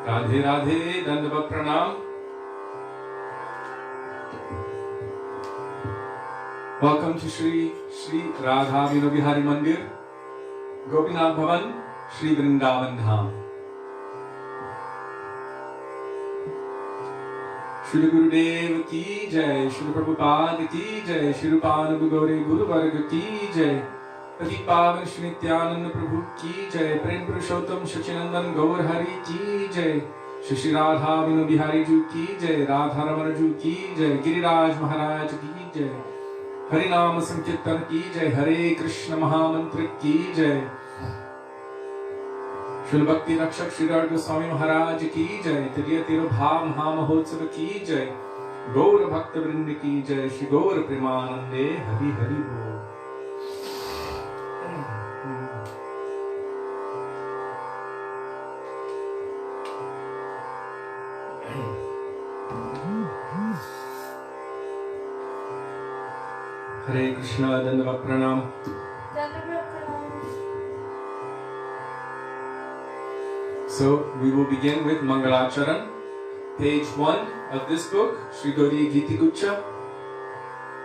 Radhe Radhe, Dandavat Pranam. Welcome to Shri Radha Vinobihari Mandir, Gopinath Bhavan, Shri Vrindavan Dham. Srila Gurudev ki jai, Srila Prabhupada ki jai, Srila Rupananda Gauri Guru Varga ki jai, Pati Pavan Shri Nityananda Prabhu ki jai, Prem Purushottam Shachinandan Gaur Hari ki jai, Shri Radha Vinobihari Ju ki jai, Radha Ramana Ju ki jai, Giriraj Maharaj ki jai, Harinama Sankirtan ki jai, Hare Krishna Mahamantra ki jai, Srila Bhakti Rakshak Sri Goswami Maharaj ki jai, Tiriya Tiro Bhav Mahamahotsav ki jai, Gaur Bhakta Vrinda ki jai, Shri Gaur Premanande Hari Hari Bol. Hare Krishna, Dandavat Pranam. So we will begin with Mangalacharan, page 1 of this book, Sri Gauri Giti Gucha,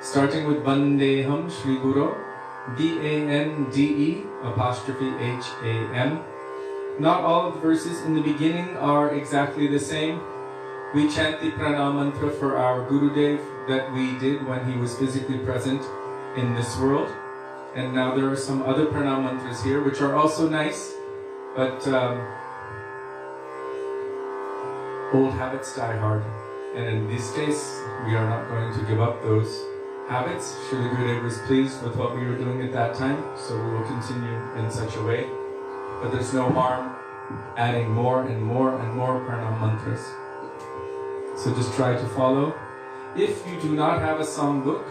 starting with Vandeham Shri Guru, D-A-N-D-E apostrophe H-A-M. Not all of the verses in the beginning are exactly the same. We chant the pranam mantra for our Gurudev that we did when he was physically present in this world. And now there are some other pranam mantras here which are also nice, but old habits die hard. And in this case, we are not going to give up those habits. Srila Gurudev was pleased with what we were doing at that time, so we will continue in such a way. But there's no harm adding more and more and more pranam mantras. So just try to follow. If you do not have a song book,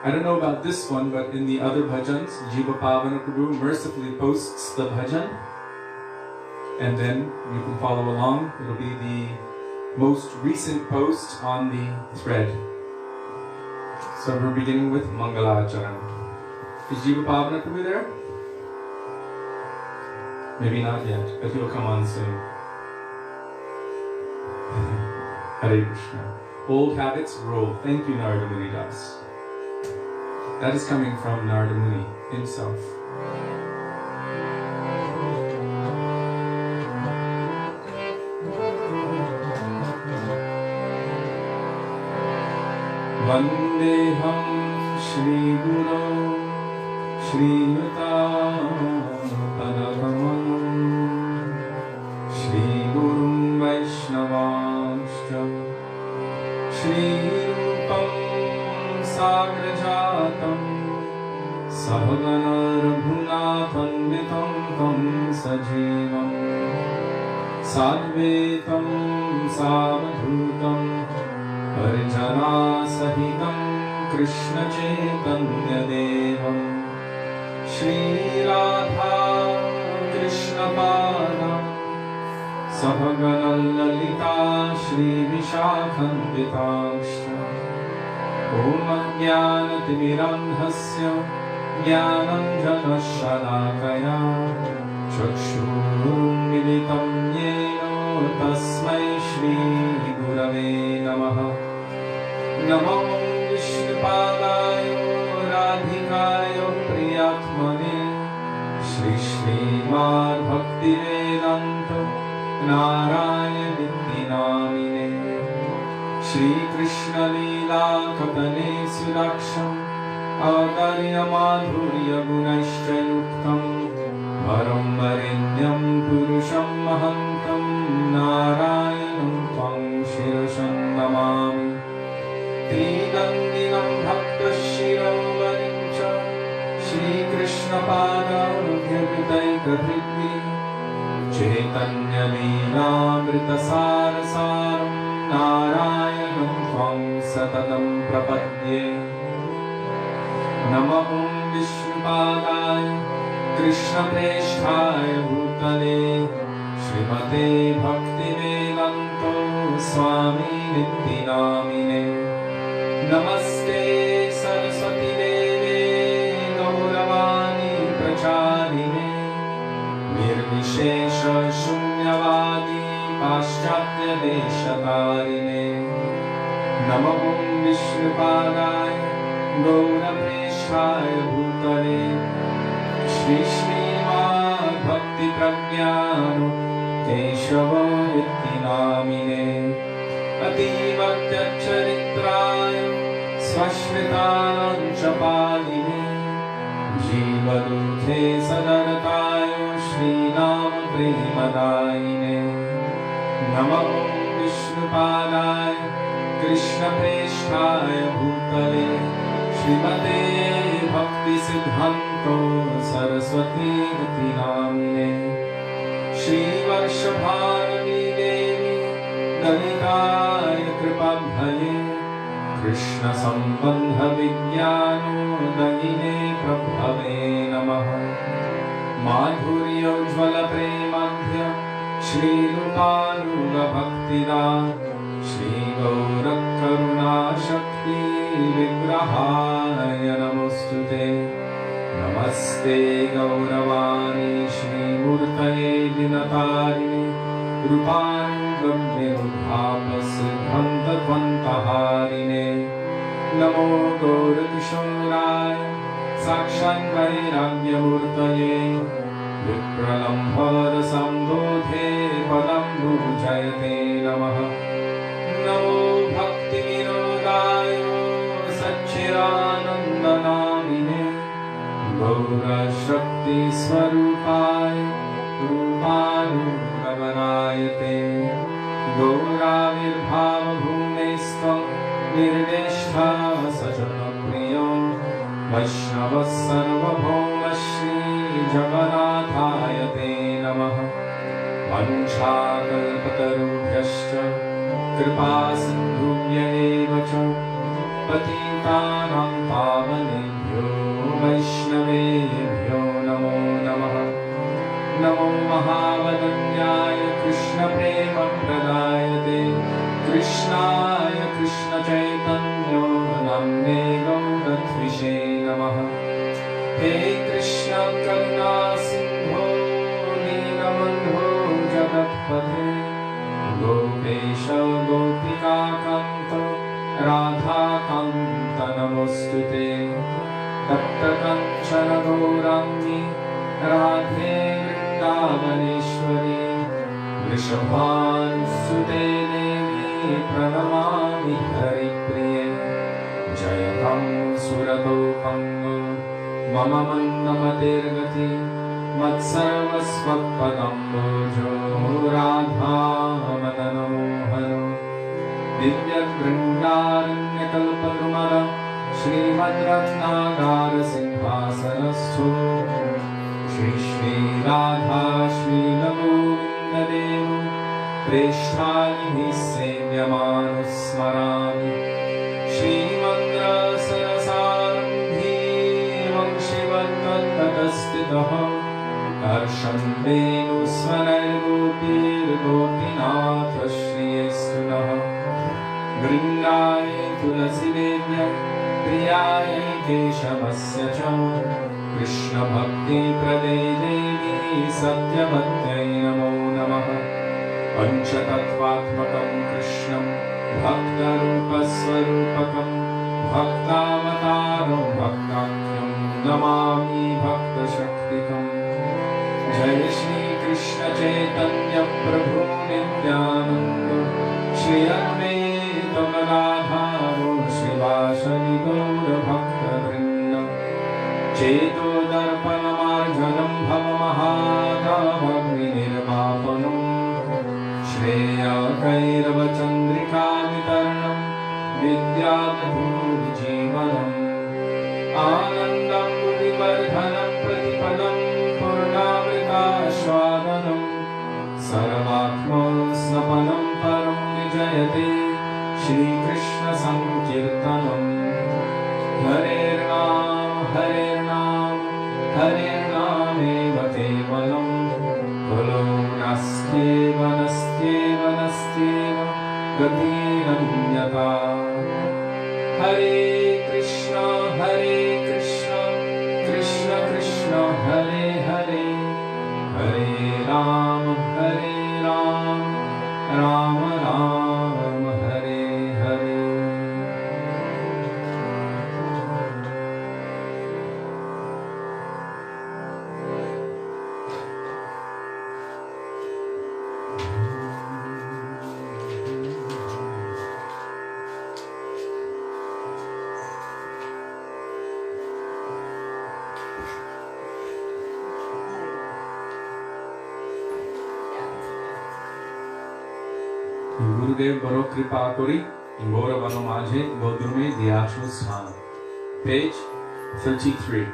I don't know about this one, but in the other bhajans, Jiva Pavana Prabhu mercifully posts the bhajan, and then you can follow along. It'll be the most recent post on the thread. So we're beginning with Mangalacharan. Is Jiva Pavana Prabhu there? Maybe not yet, but he'll come on soon. Hare Krishna. Old habits rule. Thank you, Narada Muni Das. That is coming from Narada Muni himself. Vandeham Shri Guru Srimata Padakamalam Shri Gurum Vaishnavamscha Shri Rupam Sagrajatam Sahagana Raghunathanvitam Tam Sajivam Sadvetam Savadhutam Parijana Sahitam Krishna Chaitanya Devam Shri Radha Krishna Pada Sahagana Lalita Shri Vishakhanvitaksha Om Jnana Timirandhasya Jnananjana Shalakaya Chakshurmilitam Yeno Tasmai Shri Gurave Namaha Namo Vishnupadaya Radhikaya Priyatmane Shri Srimad Bhaktivedanta Narayan Namine Shri Krishna Leela Kapane Sulaksham Adarya Madhurya Gunaishcha Yuktam Varam Varinyam Purusham Mahantam Narayanam Tvam Shirasham Namami Tridandinam Bhakta Shiromarincha Shri Krishna Pada Vyagutaika Prithvi Chaitanya Leela Saram Narayanam Tvam Satatam Prapadye Namah Vishnupadaya Krishna Preshthaya Bhutale Srimate Bhaktivedanta Swami Nityanamine Namaste Saraswati Deve Gauravani Pracharine Nirvishesha Shunyavadi पाश्चात्य देशतारिणे नमो विष्णुपादाय गौरप्रेष्ठाय भूतले श्री श्रीमद् भक्ति प्रज्ञान केशव इति नामिने अतीव चरित्राय स्वश्रितान् च पालिने जीवदूते सदरताय श्रीनाम प्रेमदायिने नमो विष्णुपादाय कृष्णप्रेष्ठाय भूतले श्रीमते भक्तिसिद्धान्तो सरस्वतीति नामिने श्रीवर्षभारती देवी ललिताय कृपाभये कृष्णसम्बन्धविज्ञानोदयिने प्रभवे नमः माधुर्योज्ज्वलप्रेमाढ्य श्रीरूपानुगभक्तिदा श्रीगौरकरुणाशक्ति विग्रहाय नमोस्तुते नमस्ते गौरवाणी श्रीमूर्तये दिनतारिणे रूपानुगम्यरुद्धापसिद्धान्तद्वन्तहारिणे नमो गौरकिशोराय साक्षान् वैराग्यमूर्तये विप्रलम्भरसम्बोधे पदं भुजयते नमः नमो भक्तिविनोदाय सच्चिदानन्दनामिने गौरशक्तिस्वरूपाय रूपानुगमनायते गौराविर्भावभूमेस्त्वं निर्देष्टा सजनप्रियो वैष्णवः सर्वभौम श्रीजगन्नाथाय ते नमः वंशाकल्पतरुभ्यश्च कृपासिन्धुभ्य एव च पतितानां पावनेभ्यो वैष्णवेभ्यो नमो नमः नमो महावदन्याय कृष्णप्रेमप्रदायते कृष्णाय कृष्णचैतन्यो नाम्ने गौरद्विषे नमः हे कृष्ण करुणा सिन्धो दीनबन्धो जगत्पते गोपेश गोपिकाकान्त राधाकान्त नमोऽस्तुते तप्तकाञ्चन गौराङ्गी राधे वृन्दावनेश्वरी वृषभानुसुते देवी प्रणमामि हरिप्रिये जयतं सुरतोपङ्गो मम मन्दमतिर्गति मत्सर्वस्वपदम्बोजो राधामदनमोहनो दिव्यवृन्दारण्यकल्पद्रुमद श्रीमद्रत्नागारसिंहासनस्थो श्री श्रीराधा श्रीलगोविन्ददेव प्रेष्ठानिः सेव्यमानुस्मरामि श्रीमन्द्रसरसारम्भी वंशिवन्नतस्थितः हर्षं वेणुस्वरैर्गोपीर्गोपीनाथ श्रियेस्तु नः वृन्दाय तुलसीदेव्यै प्रियायै केशवस्य च कृष्णभक्तिप्रदे देवी सत्यवत्यै नमो नमः पञ्चतत्त्वात्मकं कृष्णं भक्तरूपस्वरूपकं भक्तावतारं भक्ताख्यं नमामि भक्तशक्तिकम् जय श्री कृष्ण चैतन्य प्रभु नित्यानंद श्री अद्वैत गदाधर श्रीवासदि गौर भक्तवृंद चेतो दर्पणमार्जनं भवमहादाभग्निर्वापनं श्रेयकैरवचन्द्रिकावितरणं विद्याधूर्जीवनम् आनन्दं विवर्धनं प्रतिपदं पूर्णामृतास्वादनं सर्वात्मस्नपनं परं विजयते श्रीकृष्णसङ्कीर्तनम् हरेर्नामेव केवलं कुलो नस्त्येव नस्त्येव नस्त्येव गतिरन्यथा हरे Krishna Krishna Krishna Hare Hare Hare Ram Gurudev Baro Kripa Kori, Gora Vano Majhe, Bodrume Diacho Shan. Page 33.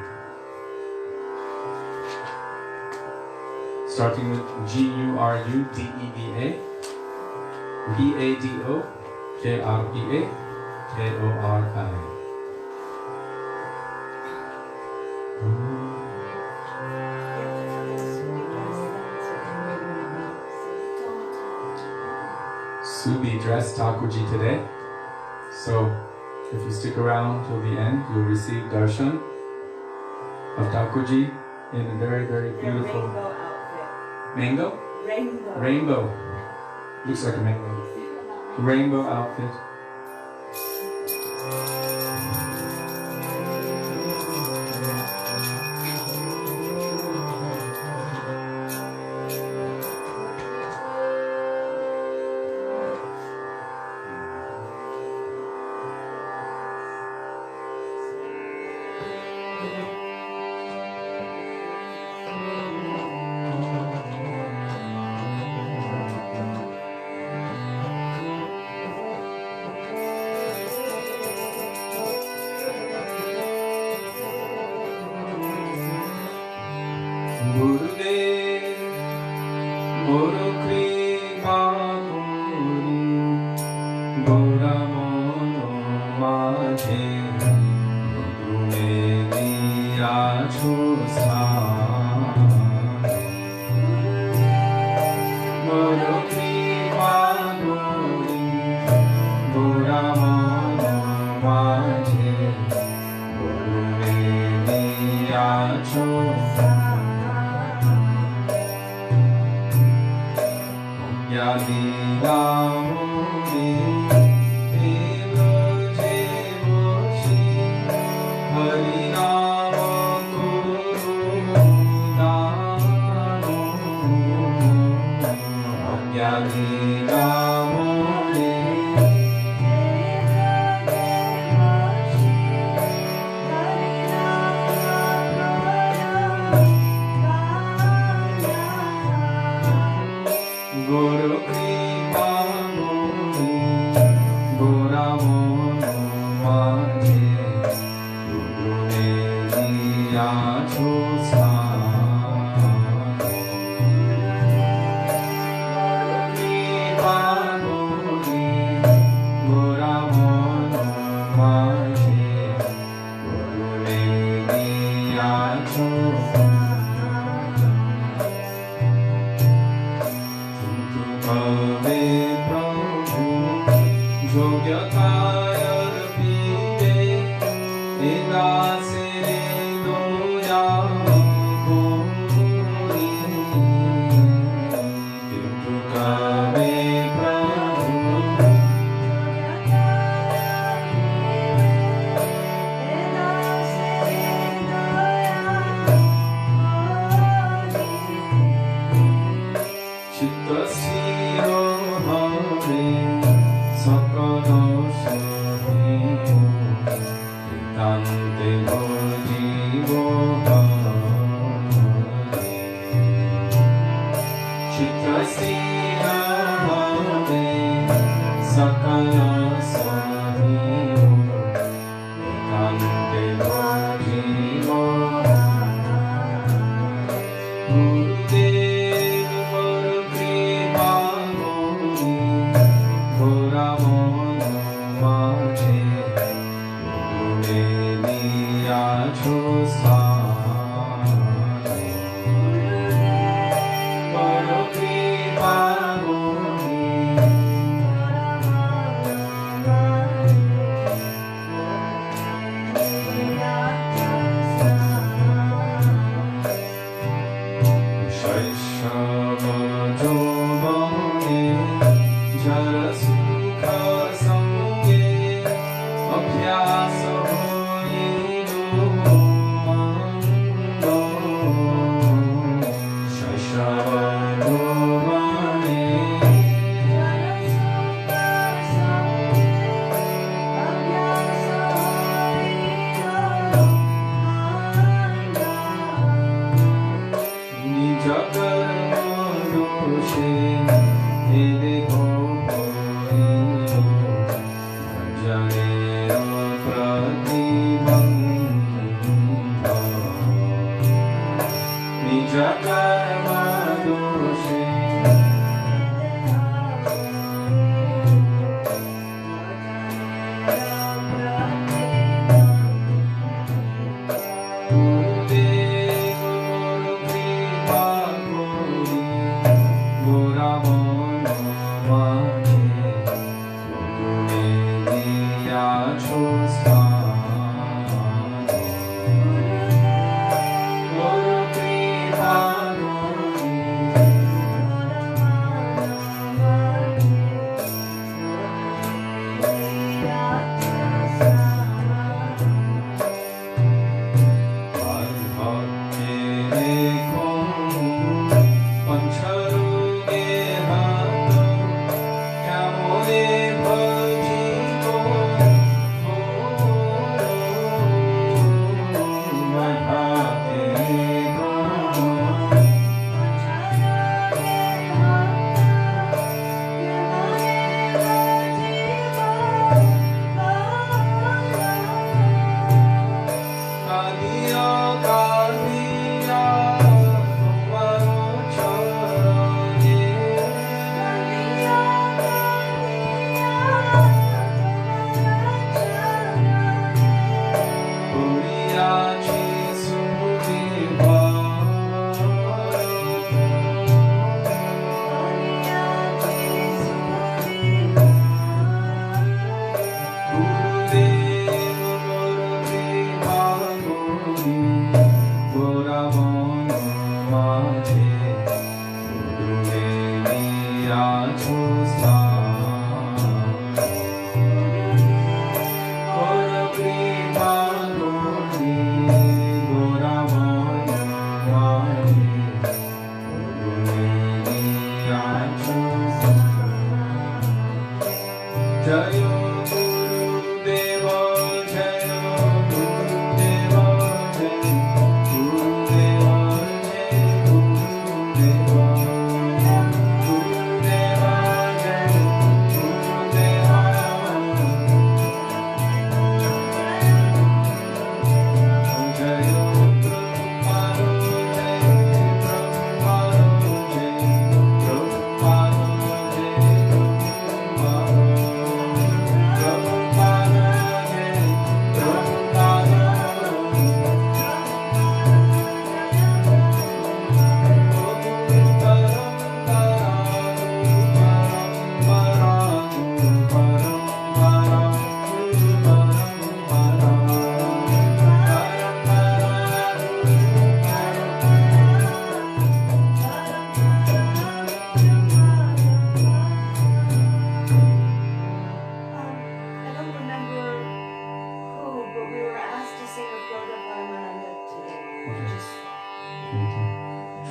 Starting with Gurudeva, Bado, Krea, Kori. Subi dressed Thakurji today, so if you stick around till the end, you'll receive darshan of Thakurji in a very, very beautiful rainbow outfit. Mango? Rainbow. Rainbow. Looks like a mango. Rainbow outfit.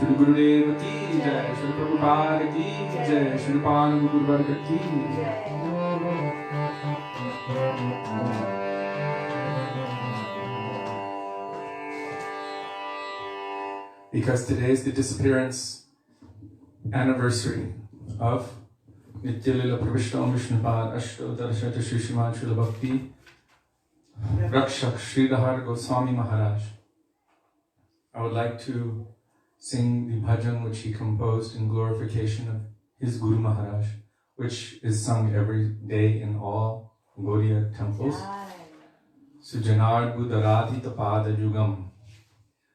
Srila Gurudev ki jai, Srila Prabhupada ki jai, Srila Guru Varga ki jai. Because today is the disappearance anniversary of Nityalila Prabhu Visnupada Astottara Srimad Srila Bhakti Rakshak Sridhar Goswami Maharaj. I would like to sing the bhajan which he composed in glorification of his Guru Maharaj, which is sung every day in all Gaudiya temples. Sujanar Buddharadhita Pada Yugam.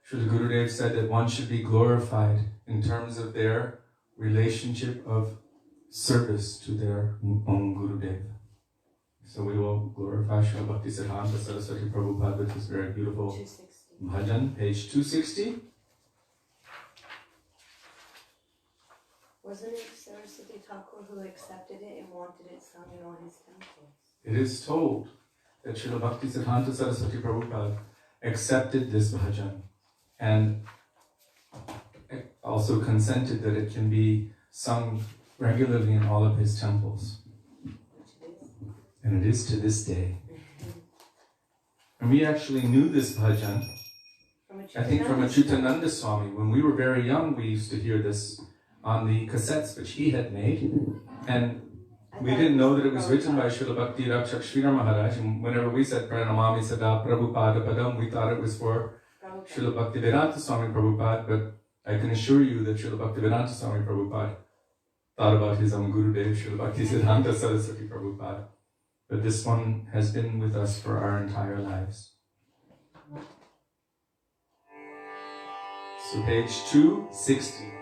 Srila Gurudev said that one should be glorified in terms of their relationship of service to their own Gurudev. So we will glorify Srila Bhaktisiddhanta Saraswati Prabhupada with this very beautiful bhajan, page 260. Wasn't it Saraswati Thakur who accepted it and wanted it sung in all his temples? It is told that Srila Bhaktisiddhanta Saraswati Prabhupada accepted this bhajan and also consented that it can be sung regularly in all of his temples. And it is to this day. And we actually knew this bhajan, I think from Achyutananda Swami. When we were very young, we used to hear this on the cassettes which he had made. And we didn't know that it was written by Srila Bhakti Rakshak Sridhar Maharaj. And whenever we said Pranamami Sada Prabhupada Padam, we thought it was for Srila Bhaktivedanta Swami Prabhupada. But I can assure you that Srila Bhaktivedanta Swami Prabhupada thought about his own Gurudev, Srila Bhaktisiddhanta Saraswati Prabhupada. But this one has been with us for our entire lives. So page 260.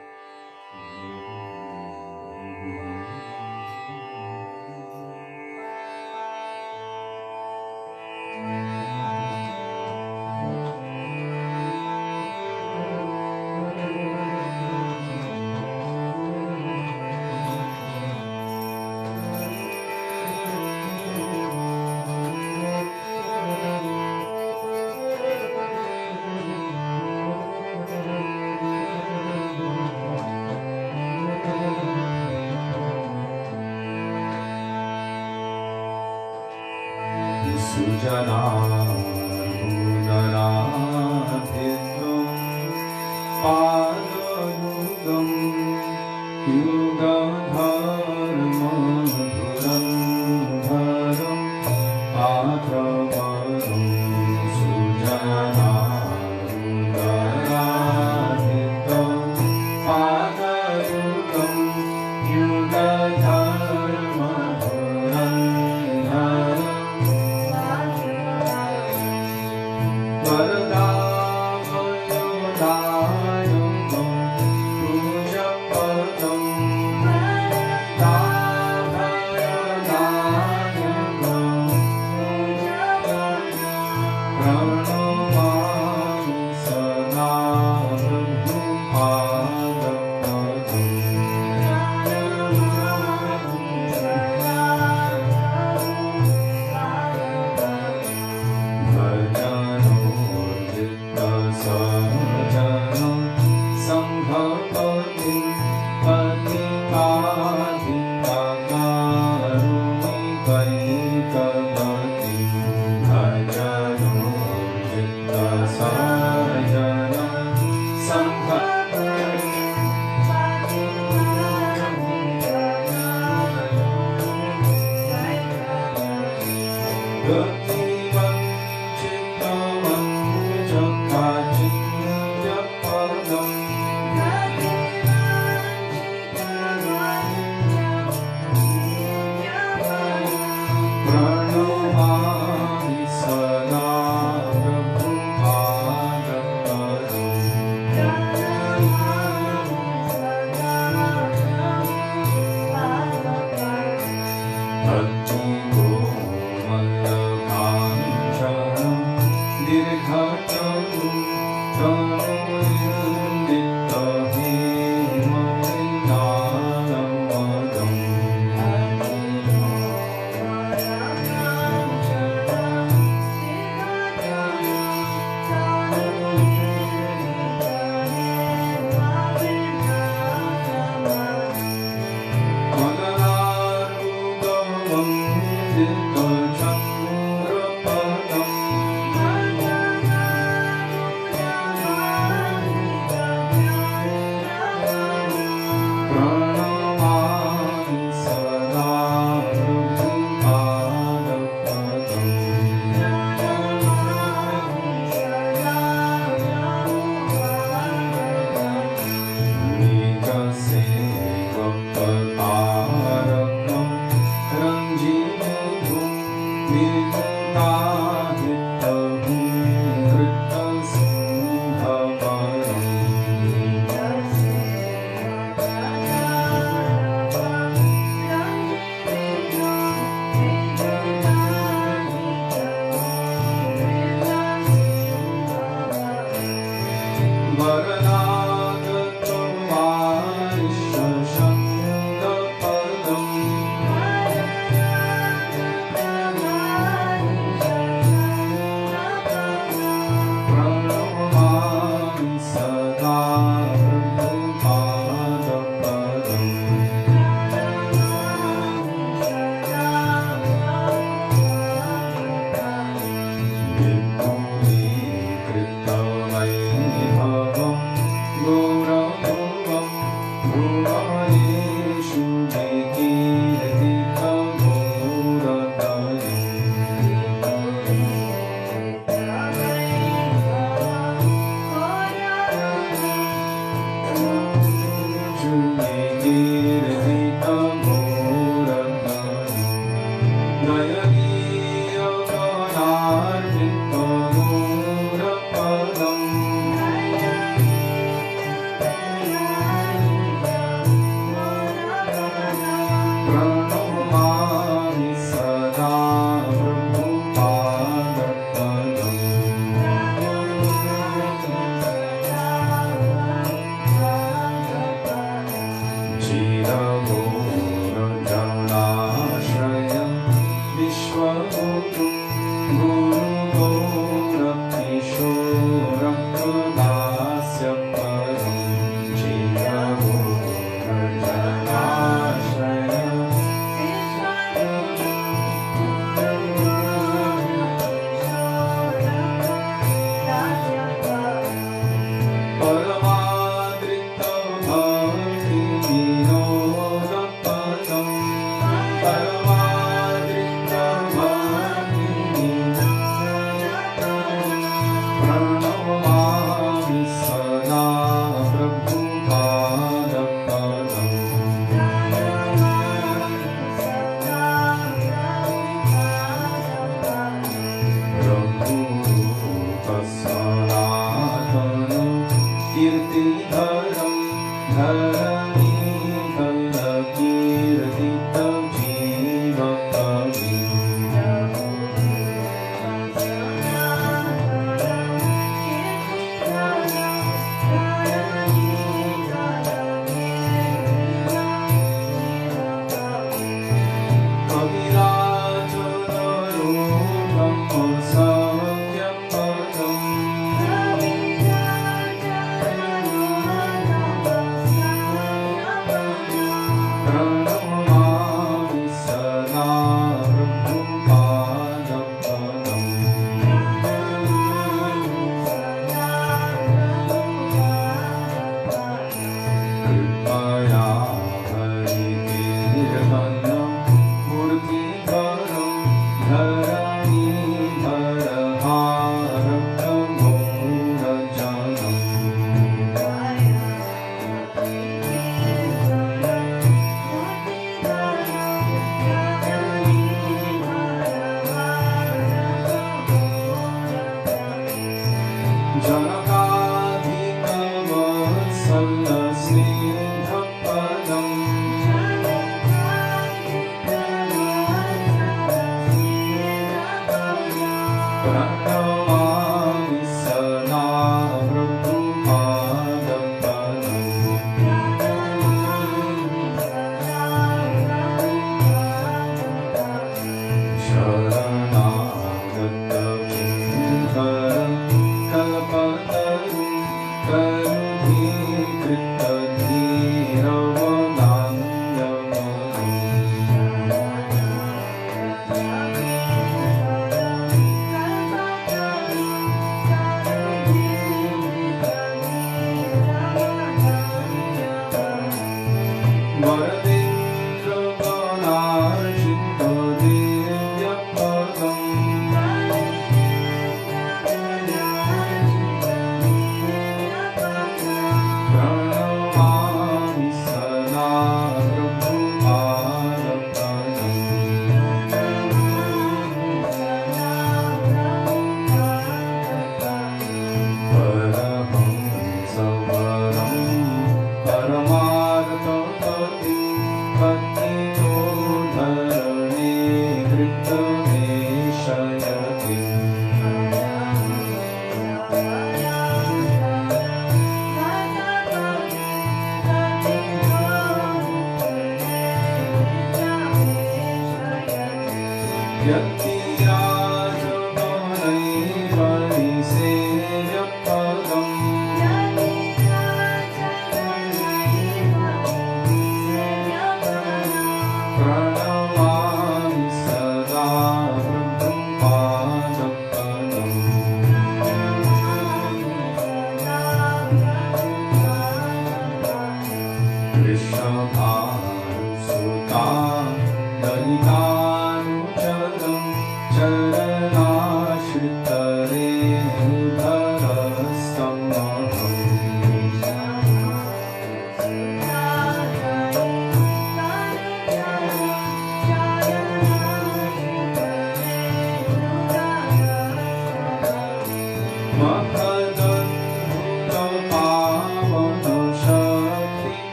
Pranamami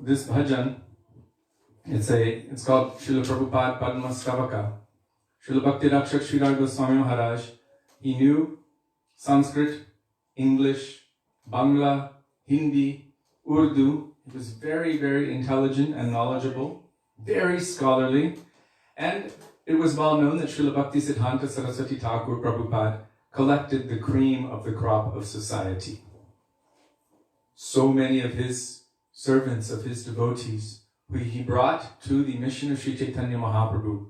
this bhajan, it's called Srila Prabhupada Padma Stavaka. Srila Bhakti Rakshak Srila Goswami Maharaj, he knew Sanskrit, English, Bangla, Hindi, Urdu. He was very, very intelligent and knowledgeable, very scholarly, and it was well known that Srila Bhakti Siddhanta Saraswati Thakur Prabhupada collected the cream of the crop of society. So many of his servants, of his devotees, who he brought to the mission of Sri Chaitanya Mahaprabhu,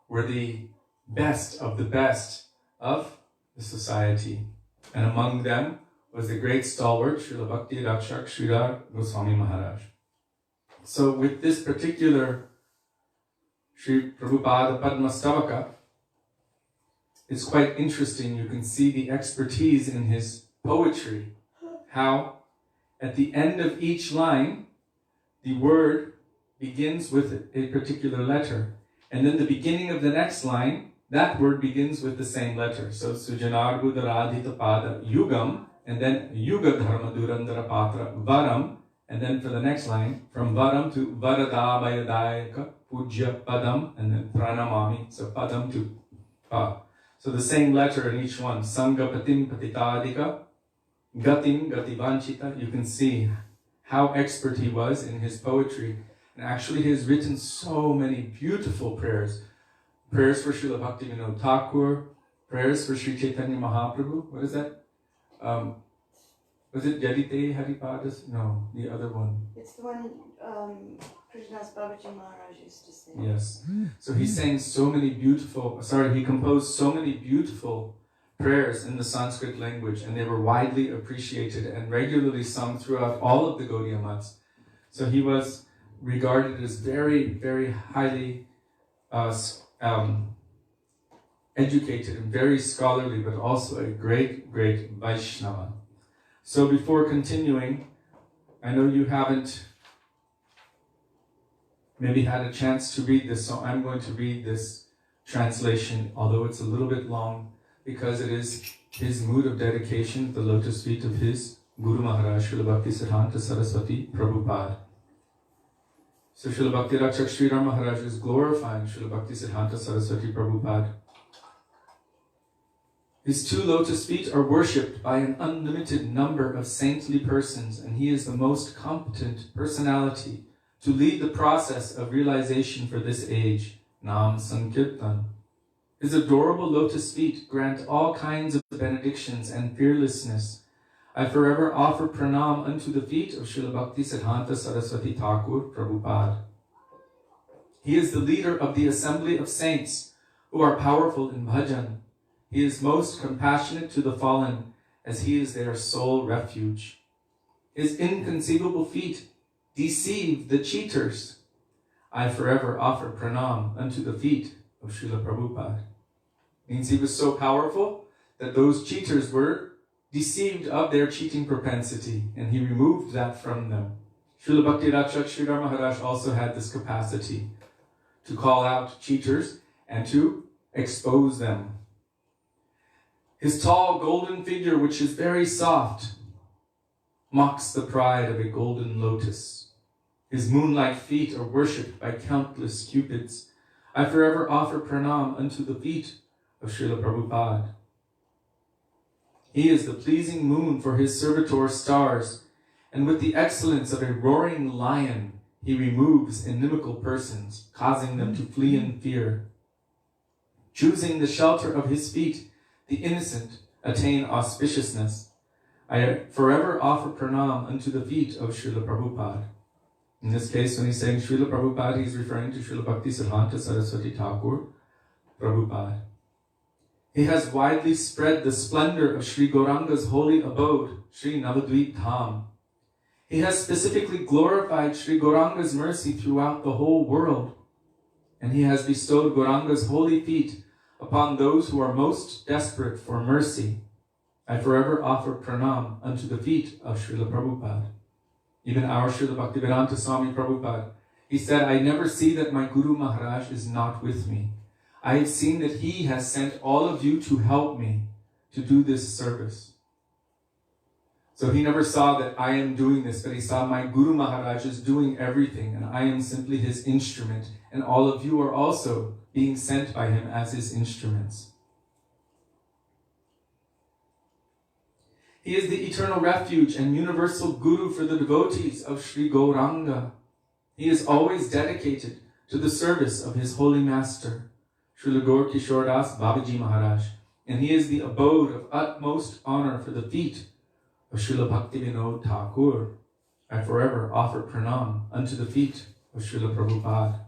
were the best of the society. And among them was the great stalwart Srila Bhakti Rakshak Srila Goswami Maharaj. So with this particular Sri Prabhupada Padma Stavaka, it's quite interesting. You can see the expertise in his poetry. How at the end of each line, the word begins with a particular letter. And then the beginning of the next line, that word begins with the same letter. So Sujanarbudaradhita Pada Yugam, and then Yuga Dharma Durandara Patra Varam, and then for the next line, from Varam to Varadabayadayaka Pujya Padam, and then Pranamami, so Padam to Pa. So the same letter in each one. Sangapatim Patitadika, Gatim Gativanchita. You can see how expert he was in his poetry. And actually he has written so many beautiful prayers. Prayers for Srila Bhaktivinoda Thakur, prayers for Sri Chaitanya Mahaprabhu. What is that? Was it Jadite Haripadas? No, the other one. It's the one Krishnadas Babaji Maharaj used to sing. Yes. So he sang so many beautiful, he composed so many beautiful prayers in the Sanskrit language, and they were widely appreciated and regularly sung throughout all of the Gaudiya Maths. So he was regarded as very, very highly educated and very scholarly, but also a great, great Vaisnava. So before continuing, I know you haven't maybe had a chance to read this, so I'm going to read this translation, although it's a little bit long, because it is his mood of dedication at the lotus feet of his Guru Maharaj, Srila Bhakti Siddhanta Saraswati Prabhupada. So Srila Bhakti Rakshak Sridhar Maharaj is glorifying Srila Bhakti Siddhanta Saraswati Prabhupada. His two lotus feet are worshipped by an unlimited number of saintly persons, and he is the most competent personality to lead the process of realization for this age, Nam Sankirtan. His adorable lotus feet grant all kinds of benedictions and fearlessness. I forever offer pranam unto the feet of Srila Bhakti Siddhanta Saraswati Thakur Prabhupada. He is the leader of the assembly of saints who are powerful in bhajan. He is most compassionate to the fallen, as he is their sole refuge. His inconceivable feet deceive the cheaters. I forever offer pranam unto the feet of Srila Prabhupada. Means he was so powerful that those cheaters were deceived of their cheating propensity, and he removed that from them. Srila Bhakti Rakshak Sridhar Maharaj also had this capacity to call out cheaters and to expose them. His tall golden figure, which is very soft, mocks the pride of a golden lotus. His moonlight feet are worshipped by countless cupids. I forever offer pranam unto the feet of Srila Prabhupada. He is the pleasing moon for his servitor stars, and with the excellence of a roaring lion, he removes inimical persons, causing them to flee in fear. Choosing the shelter of his feet, the innocent attain auspiciousness. I forever offer pranam unto the feet of Srila Prabhupada. In this case, when he's saying Srila Prabhupada, he's referring to Srila Bhakti Siddhanta Saraswati Thakur Prabhupada. He has widely spread the splendor of Sri Gauranga's holy abode, Sri Navadvip Dham. He has specifically glorified Sri Gauranga's mercy throughout the whole world, and he has bestowed Gauranga's holy feet upon those who are most desperate for mercy. I forever offer pranam unto the feet of Srila Prabhupada. Even our Srila Bhaktivedanta Swami Prabhupada, he said, I never see that my Guru Maharaj is not with me. I have seen that he has sent all of you to help me to do this service. So he never saw that I am doing this, but he saw my Guru Maharaj is doing everything, and I am simply his instrument, and all of you are also being sent by him as his instruments. He is the eternal refuge and universal Guru for the devotees of Sri Gauranga. He is always dedicated to the service of his holy master, Srila Gaur Kishore Das Babaji Maharaj, and he is the abode of utmost honor for the feet of Srila Bhaktivedanta Thakur. I forever offer pranam unto the feet of Srila Prabhupada.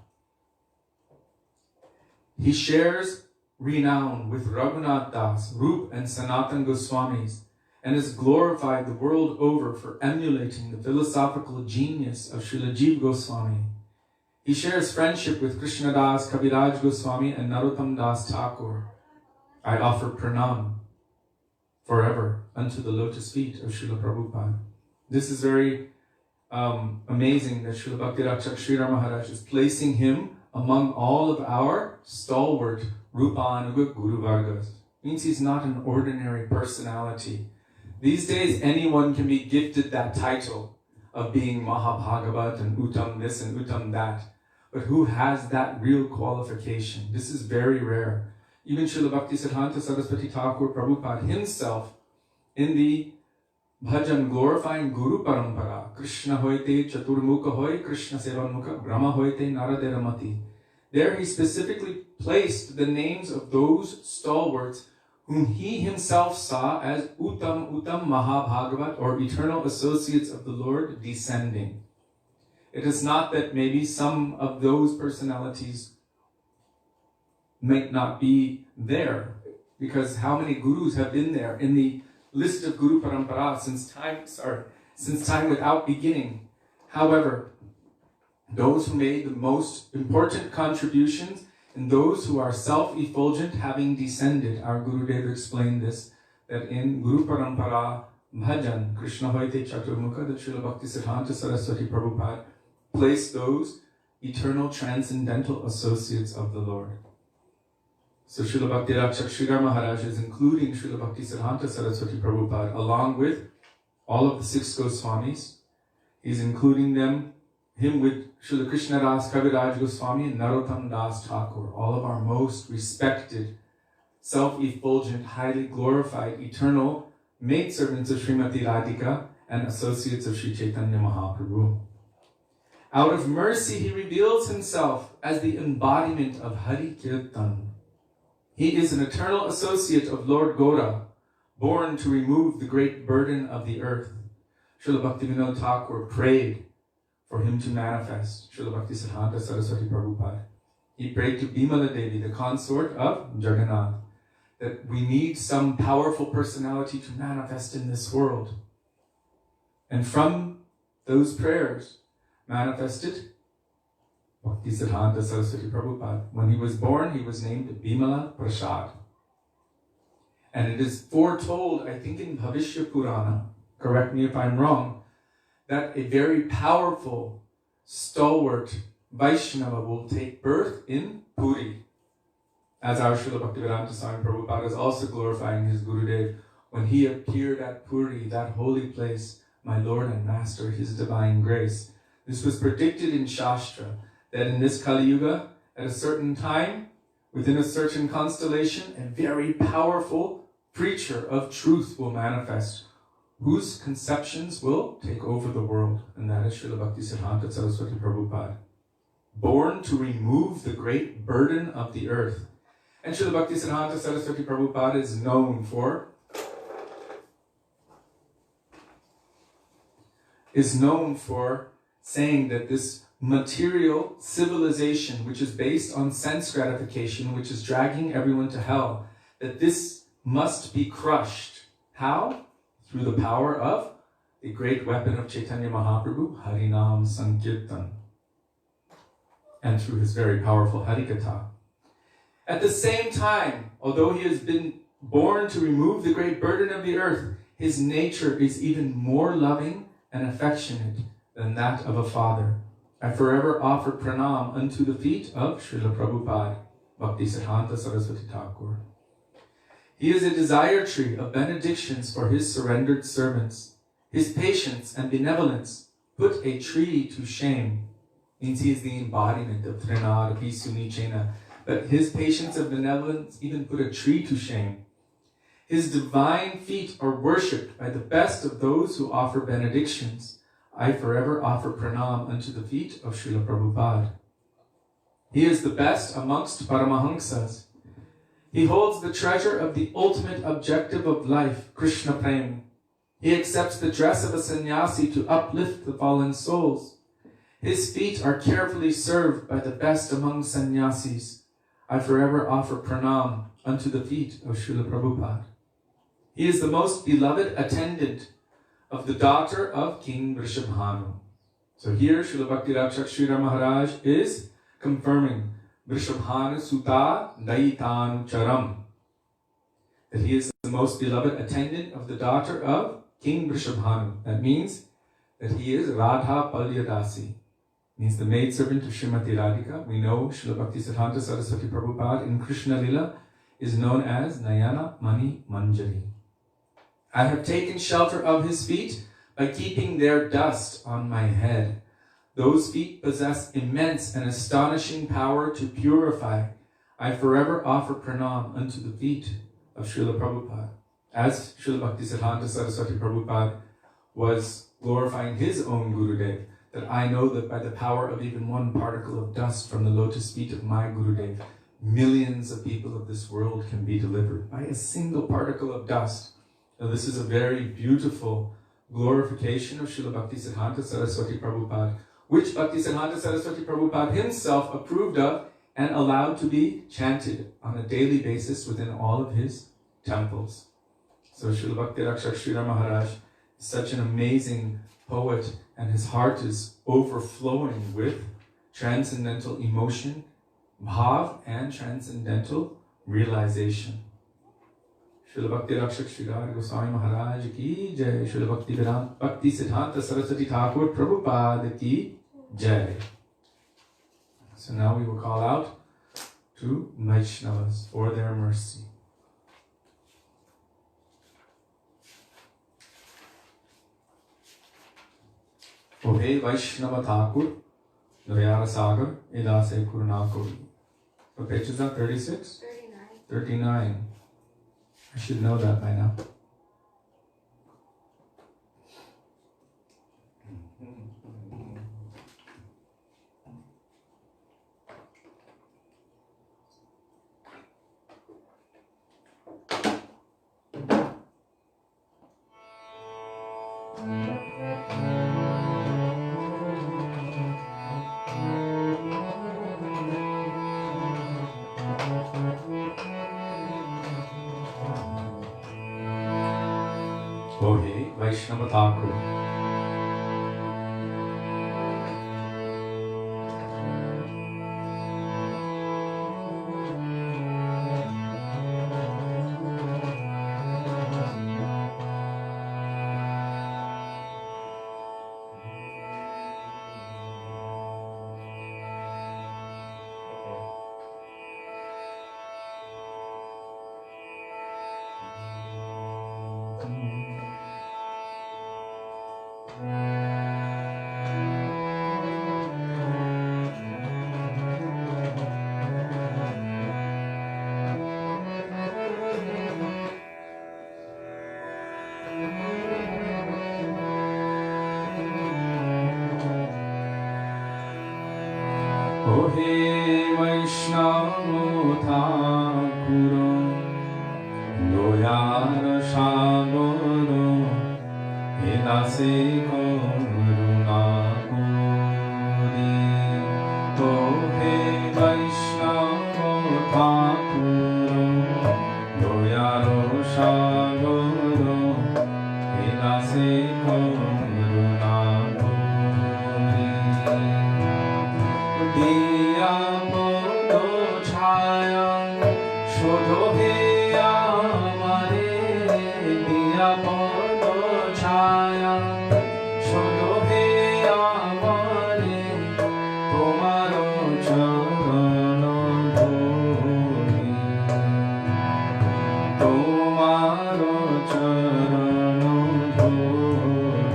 He shares renown with Raghunath Das, Rup and Sanatan Goswamis, and is glorified the world over for emulating the philosophical genius of Srila Jiva Goswami. He shares friendship with Krishna Das, Kaviraj Goswami, and Narottam Das Thakur. I offer pranam forever unto the lotus feet of Srila Prabhupada. This is very amazing that Srila Bhakti Rakshak Sridhar Maharaj is placing him among all of our stalwart Rupanuga Guru Vargas. Means he's not an ordinary personality. These days, anyone can be gifted that title of being Mahabhagavat and Uttam this and Uttam that. But who has that real qualification? This is very rare. Even Srila Bhakti Siddhanta Saraswati Thakur Prabhupada himself, in the bhajan glorifying Guru Parampara, Krishna hoite chaturmukha hoy, Krishna sevanmukha, Brahma hoite naraderamati. There he specifically placed the names of those stalwarts whom he himself saw as Uttam Mahabhagavat, or eternal associates of the Lord descending. It is not that maybe some of those personalities might not be there, because how many gurus have been there in the list of Guru Parampara since time without beginning. However, those who made the most important contributions and those who are self-effulgent having descended, our Gurudeva explained this, that in Guru Parampara Bhajan, Krishna Hoite Chaturmukha, that Srila Bhakti Siddhanta Saraswati Prabhupada placed those eternal transcendental associates of the Lord. So Srila Bhakti Rakshak Sridhar Maharaj is including Srila Bhakti Siddhanta Saraswati Prabhupada along with all of the 6 Goswamis. He's including him with Srila Krishna Das Kaviraj Goswami and Narottam Das Thakur, all of our most respected, self-effulgent, highly glorified, eternal maidservants of Srimati Radhika and associates of Sri Chaitanya Mahaprabhu. Out of mercy, he reveals himself as the embodiment of Hari Kirtan. He is an eternal associate of Lord Gaura, born to remove the great burden of the earth. Srila Bhaktivedanta Thakur prayed for him to manifest, Srila Bhakti Siddhanta Saraswati Prabhupada. He prayed to Bimala Devi, the consort of Jagannath, that we need some powerful personality to manifest in this world. And from those prayers manifested Bhakti Siddhanta Saraswati Prabhupada. When he was born, he was named Bimala Prasad. And it is foretold, I think in Bhavishya Purana, correct me if I'm wrong, that a very powerful, stalwart Vaisnava will take birth in Puri. As our Srila Bhaktivedanta Swami Prabhupada is also glorifying his Gurudev. When he appeared at Puri, that holy place, my Lord and Master, his divine grace. This was predicted in Shastra, that in this Kali Yuga, at a certain time, within a certain constellation, a very powerful preacher of truth will manifest, whose conceptions will take over the world. And that is Srila Bhakti Siddhanta Saraswati Prabhupada. Born to remove the great burden of the earth. And Srila Bhakti Siddhanta Saraswati Prabhupada is known for saying that this material civilization, which is based on sense gratification, which is dragging everyone to hell, that this must be crushed. How? Through the power of the great weapon of Chaitanya Mahaprabhu, Harinam Sankirtan, and through his very powerful Harikatha. At the same time, although he has been born to remove the great burden of the earth, his nature is even more loving and affectionate than that of a father. I forever offer pranam unto the feet of Srila Prabhupada, Bhakti Siddhanta Saraswati Thakur. He is a desire tree of benedictions for his surrendered servants. His patience and benevolence put a tree to shame. Means he is the embodiment of Trinad, Pisunichena. But his patience and benevolence even put a tree to shame. His divine feet are worshipped by the best of those who offer benedictions. I forever offer pranam unto the feet of Srila Prabhupada. He is the best amongst Paramahamsas. He holds the treasure of the ultimate objective of life, Krishna Prem. He accepts the dress of a sannyasi to uplift the fallen souls. His feet are carefully served by the best among sannyasis. I forever offer pranam unto the feet of Srila Prabhupada. He is the most beloved attendant of the daughter of King Vrishabhanu. So here Srila Bhakti Rakshak Srila Maharaj is confirming Vrishabhanu Suta Daitanu Charam, that he is the most beloved attendant of the daughter of King Vrishabhanu. That means that he is Radha Palyadasi, means the maidservant of Srimati Radhika. We know Srila Bhaktisiddhanta Saraswati Prabhupada in Krishna Lila is known as Nayana Mani Manjari. I have taken shelter of his feet by keeping their dust on my head. Those feet possess immense and astonishing power to purify. I forever offer pranam unto the feet of Srila Prabhupada. As Srila Bhaktisiddhanta Saraswati Prabhupada was glorifying his own Gurudev, that I know that by the power of even one particle of dust from the lotus feet of my Gurudev, millions of people of this world can be delivered by a single particle of dust. Now this is a very beautiful glorification of Srila Bhaktisiddhanta Saraswati Prabhupada, which Bhaktisiddhanta Saraswati Prabhupada himself approved of and allowed to be chanted on a daily basis within all of his temples. So Srila Bhakti Rakshak Srila Maharaj is such an amazing poet, and his heart is overflowing with transcendental emotion, bhav, and transcendental realization. Srila Bhakti Rakshak Srila Goswami Maharaj ki jai. Srila Bhaktisiddhanta Saraswati Thakur Prabhupada ki jai. So now we will call out to Vaishnavas for their mercy. O hey Vaishnava Thakur, Dayara Sagar, Idase Kurunakuri. What page is that? 36? 39. I should know that by now. O hey Vaishnava Thakur. O hey Vaishnava Thakur, Doyar Shagoro, Edase Koruna Kori. O hey Vaishnava Thakur, Doyar Shagoro, Edase Koruna Diya podo chaya, shodho he amare. Diya podo chaya, shodho he amare. Tomaro charano dhori, tomaro charano dhori.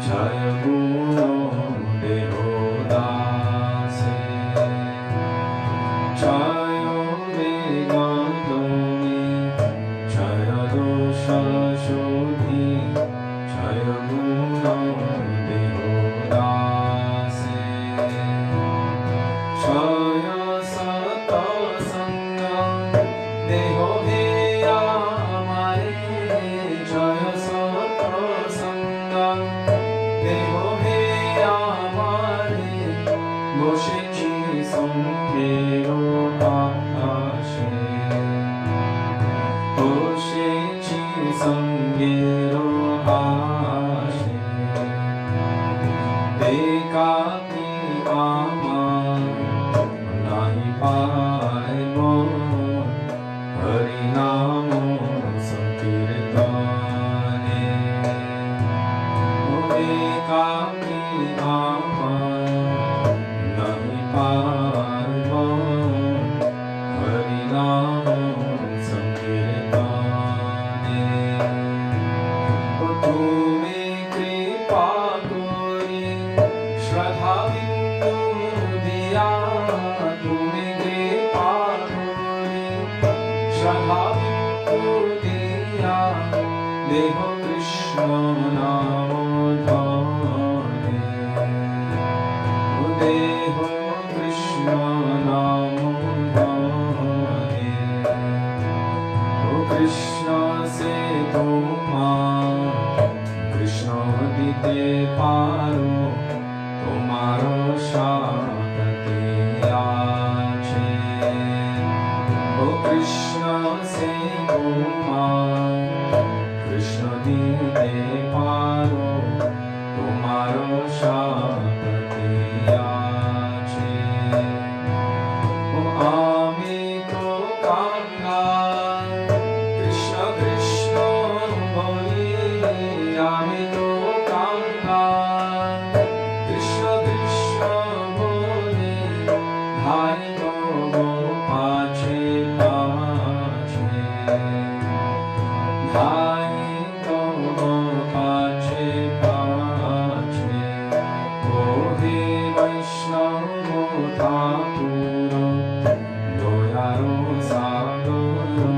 Jaya Guru Devodase Jaya Vedantomi Jaya Dosha Shodhi Jaya Guru Devodase Jaya Sata Sangam Deho Heya Mare Jaya Sata Sangam Deho Heya Mare Goshichi Songkero Ashe Goshichi Songkero Ashe Dekati Aman Nahi Paibo Harinamo Sankirtane Dekati Aman Nahi Paibo Harinamo Sankirtane Tume Kripa Kori Shraddha Bindu Diya Tume Kripa Kori Shraddha Bindu Diya Deho Krishna Namo Dhane Deho Krishna Namo Dhane O Krishna se tomar Krishna dite paro tomaro shakti ache O Krishna se tomar Krishna dite paro tomaro shakti ache O ami to kanga Krishna Krishna boli ami to kanga Krishna Krishna boli bhai to go pache pache bhai to go pache pache O he Vaishnava Thakura Doyaro Sadoro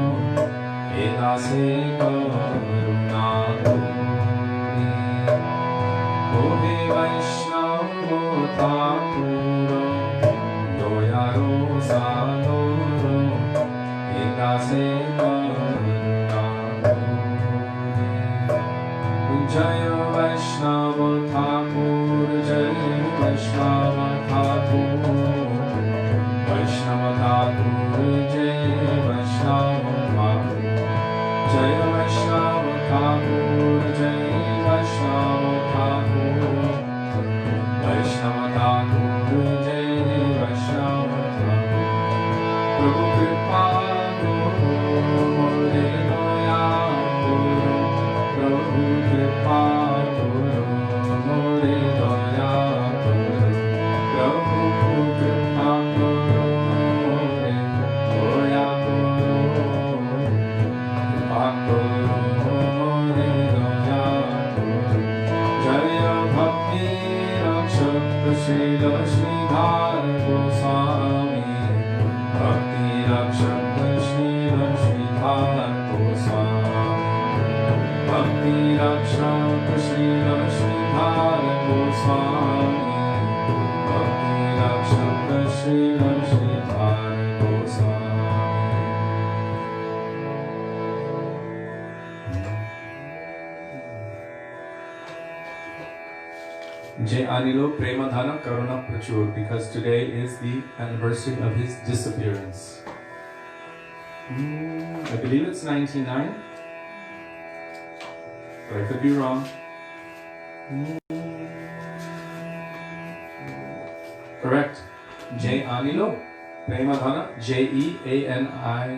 Edase Karuna Kori O he Vaishnava Thakura Doyaro Sadoro Edase Karuna Kori Jaya Vaishnava Thakur Jaya Vaishnava Thakur Vaishnava Thakur Jaya Vaishnava Thakur Jaya Vaishnava Thakur Jaya Vaishnava Thakur Vaishnava Thakur Jaya Vaishnava Thakur Prabhu Kripa Guru More Daya Guru Prabhu Kripa Guru More Daya Guru Prabhu Kripa Guru More Daya Guru Kripa Guru More Daya Guru Jaya Bhakti Rakshak Srila Sridhar Goswami Bhakti Rakshak Srila Sridhar Goswami Bhakti Rakshak Srila Sridhar Goswami Bhakti Rakshak Srila Sridhar Goswami Jai Anilo Premadhana Karuna Prachur, because today is the anniversary of his disappearance. I believe it's 99, but I could be wrong. Correct. Jai Anilo Premadhana, Jeanilo.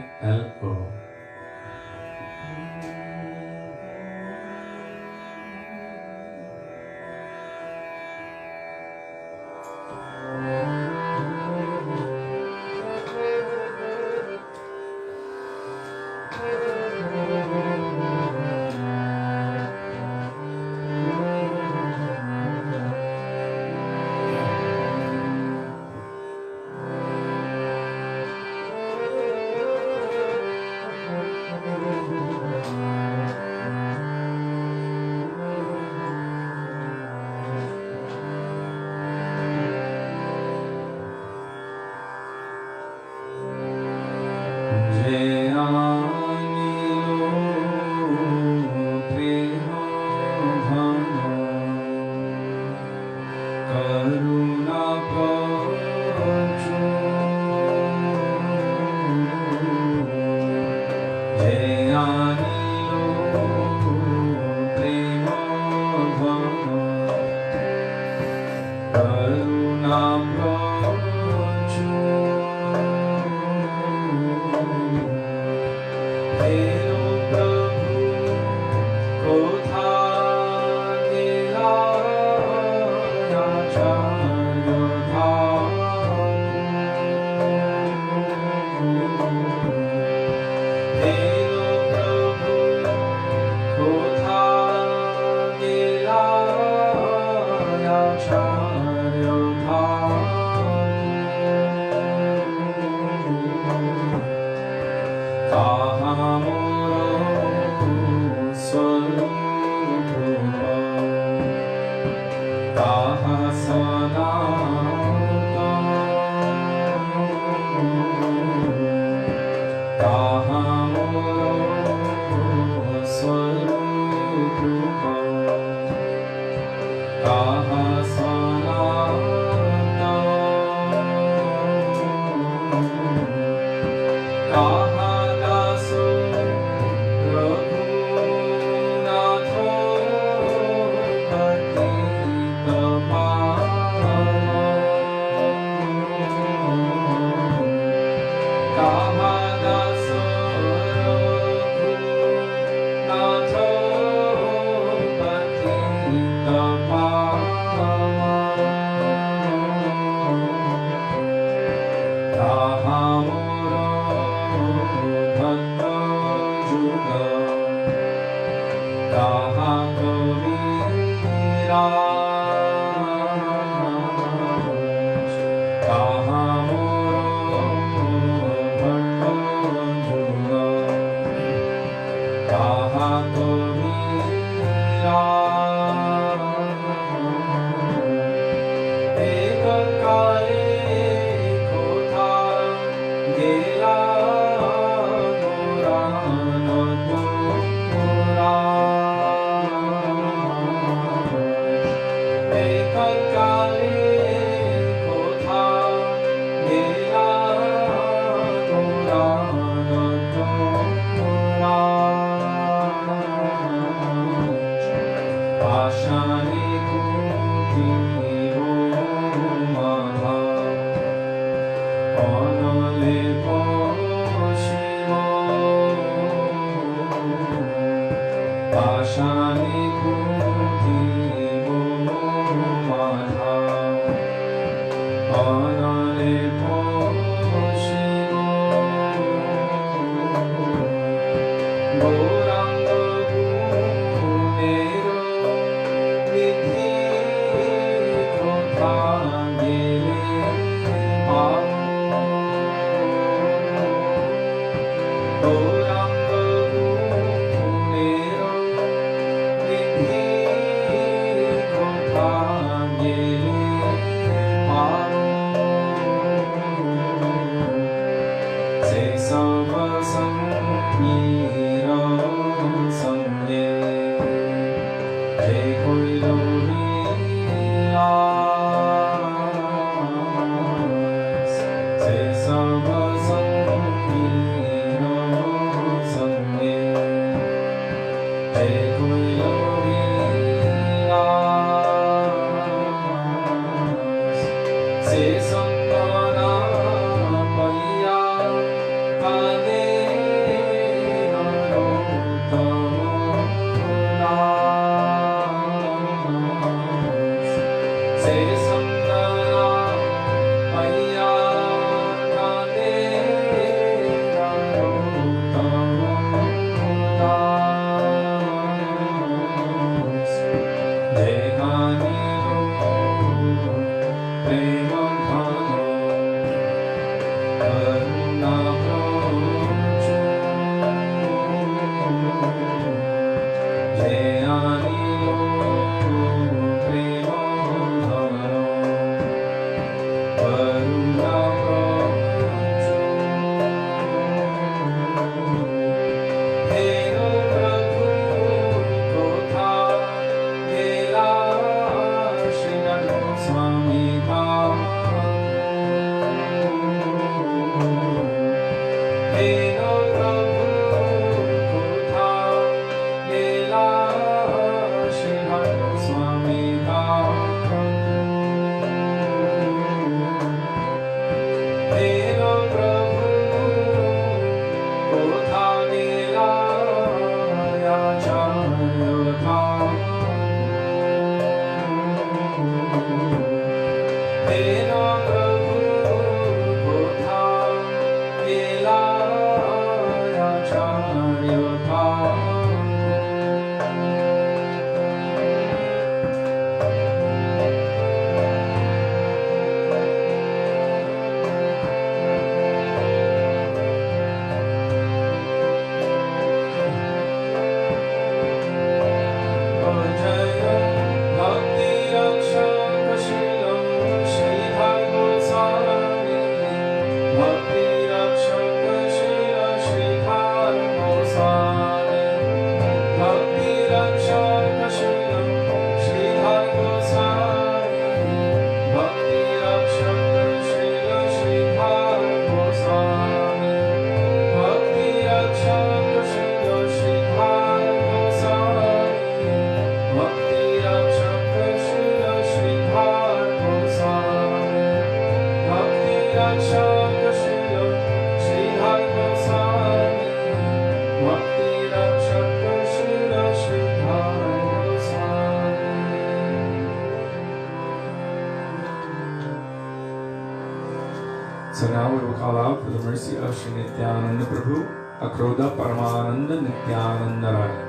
So now we will call out for the mercy of Sri Nityananda Prabhu, Akrodha Paramananda Nityananda Raya.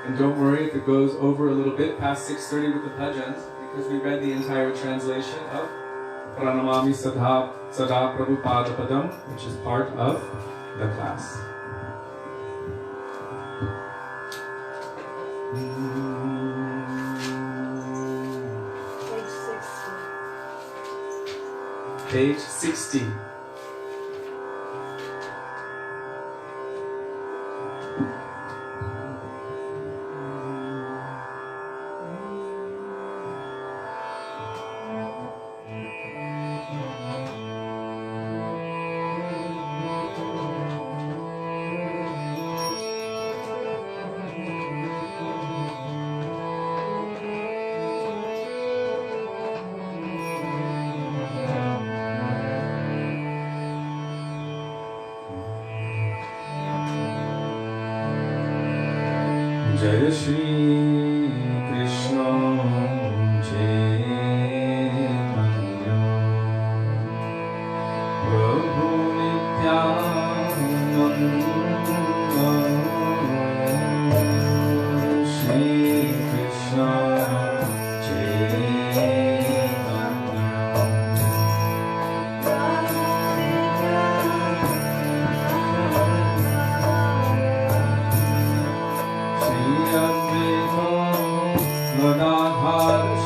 And don't worry if it goes over a little bit past 6:30 with the bhajans, because we read the entire translation of Pranamami Sada Prabhupada Padam, which is part of the class. Page 60. Jai Shri Krishna Chaitanya Prabhu Nityananda Shri Krishna Maharaja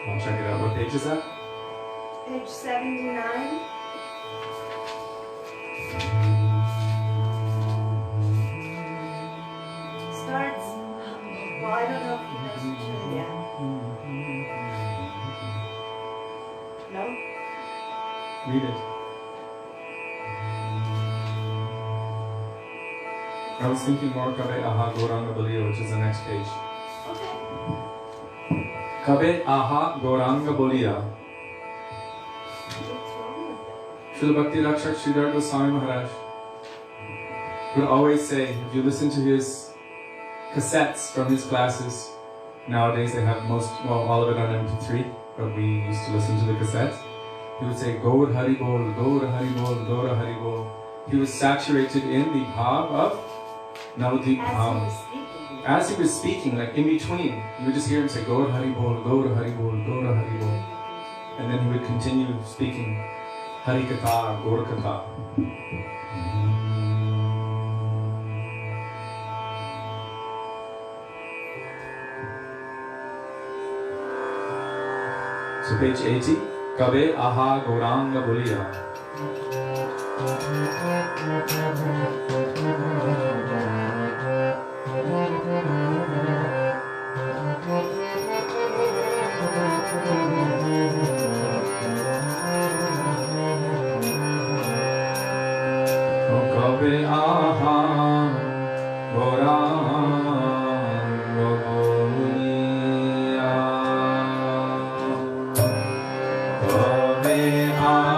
I'll check it out. What page is that? Page 79. Starts, well, I don't know if he knows the tune yet. No? Read it. I was thinking more Kabe Aha Gauranga Boliya, which is the next page. Okay. Kabe Aha Gauranga Boliya. What's wrong with it? Srila Bhakti Rakshak Sridhar Goswami Maharaj would always say, if you listen to his cassettes from his classes, nowadays they have all of it on MP3, but we used to listen to the cassettes. He would say, Gaur Hari Bol, Gaur Hari Bol, Gaur Hari Bol. He was saturated in the bhav of Navadip Bhav. As he was speaking, like in between, you would just hear him say, Gaur Hari Bol, Gaur Hari Bol, Gaur Hari Bol. And then he would continue speaking, Hari Katha, Gaur Katha. So page 80, Kabe Aha Gauranga Boliya. Kabe Aha Gauranga Boliya. Kabe Aha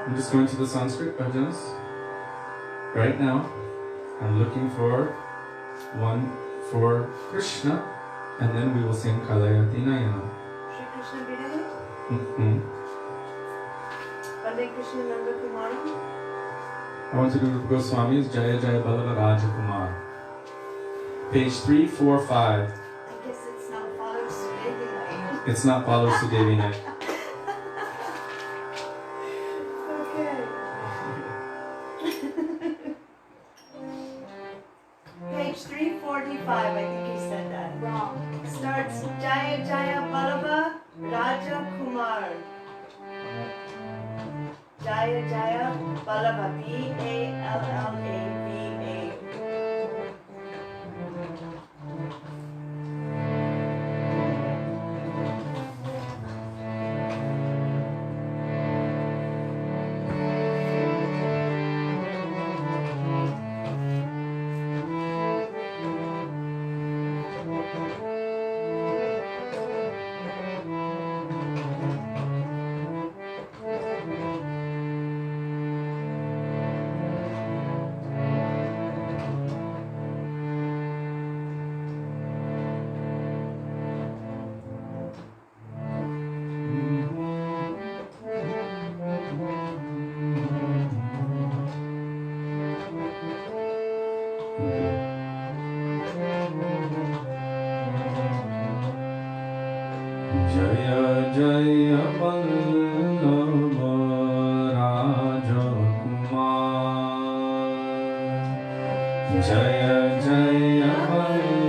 I'm just going to the Sanskrit bhajanas. Right now, I'm looking for one for Krishna, and then we will sing Kalayati Nayana. Shri Krishna Brihad? Mm-hmm. Hare Krishna Nanda Kumara? I want to do Goswami's Jaya Jaya Ballava Rajakumar. Page 345. I guess it's not follow Sudevi night. It's not follow Sudevi night. Page 345, I think he said that. Wrong. Starts Jaya Jaya Ballava Raja Kumar. Jaya Jaya Ballava B-A-L-L-A-V-A. Jaya Jaya Ballava Rajakumar. Jaya Jaya Ballava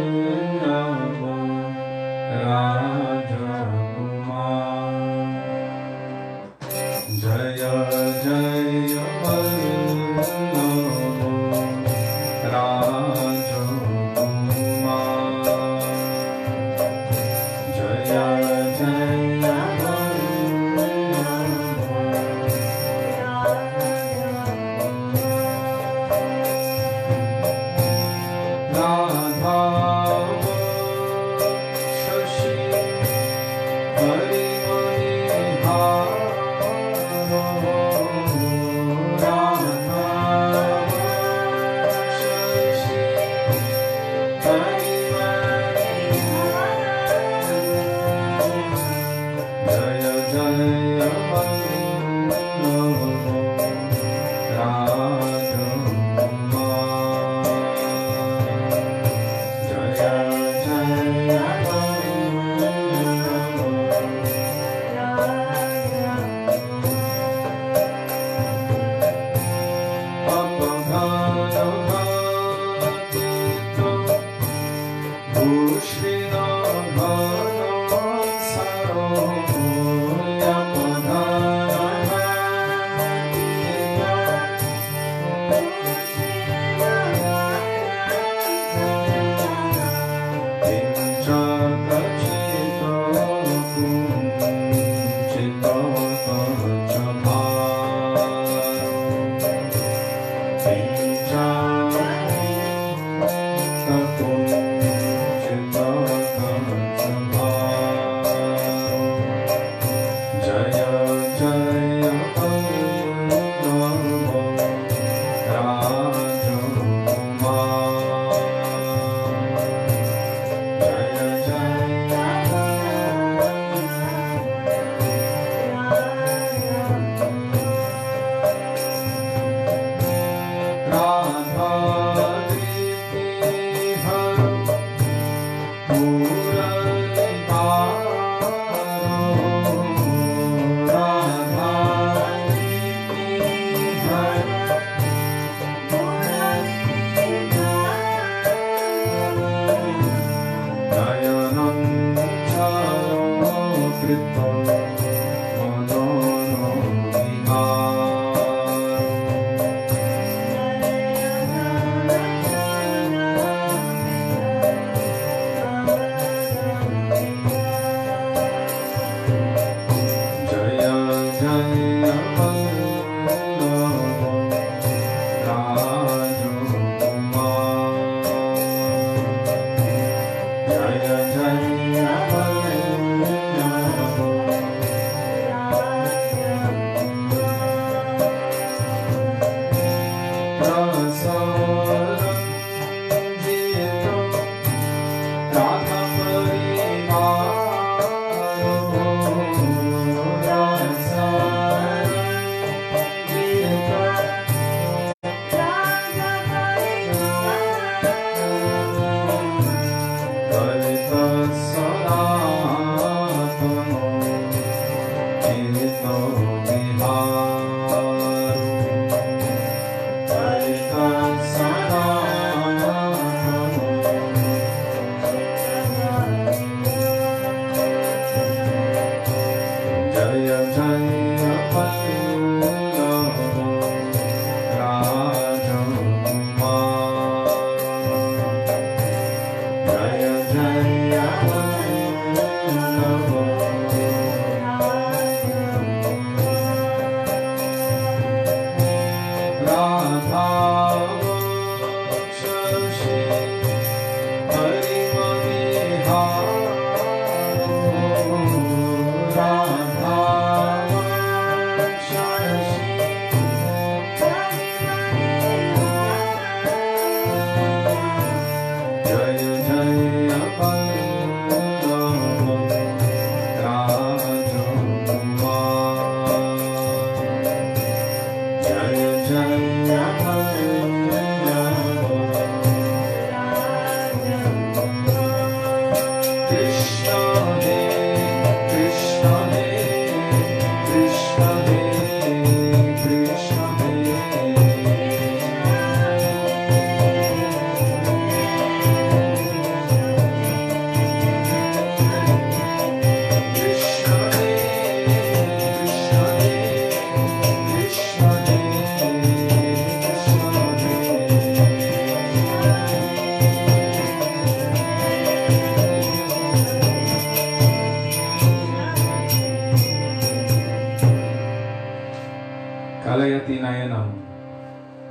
Kalayati Nayanam,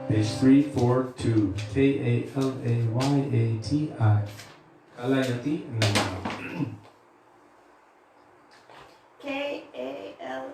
page 342, K-A-L-A-Y-A-T-I. Kalayati Nayanam. K-A-L-A-Y.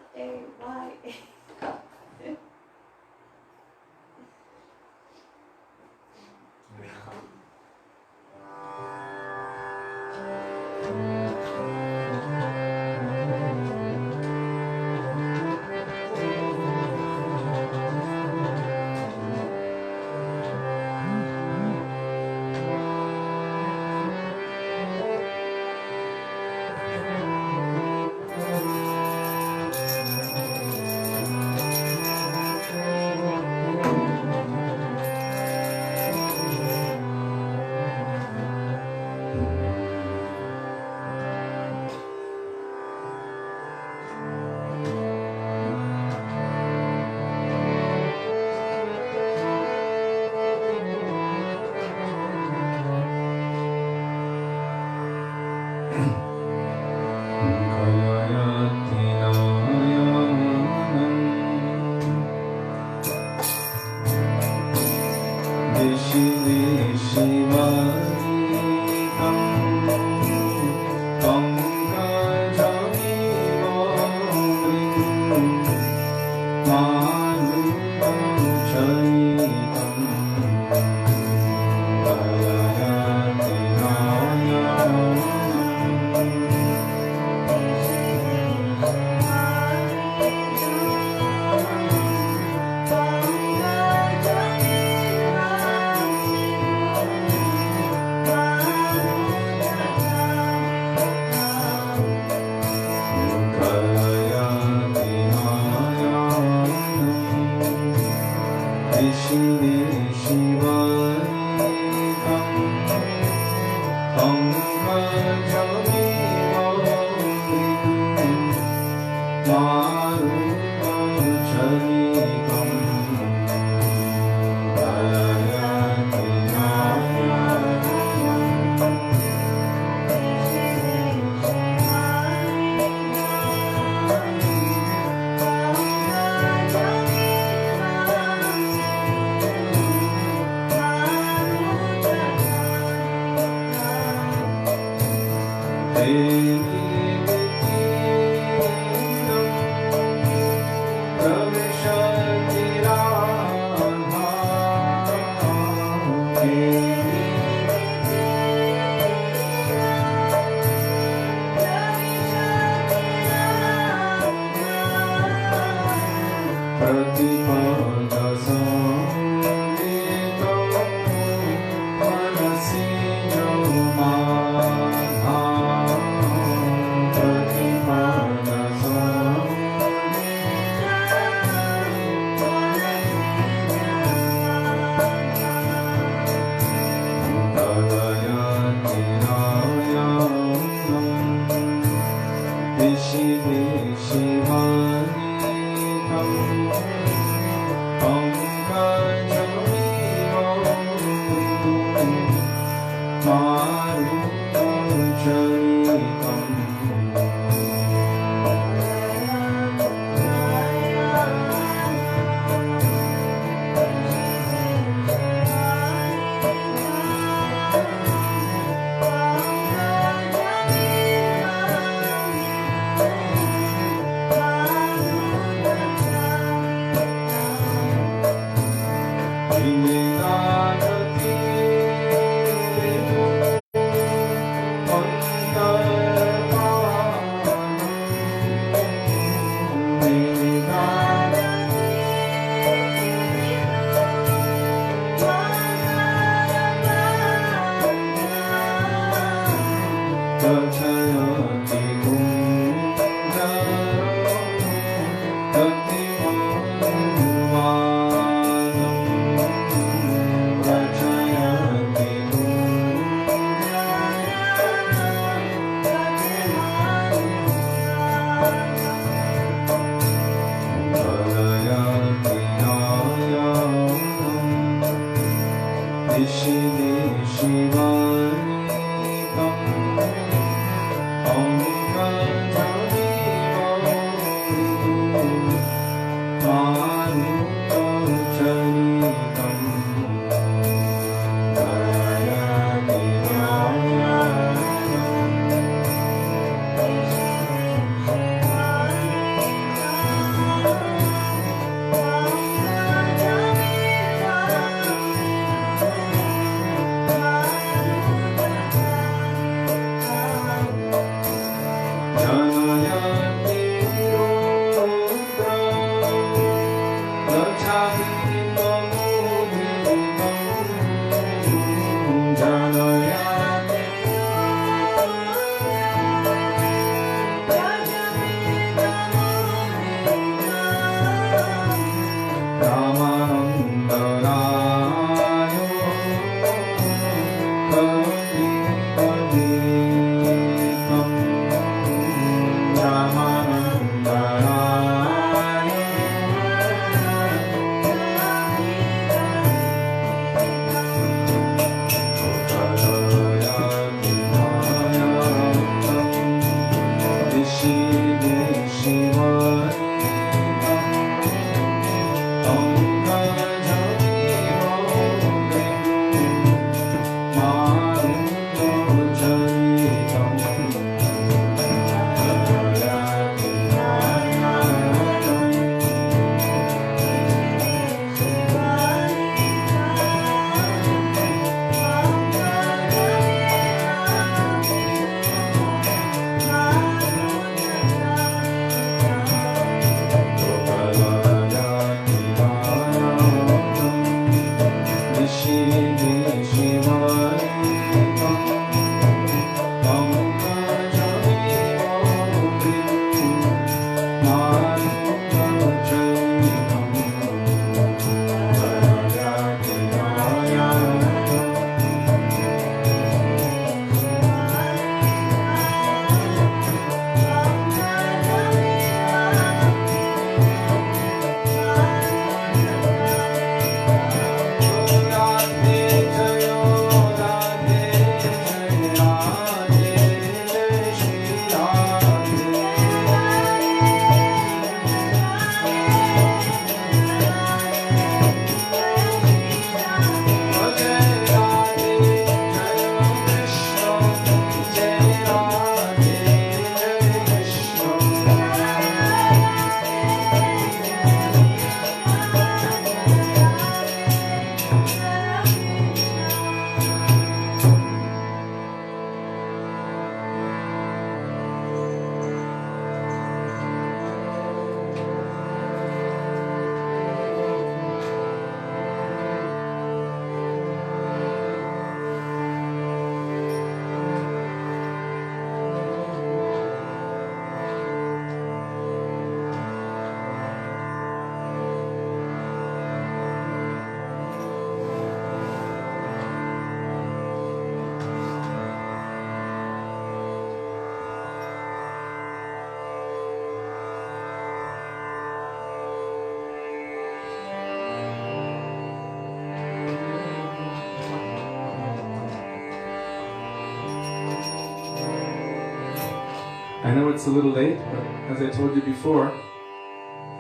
I know it's a little late, but as I told you before,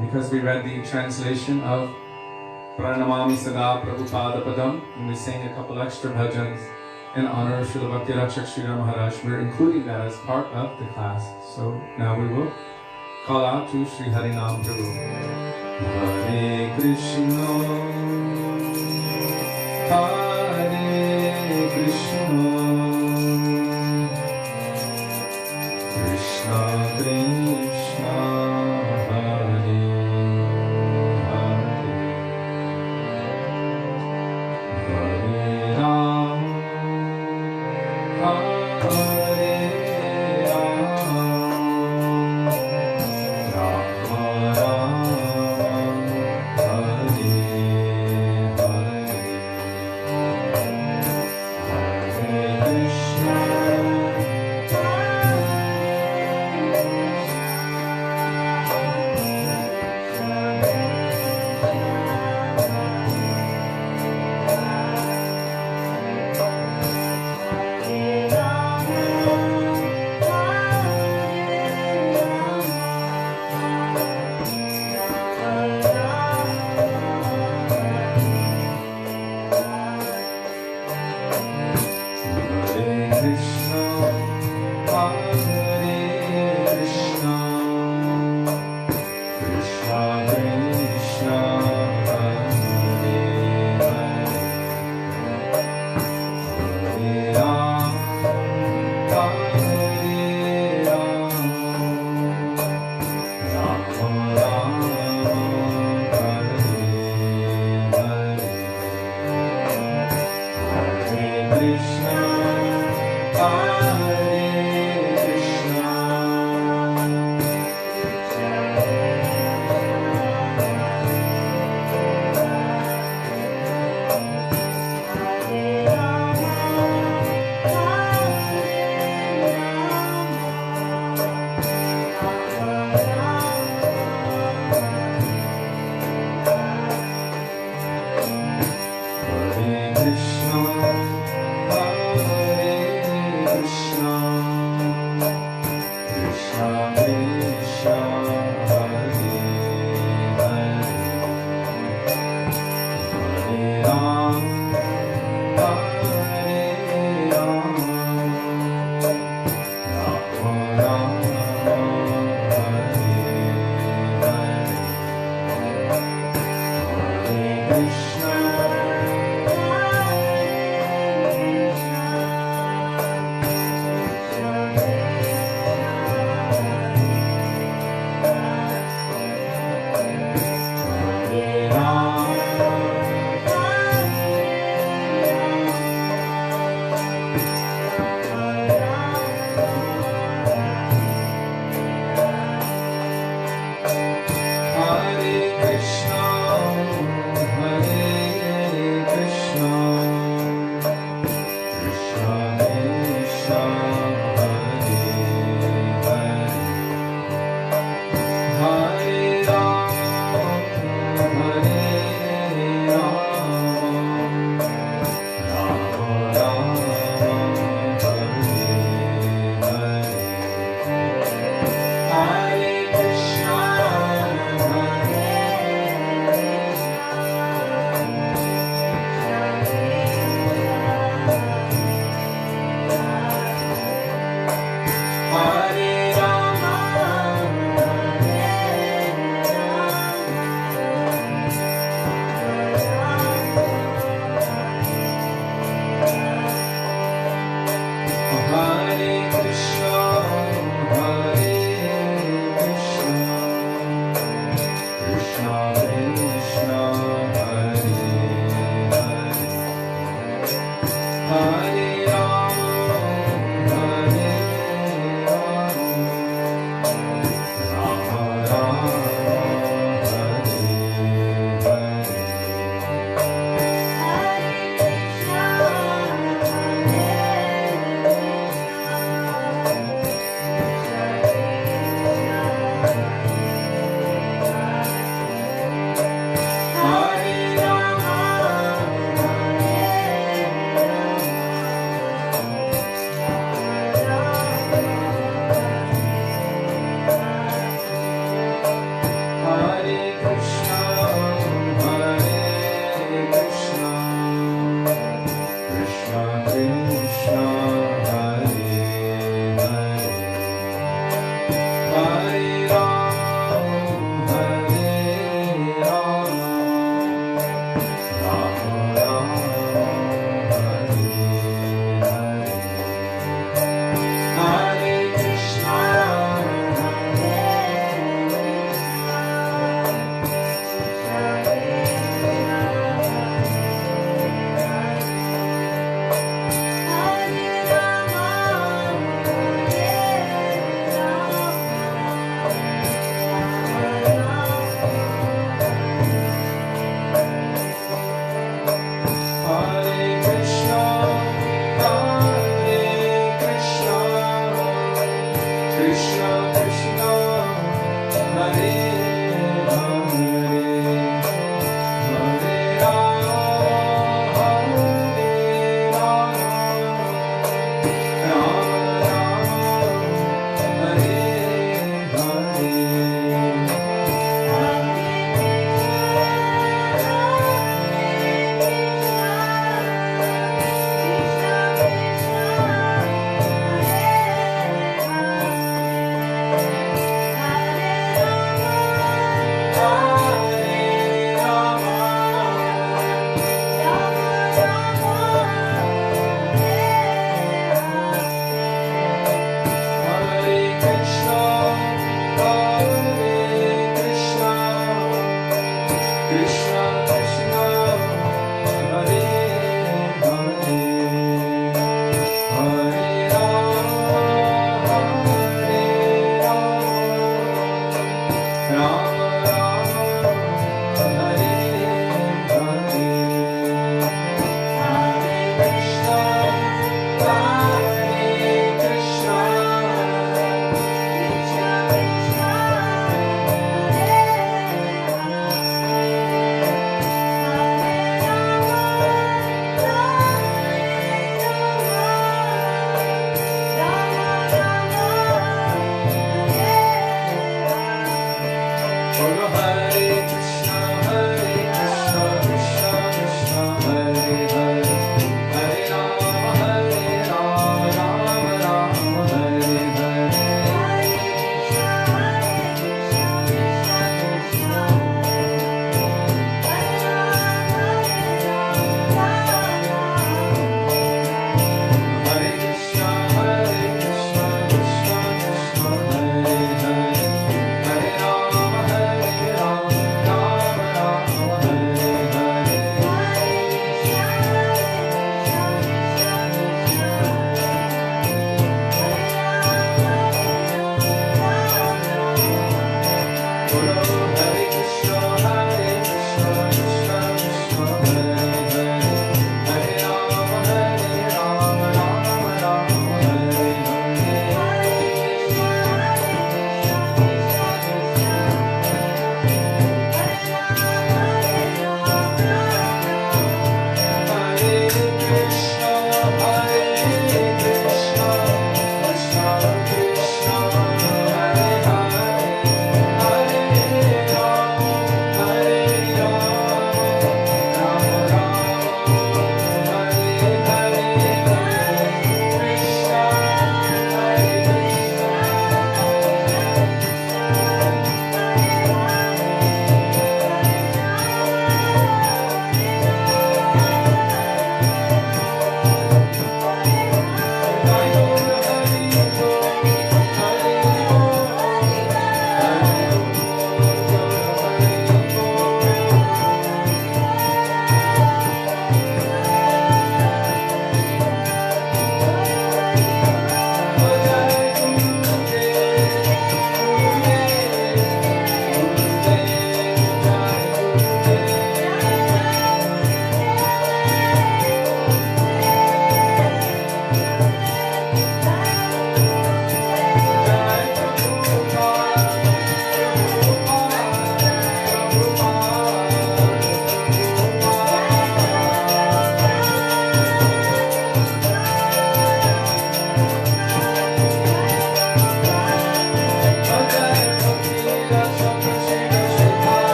because we read the translation of Pranamami Sada Prabhupada Padam, and we sang a couple extra bhajans in honor of Srila Bhakti Rakshak Srila Maharaj, we're including that as part of the class. So now we will call out to Sri Harinam Prabhu. Hare Krishna, Hare Krishna, Krishna Krishna, Hare Hare, Hare Ram, Hare Krishna,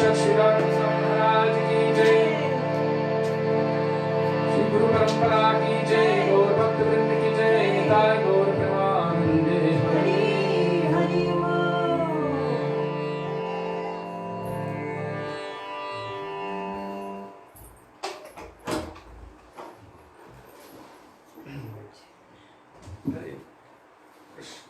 Rakshak Srila Maharaj ki jai. Shri Guru Parampara ki jai. Gaur Bhaktivinoda ki jai. Nitai Gaur Premanande. Hari Hari Mo. Hare Krishna.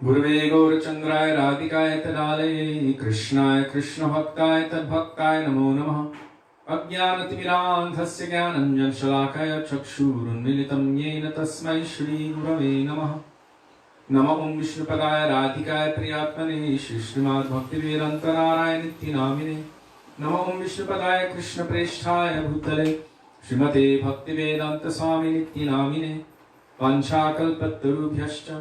Gurave Gaurachandraya Radhikaya Tadale Krishnaya Krishna Bhaktaaya Tadbhaktaaya Namo Namaha Ajnanatimirandhasya Jnananjan Shalakaya Chakshurunmilitam Yena Tasmai Shri Gurave Namaha Nama Om Vishnupadaya Radhikaya Priyatmane Shri Srimad Bhaktivedanta Narayan Nityanamine Nama Om Vishnupadaya Krishna Presthaya Bhutale Srimate Bhaktivedanta Swami Nityanamine Vanchakalpatarubhyascha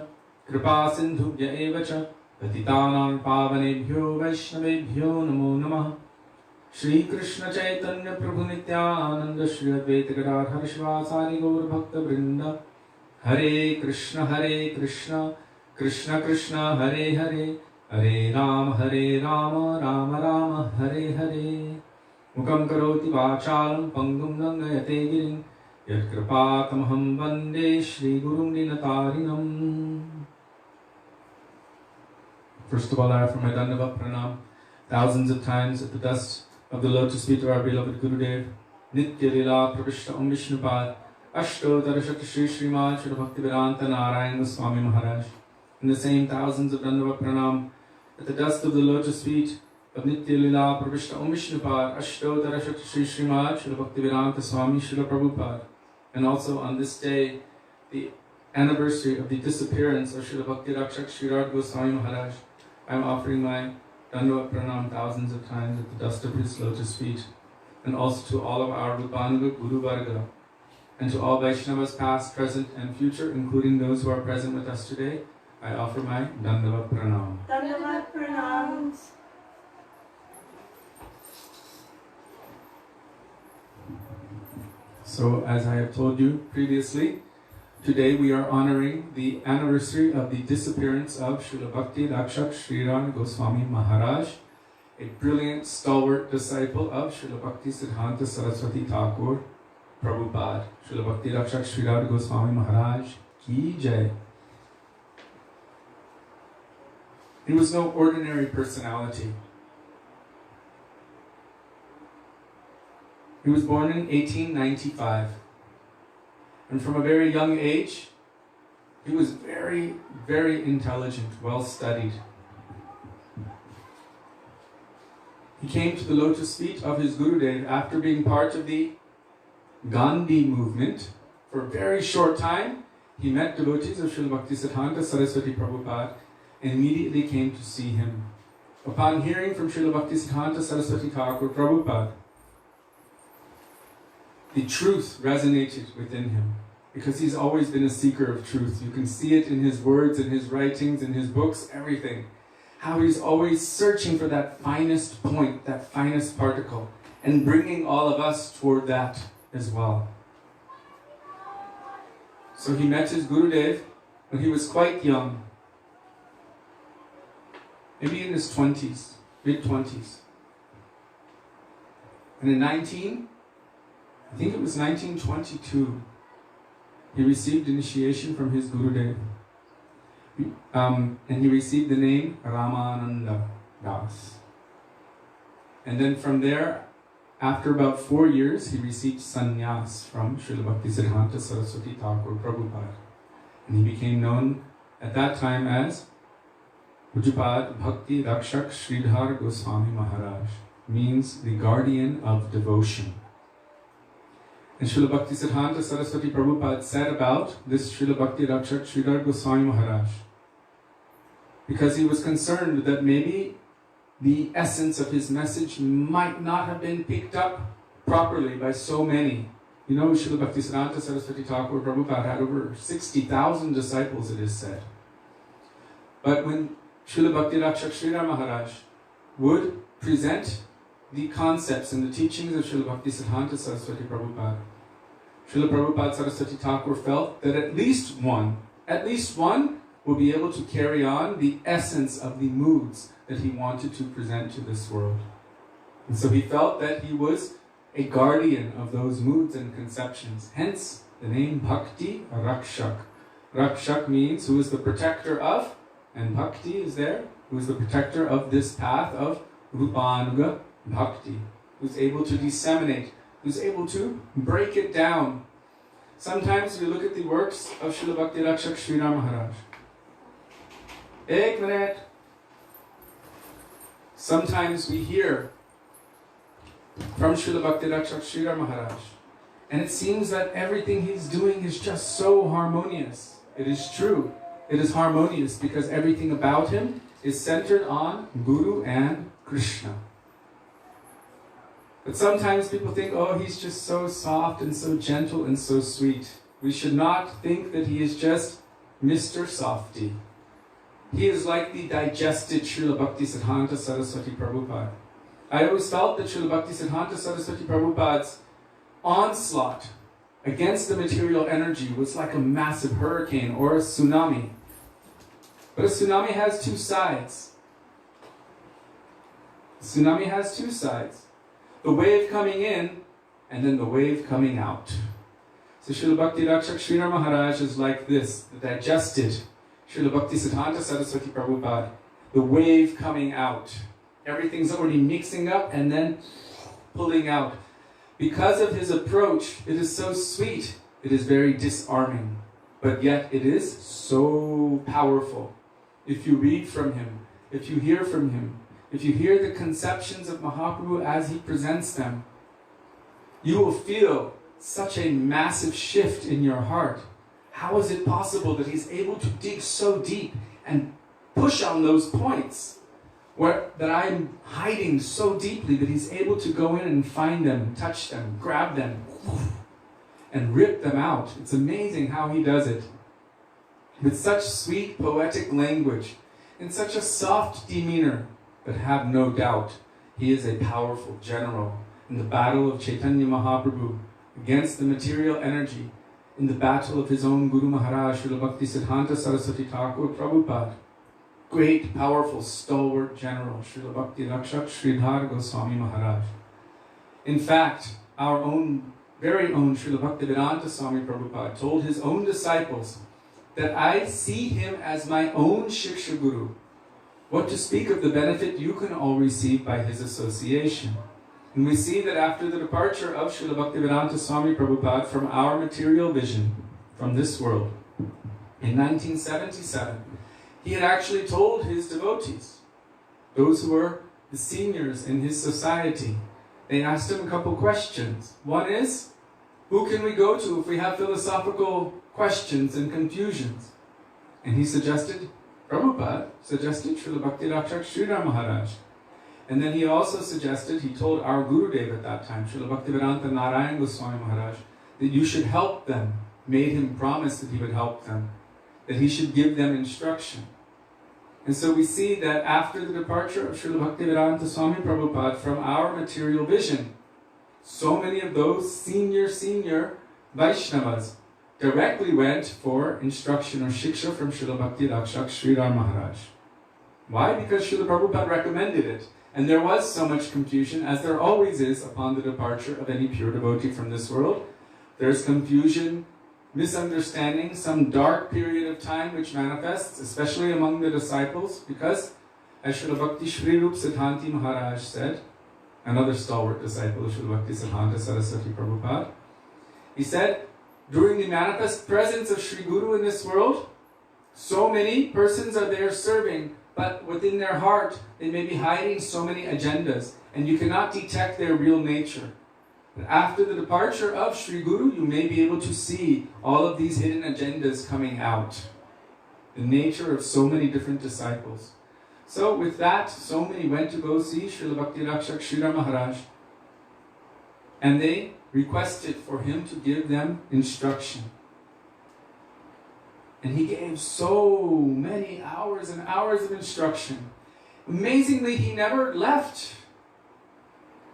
Kripa Sindhubhya evacha Patitanam Pavanebhyo Vaishnavebhyo Namo Namaha Shri Krishna Chaitanya Prabhu Nityananda Shri Advaita Gadadhar Shivasari Gaur Bhakta Vrinda Hare Krishna Krishna Krishna Hare Hare Hare Rama Rama Rama Hare Hare Mukam Karoti Vachalam Pangum Nangayate Girim Yat Kripatamaham Vande Shri Gurum Dinatarinam. First of all, I offer my Dandava Pranam thousands of times at the dust of the lotus feet of our beloved Gurudev, Nitya Lila Pravishta Om Vishnupad, astottara Shri Srimad Srila Bhaktivedanta Narayan Goswami Maharaj. In the same thousands of Dandava Pranam at the dust of the lotus feet of Nitya Lila Pravishta Om Vishnupad, astottara Shri Srimad Srila Bhaktivedanta Swami Srila Prabhupada. And also on this day, the anniversary of the disappearance of Srila Bhakti Rakshak Srila Goswami Maharaj, I am offering my Dandava Pranam thousands of times at the dust of his lotus feet, and also to all of our Rupanuga Guru Varga, and to all Vaishnavas past, present, and future, including those who are present with us today, I offer my Dandava Pranam. Dandava Pranams. So, as I have told you previously, today we are honoring the anniversary of the disappearance of Srila Bhakti Rakshak Srila Goswami Maharaj, a brilliant, stalwart disciple of Srila Bhakti Siddhanta Saraswati Thakur Prabhupada. Srila Bhakti Rakshak Srila Goswami Maharaj Ki Jai. He was no ordinary personality. He was born in 1895. And from a very young age, he was very, very intelligent, well studied. He came to the lotus feet of his Gurudev after being part of the Gandhi movement. For a very short time, he met devotees of Srila Bhaktisiddhanta Saraswati Prabhupada and immediately came to see him. Upon hearing from Srila Bhaktisiddhanta Saraswati Thakur Prabhupada, the truth resonated within him, because he's always been a seeker of truth. You can see it in his words, in his writings, in his books, everything. How he's always searching for that finest point, that finest particle, and bringing all of us toward that as well. So he met his Gurudev when he was quite young, maybe in his 20s, mid-20s. And in 1922, he received initiation from his Gurudev. And he received the name Ramananda Das. And then from there, after about 4 years, he received sannyas from Srila Bhaktisiddhanta Saraswati Thakur Prabhupada. And he became known at that time as Pujapad Bhakti Rakshak Sridhar Goswami Maharaj, means the guardian of devotion. And Srila Bhaktisiddhanta Saraswati Prabhupada said about this Srila Bhakti Rakshak Sridhar Goswami Maharaj, because he was concerned that maybe the essence of his message might not have been picked up properly by so many. You know, Srila Bhaktisiddhanta Saraswati Thakur Prabhupada had over 60,000 disciples, it is said. But when Srila Bhakti Rakshak Sridhar Maharaj would present the concepts and the teachings of Srila Bhaktisiddhanta Saraswati Prabhupada, Srila Prabhupada Saraswati Thakur felt that at least one will be able to carry on the essence of the moods that he wanted to present to this world. And so he felt that he was a guardian of those moods and conceptions. Hence, the name Bhakti Rakshak. Rakshak means who is the protector of, and Bhakti is there, who is the protector of this path of Rupanuga Bhakti, who's able to disseminate, who's able to break it down. Sometimes we look at the works of Srila Bhakti Rakshak Sridhar Maharaj. Ek minute. Sometimes we hear from Srila Bhakti Rakshak Sridhar Maharaj, and it seems that everything he's doing is just so harmonious. It is true. It is harmonious because everything about him is centered on Guru and Krishna. But sometimes people think, oh, he's just so soft and so gentle and so sweet. We should not think that he is just Mr. Softy. He is like the digested Srila Bhaktisiddhanta Saraswati Prabhupada. I always felt that Srila Bhaktisiddhanta Saraswati Prabhupada's onslaught against the material energy was like a massive hurricane or a tsunami. But a tsunami has two sides. A tsunami has two sides. The wave coming in, and then the wave coming out. So Srila Bhakti Rakshak Sridhar Maharaj is like this, the digested Srila Bhaktisiddhanta Saraswati Prabhupada, the wave coming out. Everything's already mixing up and then pulling out. Because of his approach, it is so sweet, it is very disarming, but yet it is so powerful. If you read from him, if you hear from him, if you hear the conceptions of Mahaprabhu as he presents them, you will feel such a massive shift in your heart. How is it possible that he's able to dig so deep and push on those points that I'm hiding so deeply, that he's able to go in and find them, touch them, grab them, and rip them out? It's amazing how he does it. With such sweet poetic language, in such a soft demeanor, but have no doubt, he is a powerful general in the battle of Chaitanya Mahaprabhu against the material energy, in the battle of his own Guru Maharaj, Srila Bhaktisiddhanta Saraswati Thakur Prabhupada. Great, powerful, stalwart general, Srila Bhakti Rakshak Sridhar Goswami Maharaj. In fact, our own, very own Srila Bhaktivedanta Swami Prabhupada told his own disciples that I see him as my own Shiksha Guru. What to speak of the benefit you can all receive by his association. And we see that after the departure of Srila Bhaktivedanta Swami Prabhupada from our material vision, from this world, in 1977, he had actually told his devotees, those who were the seniors in his society, they asked him a couple questions. One is, who can we go to if we have philosophical questions and confusions? And he suggested, Prabhupada suggested Srila Bhakti Rakshak Sridhar Maharaj. And then he also suggested, he told our Gurudeva at that time, Srila Bhaktivedanta Narayan Goswami Maharaj, that you should help them. Made him promise that he would help them, that he should give them instruction. And so we see that after the departure of Srila Bhaktivedanta Swami Prabhupada from our material vision, so many of those senior Vaishnavas directly went for instruction or shiksha from Srila Bhakti Rakshak Sridhar Maharaj. Why? Because Srila Prabhupada recommended it. And there was so much confusion, as there always is upon the departure of any pure devotee from this world. There's confusion, misunderstanding, some dark period of time which manifests, especially among the disciples, because, as Srila Bhakti Shri Rup Siddhanti Maharaj said, another stalwart disciple of Srila Bhakti Siddhanta Saraswati Prabhupada, he said, during the manifest presence of Sri Guru in this world, so many persons are there serving, but within their heart, they may be hiding so many agendas, and you cannot detect their real nature. But after the departure of Sri Guru, you may be able to see all of these hidden agendas coming out. The nature of so many different disciples. So with that, so many went to go see Srila Bhakti Rakshak Sridhar Maharaj. And they requested for him to give them instruction. And he gave so many hours and hours of instruction. Amazingly, he never left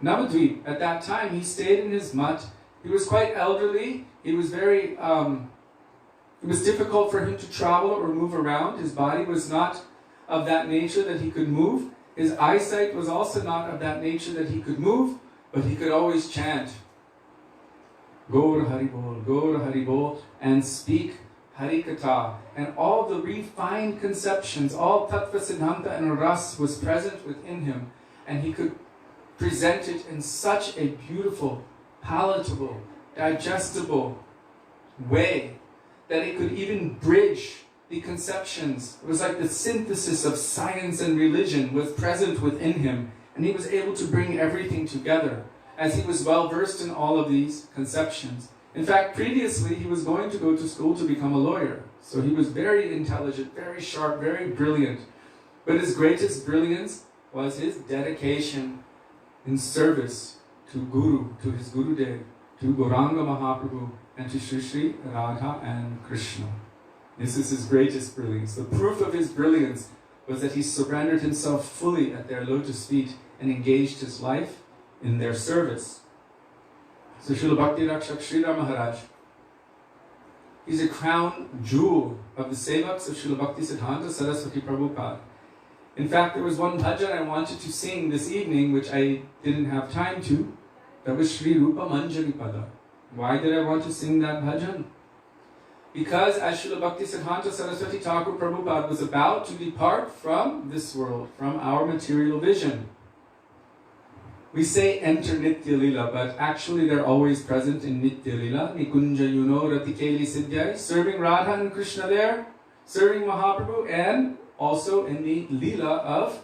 Navadvip. At that time, he stayed in his mutt. He was quite elderly. He was very, it was difficult for him to travel or move around. His body was not of that nature that he could move. His eyesight was also not of that nature that he could move, but he could always chant Gaur Hari Bol, and speak Hari Katha. And all the refined conceptions, all Tattva Siddhanta and Ras was present within him. And he could present it in such a beautiful, palatable, digestible way that it could even bridge the conceptions. It was like the synthesis of science and religion was present within him, and he was able to bring everything together as he was well versed in all of these conceptions. In fact, previously he was going to go to school to become a lawyer. So he was very intelligent, very sharp, very brilliant. But his greatest brilliance was his dedication in service to Guru, to his Gurudev, to Gauranga Mahaprabhu, and to Sri Sri Radha and Krishna. This is his greatest brilliance. The proof of his brilliance was that he surrendered himself fully at their lotus feet and engaged his life in their service. So Srila Bhakti Rakshak Srila Maharaj, he's a crown jewel of the sevaks of Srila Bhakti Siddhanta Saraswati Prabhupada. In fact, there was one bhajan I wanted to sing this evening, which I didn't have time to. That was Sri Rupa Manjari Pada. Why did I want to sing that bhajan? Because as Srila Bhakti Siddhanta Saraswati Thakur Prabhupada was about to depart from this world, from our material vision. We say enter Nitya Lila, but actually they're always present in Nitya Lila. Nikunja Yuno Ratikeli Siddhyai, serving Radha and Krishna there, serving Mahaprabhu, and also in the Lila of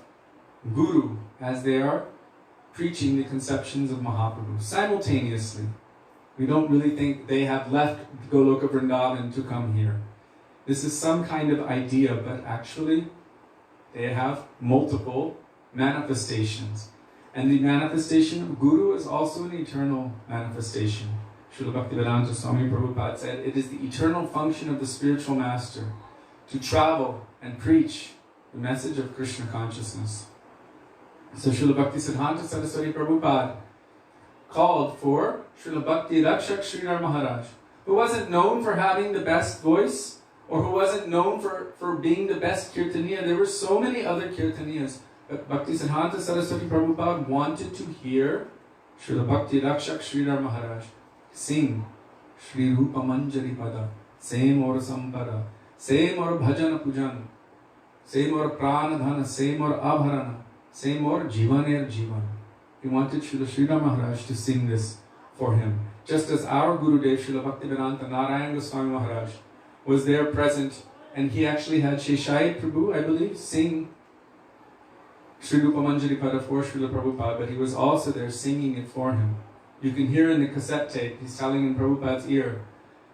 Guru, as they are preaching the conceptions of Mahaprabhu simultaneously. We don't really think they have left Goloka Vrindavan to come here. This is some kind of idea, but actually they have multiple manifestations. And the manifestation of Guru is also an eternal manifestation. Srila Bhaktivedanta Swami Prabhupada said, it is the eternal function of the spiritual master to travel and preach the message of Krishna consciousness. So Srila Bhakti Siddhanta Saraswati Prabhupada called for Srila Bhakti Rakshak Sridhar Maharaj, who wasn't known for having the best voice, or who wasn't known for being the best kirtaniya. There were so many other kirtaniyas. But Bhakti Siddhanta Saraswati Prabhupada wanted to hear Srila Bhakti Rakshak Sridhar Maharaj sing Sri Rupa Manjari Pada, Same or Sampada, Same or Bhajan Pujan, Same or Pranadhana, Same or Abharana, Same or Jivaner Jivan. He wanted Srila Sridhar Maharaj to sing this for him. Just as our Gurudev, Srila Bhaktivedanta Narayan Goswami Maharaj, was there present, and he actually had Sheshai Prabhu, I believe, sing Sri Rupa Manjari Pada for Srila Prabhupada, but he was also there singing it for him. You can hear in the cassette tape, he's telling in Prabhupada's ear,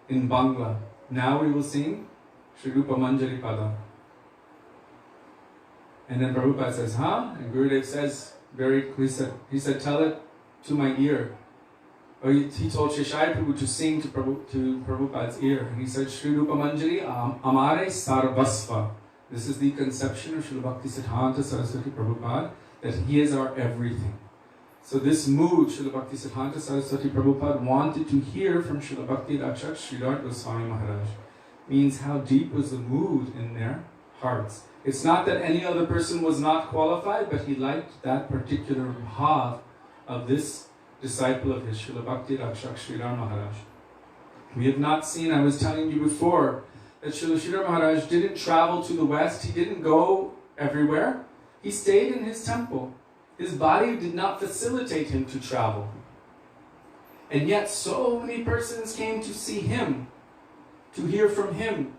in Bangla, now we will sing Sri Rupa Manjari Pada. And then Prabhupada says, huh? And Gurudev says, he said, tell it to my ear. Or he told Sheshai Prabhu to sing to Prabhupada's ear. And he said, Sri Rupa Manjari Amare Sarvasva. This is the conception of Srila Bhakti Siddhanta Saraswati Prabhupada, that he is our everything. So this mood, Srila Bhakti Siddhanta Saraswati Prabhupada wanted to hear from Srila Bhakti Rakshak Sridhar Goswami Maharaj. Means how deep was the mood in their hearts. It's not that any other person was not qualified, but he liked that particular bhav of this disciple of his, Srila Bhakti Rakshak Sridhar Maharaj. We have not seen, I was telling you before, that Srila Sridhar Maharaj didn't travel to the west. He didn't go everywhere. He stayed in his temple. His body did not facilitate him to travel. And yet so many persons came to see him, to hear from him.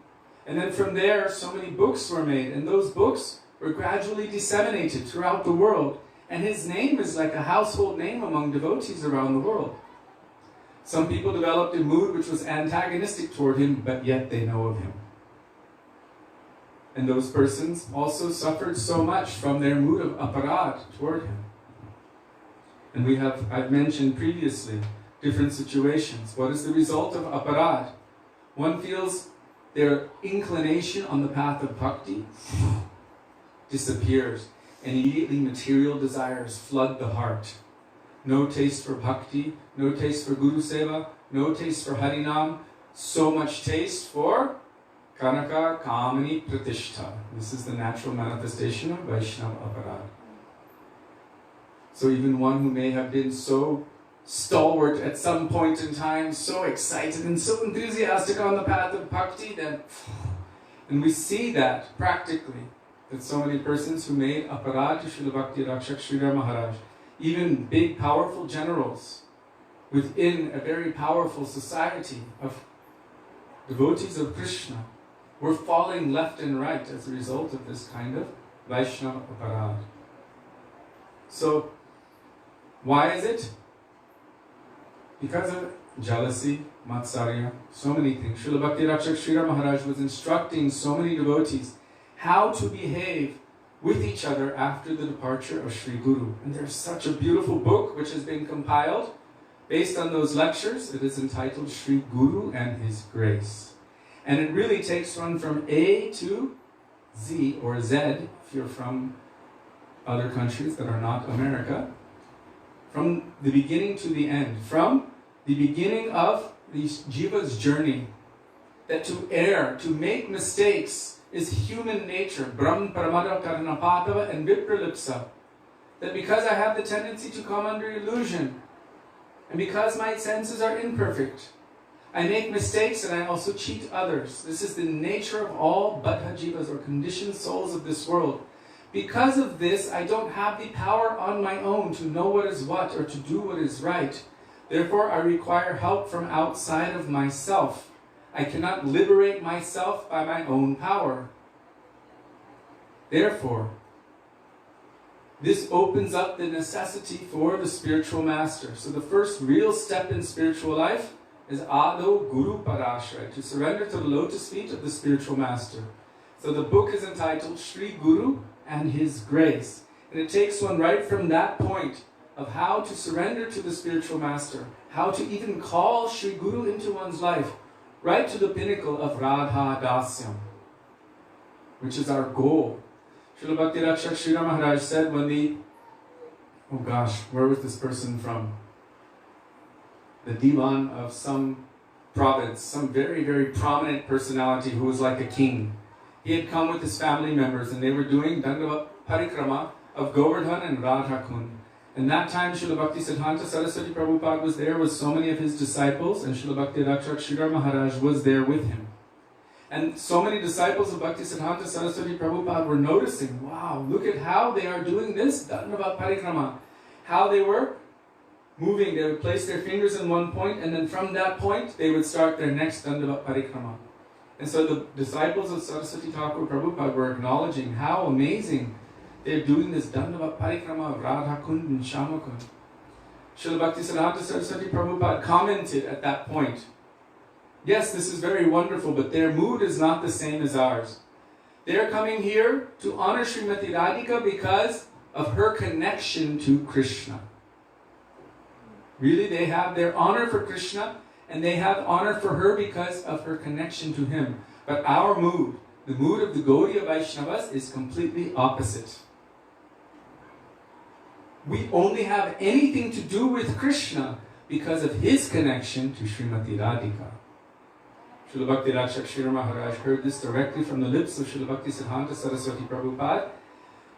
And then from there, so many books were made. And those books were gradually disseminated throughout the world. And his name is like a household name among devotees around the world. Some people developed a mood which was antagonistic toward him, but yet they know of him. And those persons also suffered so much from their mood of aparad toward him. And I've mentioned previously, different situations. What is the result of aparad? One feels their inclination on the path of bhakti disappears. And immediately material desires flood the heart. No taste for bhakti, no taste for Guru Seva, no taste for Harinam, so much taste for Kanaka Kamani Pratishta. This is the natural manifestation of Vaishnava aparad. So even one who may have been so stalwart at some point in time, so excited and so enthusiastic on the path of bhakti, then, and we see that practically, that so many persons who made aparad to Srila Bhakti Rakshak Sridhar Maharaj, even big powerful generals within a very powerful society of devotees of Krishna, were falling left and right as a result of this kind of Vaishnava aparad. So, why is it? Because of jealousy, matsarya, so many things. Srila Bhakti Rakshak Sridhar Maharaj was instructing so many devotees how to behave with each other after the departure of Sri Guru. And there's such a beautiful book which has been compiled based on those lectures. It is entitled Sri Guru and His Grace. And it really takes one from A to Z, or Z, if you're from other countries that are not America, from the beginning to the end, from the beginning of the jiva's journey, that to err, to make mistakes, is human nature, Brahm, Paramada, Karanapatava, and Vipralipsa. That because I have the tendency to come under illusion, and because my senses are imperfect, I make mistakes and I also cheat others. This is the nature of all Baddha Jivas, or conditioned souls of this world. Because of this, I don't have the power on my own to know what is what, or to do what is right. Therefore, I require help from outside of myself. I cannot liberate myself by my own power. Therefore, this opens up the necessity for the spiritual master. So the first real step in spiritual life is Ado Guru Parashray, to surrender to the lotus feet of the spiritual master. So the book is entitled Sri Guru and His Grace. And it takes one right from that point of how to surrender to the spiritual master, how to even call Sri Guru into one's life, right to the pinnacle of Radha Dasyam, which is our goal. Srila Bhakti Rakshak Sridhar Maharaj said when where was this person from? The Divan of some province, some very, very prominent personality who was like a king. He had come with his family members and they were doing Dandavat Parikrama of Govardhan and Radhakund. And that time Srila Bhakti Siddhanta Saraswati Prabhupada was there with so many of his disciples, and Srila Bhakti Rakshak Sridhar Maharaj was there with him. And so many disciples of Bhakti Siddhanta Saraswati Prabhupada were noticing, wow, look at how they are doing this Dandavat Parikrama. How they were moving, they would place their fingers in one point, and then from that point they would start their next Dandavat Parikrama. And so the disciples of Saraswati Thakur Prabhupada were acknowledging how amazing they're doing this Dandavat Parikrama of Radha Kund and Shama Kund. Srila Bhakti Siddhanta Saraswati Prabhupada commented at that point, yes, this is very wonderful, but their mood is not the same as ours. They're coming here to honor Srimati Radhika because of her connection to Krishna. Really, they have their honor for Krishna, and they have honor for her because of her connection to him. But our mood, the mood of the Gaudiya Vaishnavas, is completely opposite. We only have anything to do with Krishna because of his connection to Srimati Radhika. Srila Bhakti Rakshak Sridhar Maharaj heard this directly from the lips of Srila Bhakti Siddhanta Saraswati Prabhupada.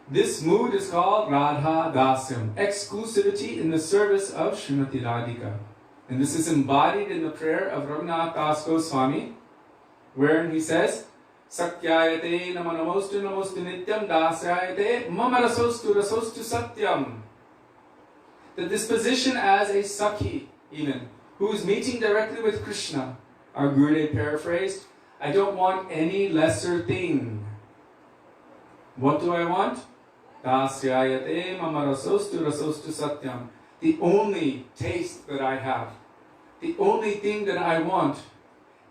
This mood is called Radha Dasyam, exclusivity in the service of Srimati Radhika. And this is embodied in the prayer of Raghunath Das Goswami, wherein he says, Sakyayate namanamostu namostu nityam dasyayate mamarasostu rasostu satyam. The disposition as a Sakhi, even, who is meeting directly with Krishna. Our Gurudev paraphrased, I don't want any lesser thing. What do I want? Dasyayate mamarasostu rasostu satyam. The only taste that I have, the only thing that I want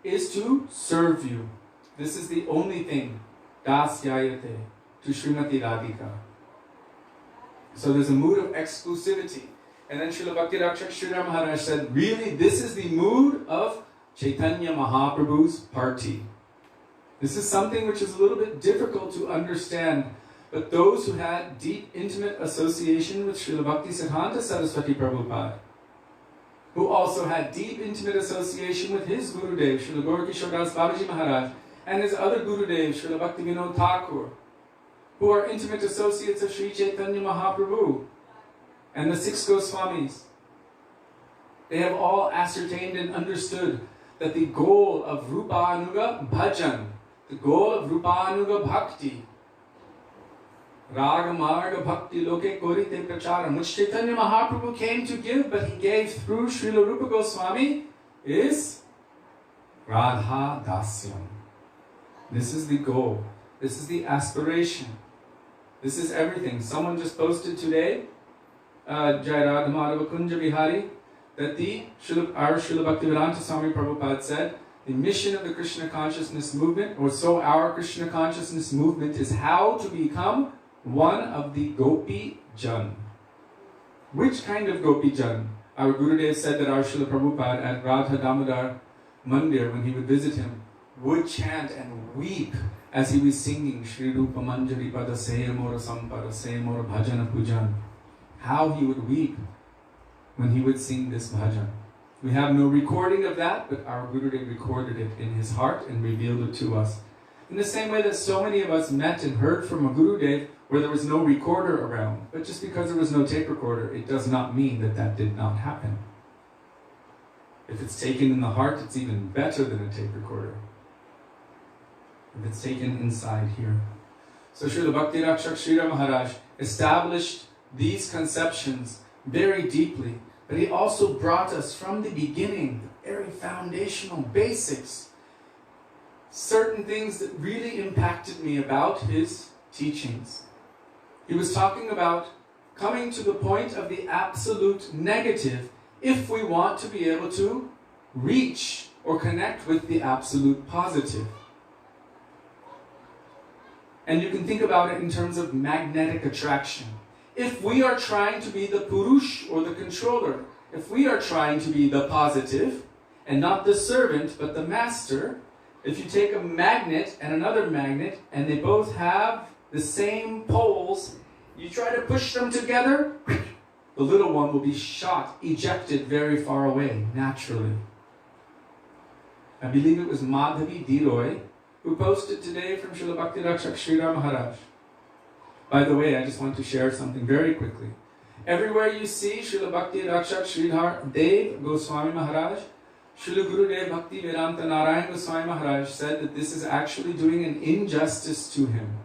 is to serve you. This is the only thing. Dasyayate, to Srimati Radhika. So there's a mood of exclusivity. And then Srila Bhakti Rakshak Sridhar Maharaj said, really, this is the mood of Chaitanya Mahaprabhu's party. This is something which is a little bit difficult to understand, but those who had deep, intimate association with Srila Bhakti Siddhanta Saraswati Prabhupada, who also had deep, intimate association with his Gurudev, Srila Gaura Das Babaji Maharaj, and his other Gurudev, Srila Bhaktivinoda Thakur, who are intimate associates of Sri Chaitanya Mahaprabhu and the 6 Goswamis. They have all ascertained and understood that the goal of Rupanuga Bhajan, the goal of Rupanuga Bhakti, Raga Marga Bhakti Loke Korite Pracharam, which Chaitanya Mahaprabhu came to give, but he gave through Srila Rupa Goswami, is Radha Dasyam. This is the goal. This is the aspiration. This is everything. Someone just posted today, Jai Radha Madhava Kunja Vihari, that our Srila Bhaktivedanta Swami Prabhupada said, the mission of the Krishna consciousness movement, or so our Krishna consciousness movement, is how to become one of the Gopi Jan. Which kind of Gopi Jan? Our Gurudev said that our Srila Prabhupada at Radha Damodar Mandir, when he would visit him, would chant and weep as he was singing Shri Rupa Manjari Pada Seyamora Sampada Seyamora Bhajana Pujan. How he would weep when he would sing this bhajan. We have no recording of that, but our Gurudev recorded it in his heart and revealed it to us. In the same way that so many of us met and heard from a Gurudev where there was no recorder around. But just because there was no tape recorder, it does not mean that that did not happen. If it's taken in the heart, it's even better than a tape recorder. If it's taken inside here. So Srila Bhakti Rakshak Sridhar Maharaj established these conceptions very deeply, but he also brought us from the beginning, the very foundational basics, certain things that really impacted me about his teachings. He was talking about coming to the point of the absolute negative if we want to be able to reach or connect with the absolute positive. And you can think about it in terms of magnetic attraction. If we are trying to be the Purush or the controller, if we are trying to be the positive and not the servant but the master, if you take a magnet and another magnet and they both have the same poles, you try to push them together, the little one will be shot, ejected very far away, naturally. I believe it was Madhavi Diroy who posted today from Srila Bhakti Rakshak Sridhar Maharaj. By the way, I just want to share something very quickly. Everywhere you see Srila Bhakti Rakshak Sridhar Dev Goswami Maharaj, Srila Gurudev Bhaktivedanta Narayan Goswami Maharaj said that this is actually doing an injustice to him.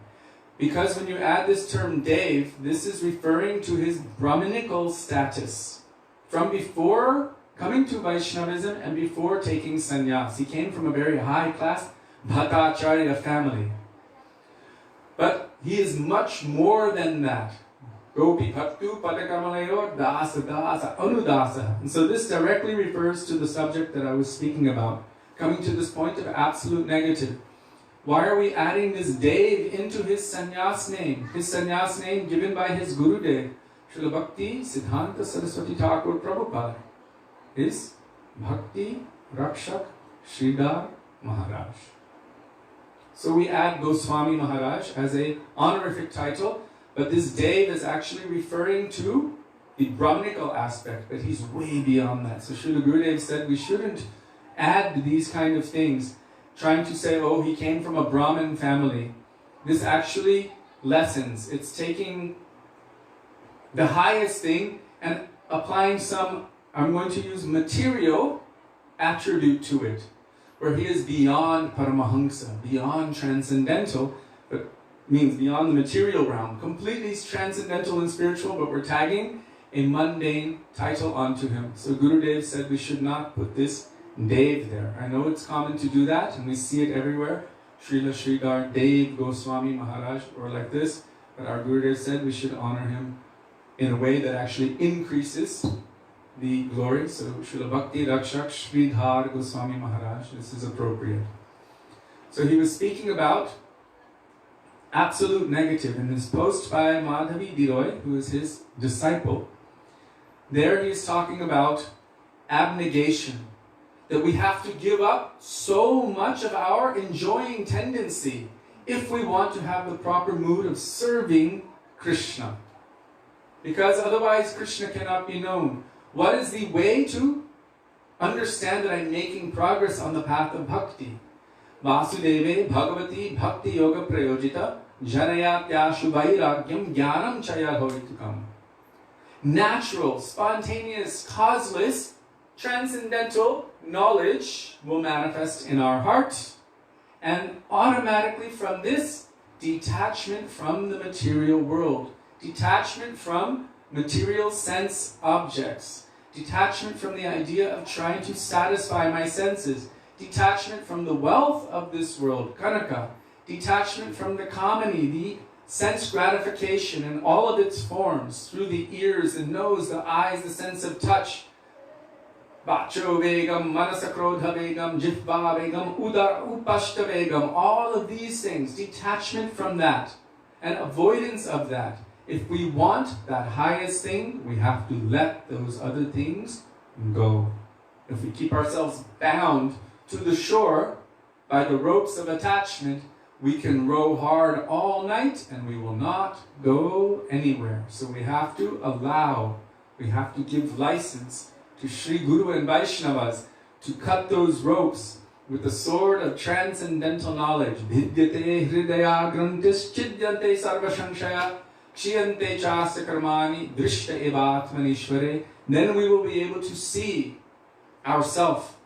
Because when you add this term Dev, this is referring to his Brahminical status. From before coming to Vaishnavism and before taking sannyas. He came from a very high class Bhattacharya family. But he is much more than that. Gopi Bhattu Padakamalaya Dasa Dasa Anudasa. And so this directly refers to the subject that I was speaking about, coming to this point of absolute negative. Why are we adding this Dev into his sannyas name? His sannyas name given by his Gurudev, Srila Bhakti Siddhanta Saraswati Thakur Prabhupada, is Bhakti Rakshak Sridhar Maharaj. So we add Goswami Maharaj as a honorific title, but this Dev is actually referring to the Brahminical aspect, but he's way beyond that. So Srila Gurudev said we shouldn't add these kind of things, trying to say, oh, he came from a Brahmin family. This actually lessens. It's taking the highest thing and applying some, I'm going to use material attribute to it, where he is beyond Paramahamsa, beyond transcendental, but means beyond the material realm, completely transcendental and spiritual, but we're tagging a mundane title onto him. So Gurudev said we should not put this Dev there. I know it's common to do that, and we see it everywhere. Srila Sridhar Dev Goswami Maharaj, or like this, but our Gurudev said we should honor him in a way that actually increases the glory. So Srila Bhakti Rakshak Sridhar Goswami Maharaj, this is appropriate. So he was speaking about absolute negative in his post by Madhavi Diroy, who is his disciple. There he is talking about abnegation, that we have to give up so much of our enjoying tendency if we want to have the proper mood of serving Krishna. Because otherwise Krishna cannot be known. What is the way to understand that I'm making progress on the path of bhakti? Vasudeve Bhagavati Bhakti Yoga Prayojita Janayatyashu Vairagyam Jnanam Chaya Bhavitukam. Natural, spontaneous, causeless, transcendental knowledge will manifest in our heart, and automatically from this, detachment from the material world, detachment from material sense objects, detachment from the idea of trying to satisfy my senses, detachment from the wealth of this world, kanaka, detachment from the kamani, the sense gratification in all of its forms, through the ears, the nose, the eyes, the sense of touch. Vacho vegam, manasakrodha vegam, jihva vegam, udara upashta vegam. All of these things, detachment from that and avoidance of that. If we want that highest thing, we have to let those other things go. If we keep ourselves bound to the shore by the ropes of attachment, we can row hard all night and we will not go anywhere. So we have to allow, we have to give license to Sri Guru and Vaisnavas to cut those ropes with the sword of transcendental knowledge. Vidyate hridaya grantis chidyante sarva shanshaya kshiyante chasya karmani drishta evatmanishvare. Then we will be able to see ourself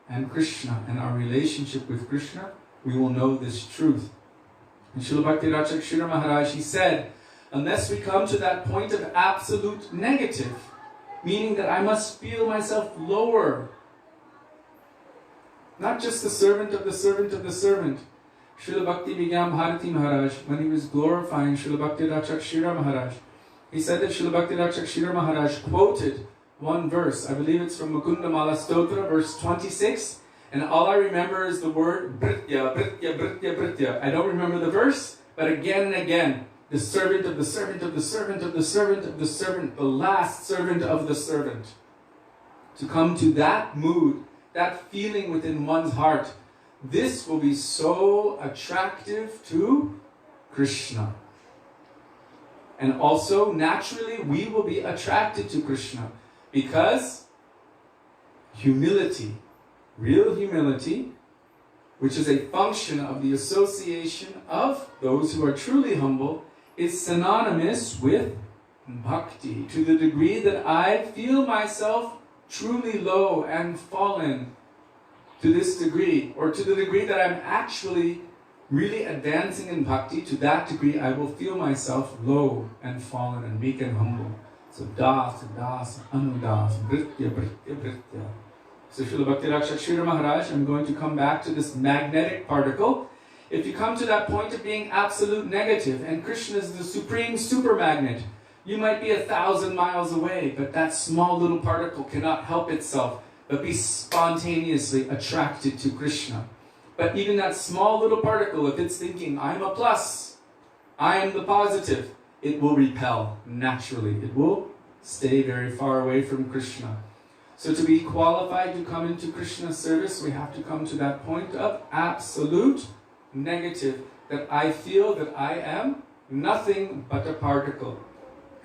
and Krishna and our relationship with Krishna. We will know this truth. And Srila Bhakti-Rakshak Srila Maharaj, he said, unless we come to that point of absolute negative, meaning that I must feel myself lower, not just the servant of the servant of the servant. Srila Bhakti Vigyam Bharati Maharaj, when he was glorifying Srila Bhakti-Rakshak Srila Maharaj, he said that Srila Bhakti-Rakshak Srila Maharaj quoted one verse. I believe it's from Mukunda Mala Stotra, verse 26. And all I remember is the word Britya, Britya, Britya, Britya. I don't remember the verse, but again and again, the servant of the servant of the servant of the servant of the servant, the last servant of the servant. To come to that mood, that feeling within one's heart, this will be so attractive to Krishna. And also, naturally, we will be attracted to Krishna because humility, real humility, which is a function of the association of those who are truly humble, is synonymous with bhakti. To the degree that I feel myself truly low and fallen to this degree, or to the degree that I'm actually really advancing in bhakti, to that degree I will feel myself low and fallen and weak and humble. So das, das, anudas, britya, britya, britya. So Srila Bhakti-Rakshak Srila Maharaj, I'm going to come back to this magnetic particle. If you come to that point of being absolute negative, and Krishna is the supreme super magnet, you might be 1,000 miles away, but that small little particle cannot help itself but be spontaneously attracted to Krishna. But even that small little particle, if it's thinking, I'm a plus, I am the positive, it will repel naturally. It will stay very far away from Krishna. So to be qualified to come into Krishna's service, we have to come to that point of absolute negative, that I feel that I am nothing but a particle.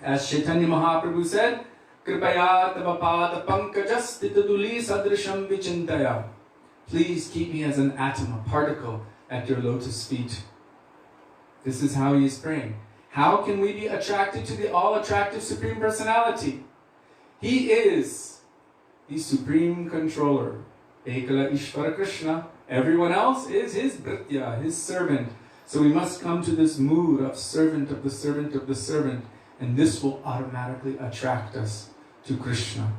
As Chaitanya Mahaprabhu said, Kripaya tava pada pankajas titaduli sadrisham vichintaya. Please keep me as an atom, a particle at your lotus feet. This is how he is praying. How can we be attracted to the all-attractive Supreme Personality? He is the Supreme Controller. Ekala Ishvara Krishna. Everyone else is his Britya, his servant. So we must come to this mood of servant of the servant of the servant. And this will automatically attract us to Krishna.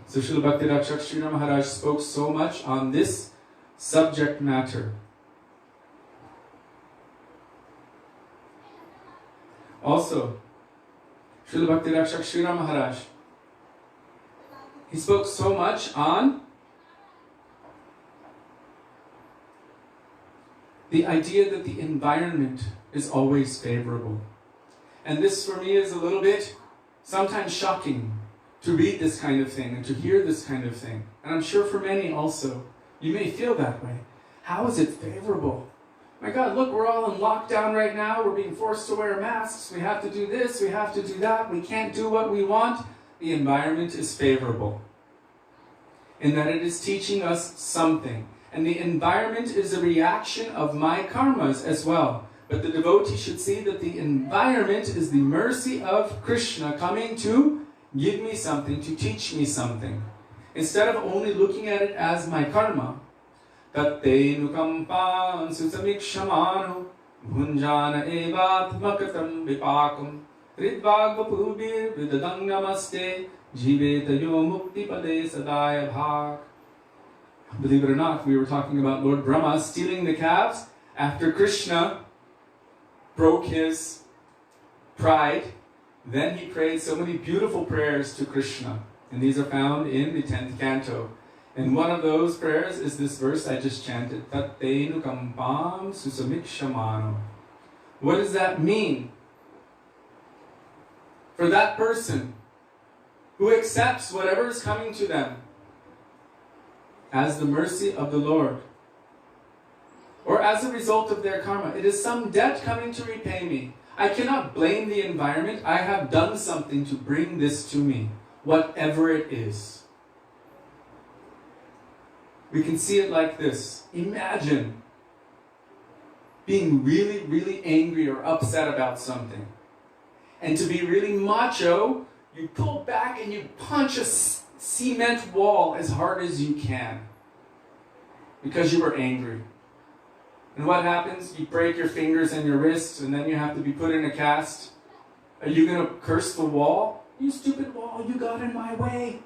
So Srila Bhakti-Rakshak Srila Maharaj spoke so much on this subject matter. Also, Srila Bhakti-Rakshak Srila Maharaj, he spoke so much on the idea that the environment is always favorable. And this for me is a little bit sometimes shocking. to read this kind of thing and to hear this kind of thing. And I'm sure for many also, you may feel that way. How is it favorable? My God, look, we're all in lockdown right now. We're being forced to wear masks. We have to do this, we have to do that. We can't do what we want. The environment is favorable in that it is teaching us something. And the environment is a reaction of my karmas as well. But the devotee should see that the environment is the mercy of Krishna coming to give me something, to teach me something. Instead of only looking at it as my karma, tatte nukampan susamikshamano bhunjana evatmakatam vipakam ridvagvapubir vidadang namaste jivetayo mukti pade sadaya bhak. Believe it or not, we were talking about Lord Brahma stealing the calves after Krishna broke his pride. Then he prayed so many beautiful prayers to Krishna. And these are found in the 10th canto. And one of those prayers is this verse I just chanted. Tatte nukampam susamikshamano. What does that mean? For that person who accepts whatever is coming to them as the mercy of the Lord, or as a result of their karma. It is some debt coming to repay me. I cannot blame the environment. I have done something to bring this to me, whatever it is. We can see it like this. Imagine being really, really angry or upset about something. And to be really macho, you pull back and you punch a cement wall as hard as you can because you were angry. And what happens? You break your fingers and your wrists, and then you have to be put in a cast. Are you going to curse the wall? You stupid wall, you got in my way.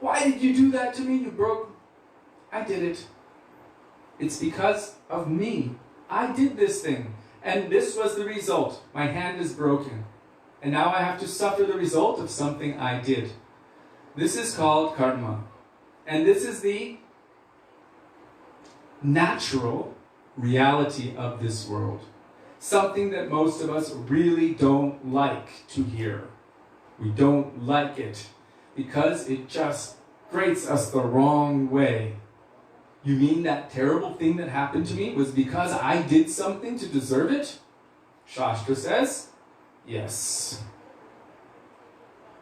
Why did you do that to me? You broke. I did it. It's because of me. I did this thing. And this was the result. My hand is broken. And now I have to suffer the result of something I did. This is called karma. And this is the natural reality of this world. Something that most of us really don't like to hear. We don't like it because it just grates us the wrong way. You mean that terrible thing that happened to me was because I did something to deserve it? Shastra says, yes.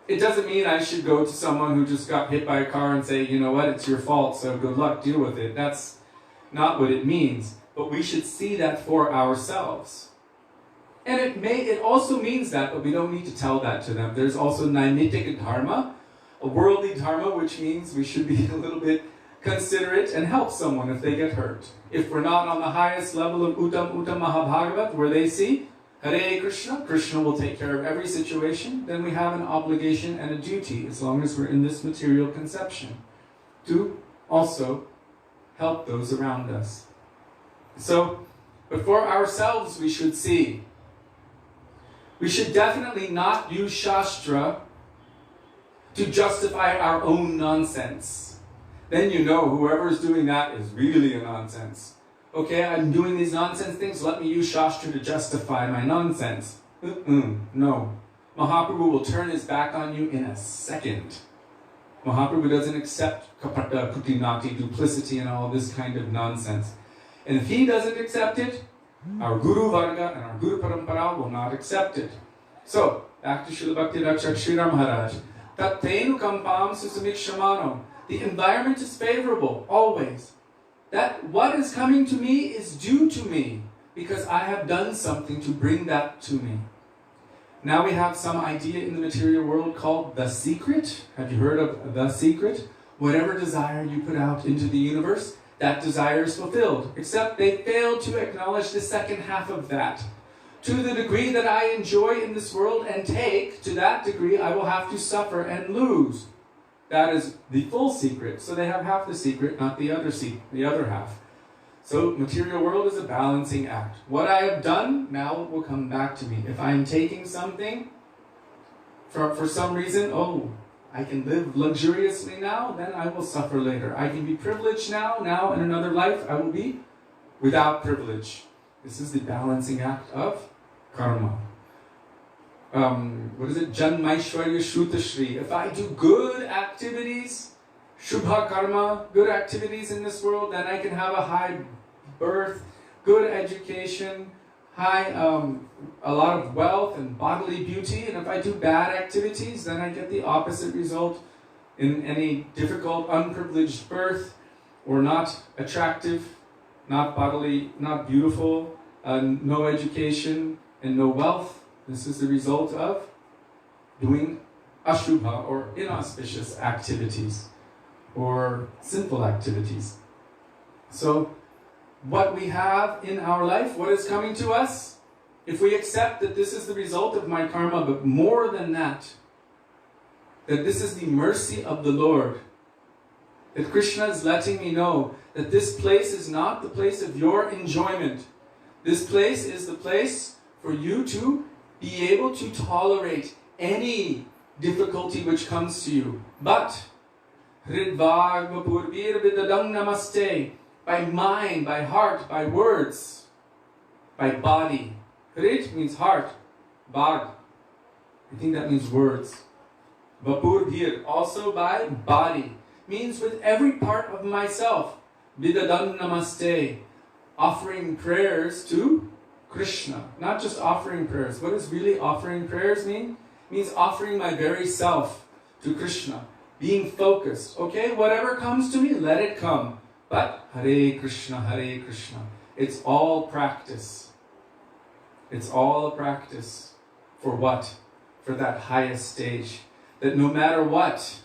It doesn't mean I should go to someone who just got hit by a car and say, you know what, it's your fault, so good luck, deal with it. That's not what it means. But we should see that for ourselves. And it also means that, but we don't need to tell that to them. There's also naimitic dharma, a worldly dharma, which means we should be a little bit considerate and help someone if they get hurt. If we're not on the highest level of Uttam Mahabhagavat, where they see Hare Krishna, Krishna will take care of every situation, then we have an obligation and a duty, as long as we're in this material conception, to also help those around us. So, but for ourselves we should see. We should definitely not use Shastra to justify our own nonsense. Then you know whoever is doing that is really a nonsense. Okay, I'm doing these nonsense things, let me use Shastra to justify my nonsense. No. Mahaprabhu will turn his back on you in a second. Mahaprabhu doesn't accept kapata, kutinati, duplicity, and all this kind of nonsense. And if he doesn't accept it, our Guru Varga and our Guru Parampara will not accept it. So, back to Srila Bhaktivedanta Srila Maharaj. Tattenu kampam susamikshamano. The environment is favorable, always. That what is coming to me is due to me, because I have done something to bring that to me. Now we have some idea in the material world called the secret. Have you heard of the secret? Whatever desire you put out into the universe, that desire is fulfilled. Except they fail to acknowledge the second half of that. To the degree that I enjoy in this world and take, to that degree I will have to suffer and lose. That is the full secret. So they have half the secret, not the other half. So material world is a balancing act. What I have done now will come back to me. If I am taking something for some reason, I can live luxuriously now, then I will suffer later. I can be privileged now in another life I will be without privilege. This is the balancing act of karma. what is it? Janmaishwarya Shrutashri. If I do good activities, Shubha Karma, good activities in this world, then I can have a high birth, good education, a lot of wealth and bodily beauty. And if I do bad activities, then I get the opposite result in any difficult, unprivileged birth, or not attractive, not bodily, not beautiful, no education, and no wealth. This is the result of doing ashubha, or inauspicious activities, or sinful activities. So, what we have in our life, what is coming to us, if we accept that this is the result of my karma, but more than that this is the mercy of the Lord, that Krishna is letting me know that this place is not the place of your enjoyment. This place is the place for you to be able to tolerate any difficulty which comes to you. But, Hridvagvapurvir vidadam namaste, by mind, by heart, by words, by body. Hrid means heart, bhag, I think that means words. Vapurvir, also by body, means with every part of myself. Vidadam namaste, offering prayers to Krishna. Not just offering prayers. What does really offering prayers mean? It means offering my very self to Krishna. Being focused. Okay, whatever comes to me, let it come. But Hare Krishna, Hare Krishna. It's all practice. It's all a practice. For what? For that highest stage. That no matter what,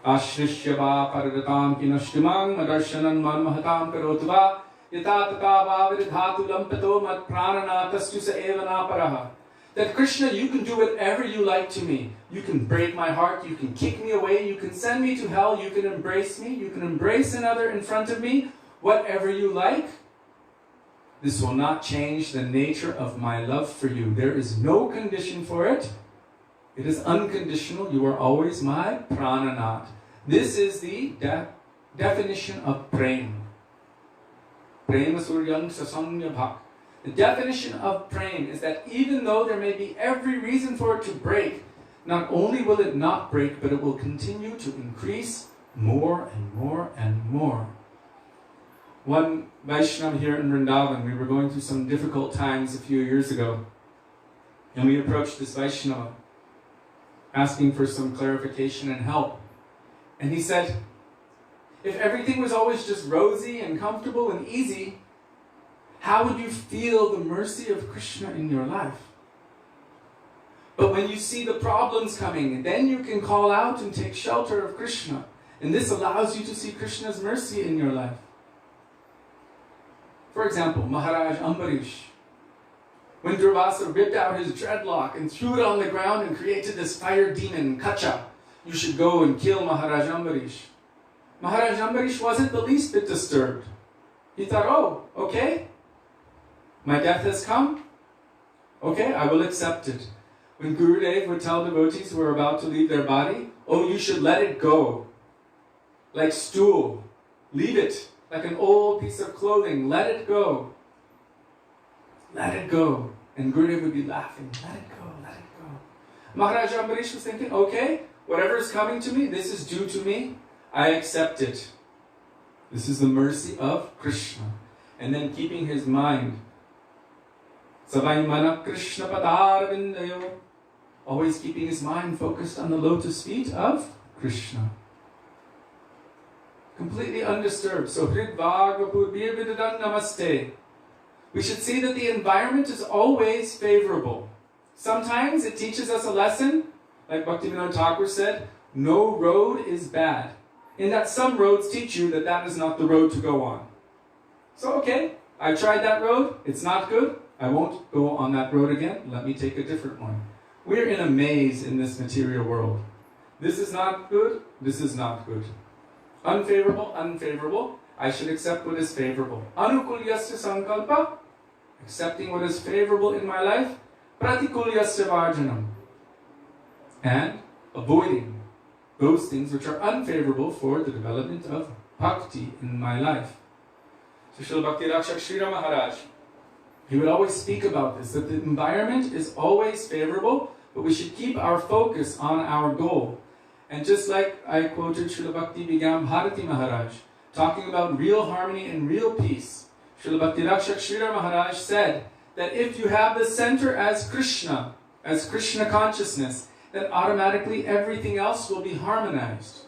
Ashrishya va paradatam kinashtimang madarshanan man mahatam karotva yata tata va viridhatu lampato mat prananatastu sa eva naparaha. That Krishna, you can do whatever you like to me. You can break my heart, you can kick me away, you can send me to hell, you can embrace me, you can embrace another in front of me, whatever you like. This will not change the nature of my love for you. There is no condition for it. It is unconditional. You are always my prananath. This is the definition of prem. Prema suryang sasanya bhak. The definition of prem is that even though there may be every reason for it to break, not only will it not break, but it will continue to increase more and more and more. One Vaishnava here in Vrindavan, we were going through some difficult times a few years ago, and we approached this Vaishnava asking for some clarification and help. And he said, if everything was always just rosy and comfortable and easy, how would you feel the mercy of Krishna in your life? But when you see the problems coming, then you can call out and take shelter of Krishna. And this allows you to see Krishna's mercy in your life. For example, Maharaja Ambarish, when Durvasa ripped out his dreadlock and threw it on the ground and created this fire demon, Kacha, you should go and kill Maharaja Ambarish. Maharaja Ambarish wasn't the least bit disturbed. He thought, oh, okay, my death has come. Okay, I will accept it. When Gurudev would tell devotees who were about to leave their body, oh, you should let it go. Like stool. Leave it. Like an old piece of clothing. Let it go. Let it go. And Gurudev would be laughing. Let it go, let it go. Maharaja Ambarish was thinking, okay, whatever is coming to me, this is due to me. I accept it. This is the mercy of Krishna. And then keeping his mind, Savaimana Krishna Padarvindayo, always keeping his mind focused on the lotus feet of Krishna. Completely undisturbed. So Hridvagvapurvir vidadam namaste. We should see that the environment is always favorable. Sometimes it teaches us a lesson, like Bhaktivedanta Thakur said, no road is bad. In that some roads teach you that that is not the road to go on. So okay, I tried that road, it's not good, I won't go on that road again, let me take a different one. We're in a maze in this material world. This is not good, this is not good. Unfavorable, unfavorable, I should accept what is favorable. Anukulyasya sankalpa, accepting what is favorable in my life. Pratikulyasya varjanam, and avoiding those things which are unfavorable for the development of bhakti in my life. So Srila Bhakti Rakshak Srila Maharaj, He would always speak about this, that the environment is always favorable, but we should keep our focus on our goal. And just like I quoted Srila Bhaktivedanta Bharati Maharaj, talking about real harmony and real peace, Srila Bhakti Rakshak Sridhar Maharaj said that if you have the center as Krishna consciousness, then automatically everything else will be harmonized.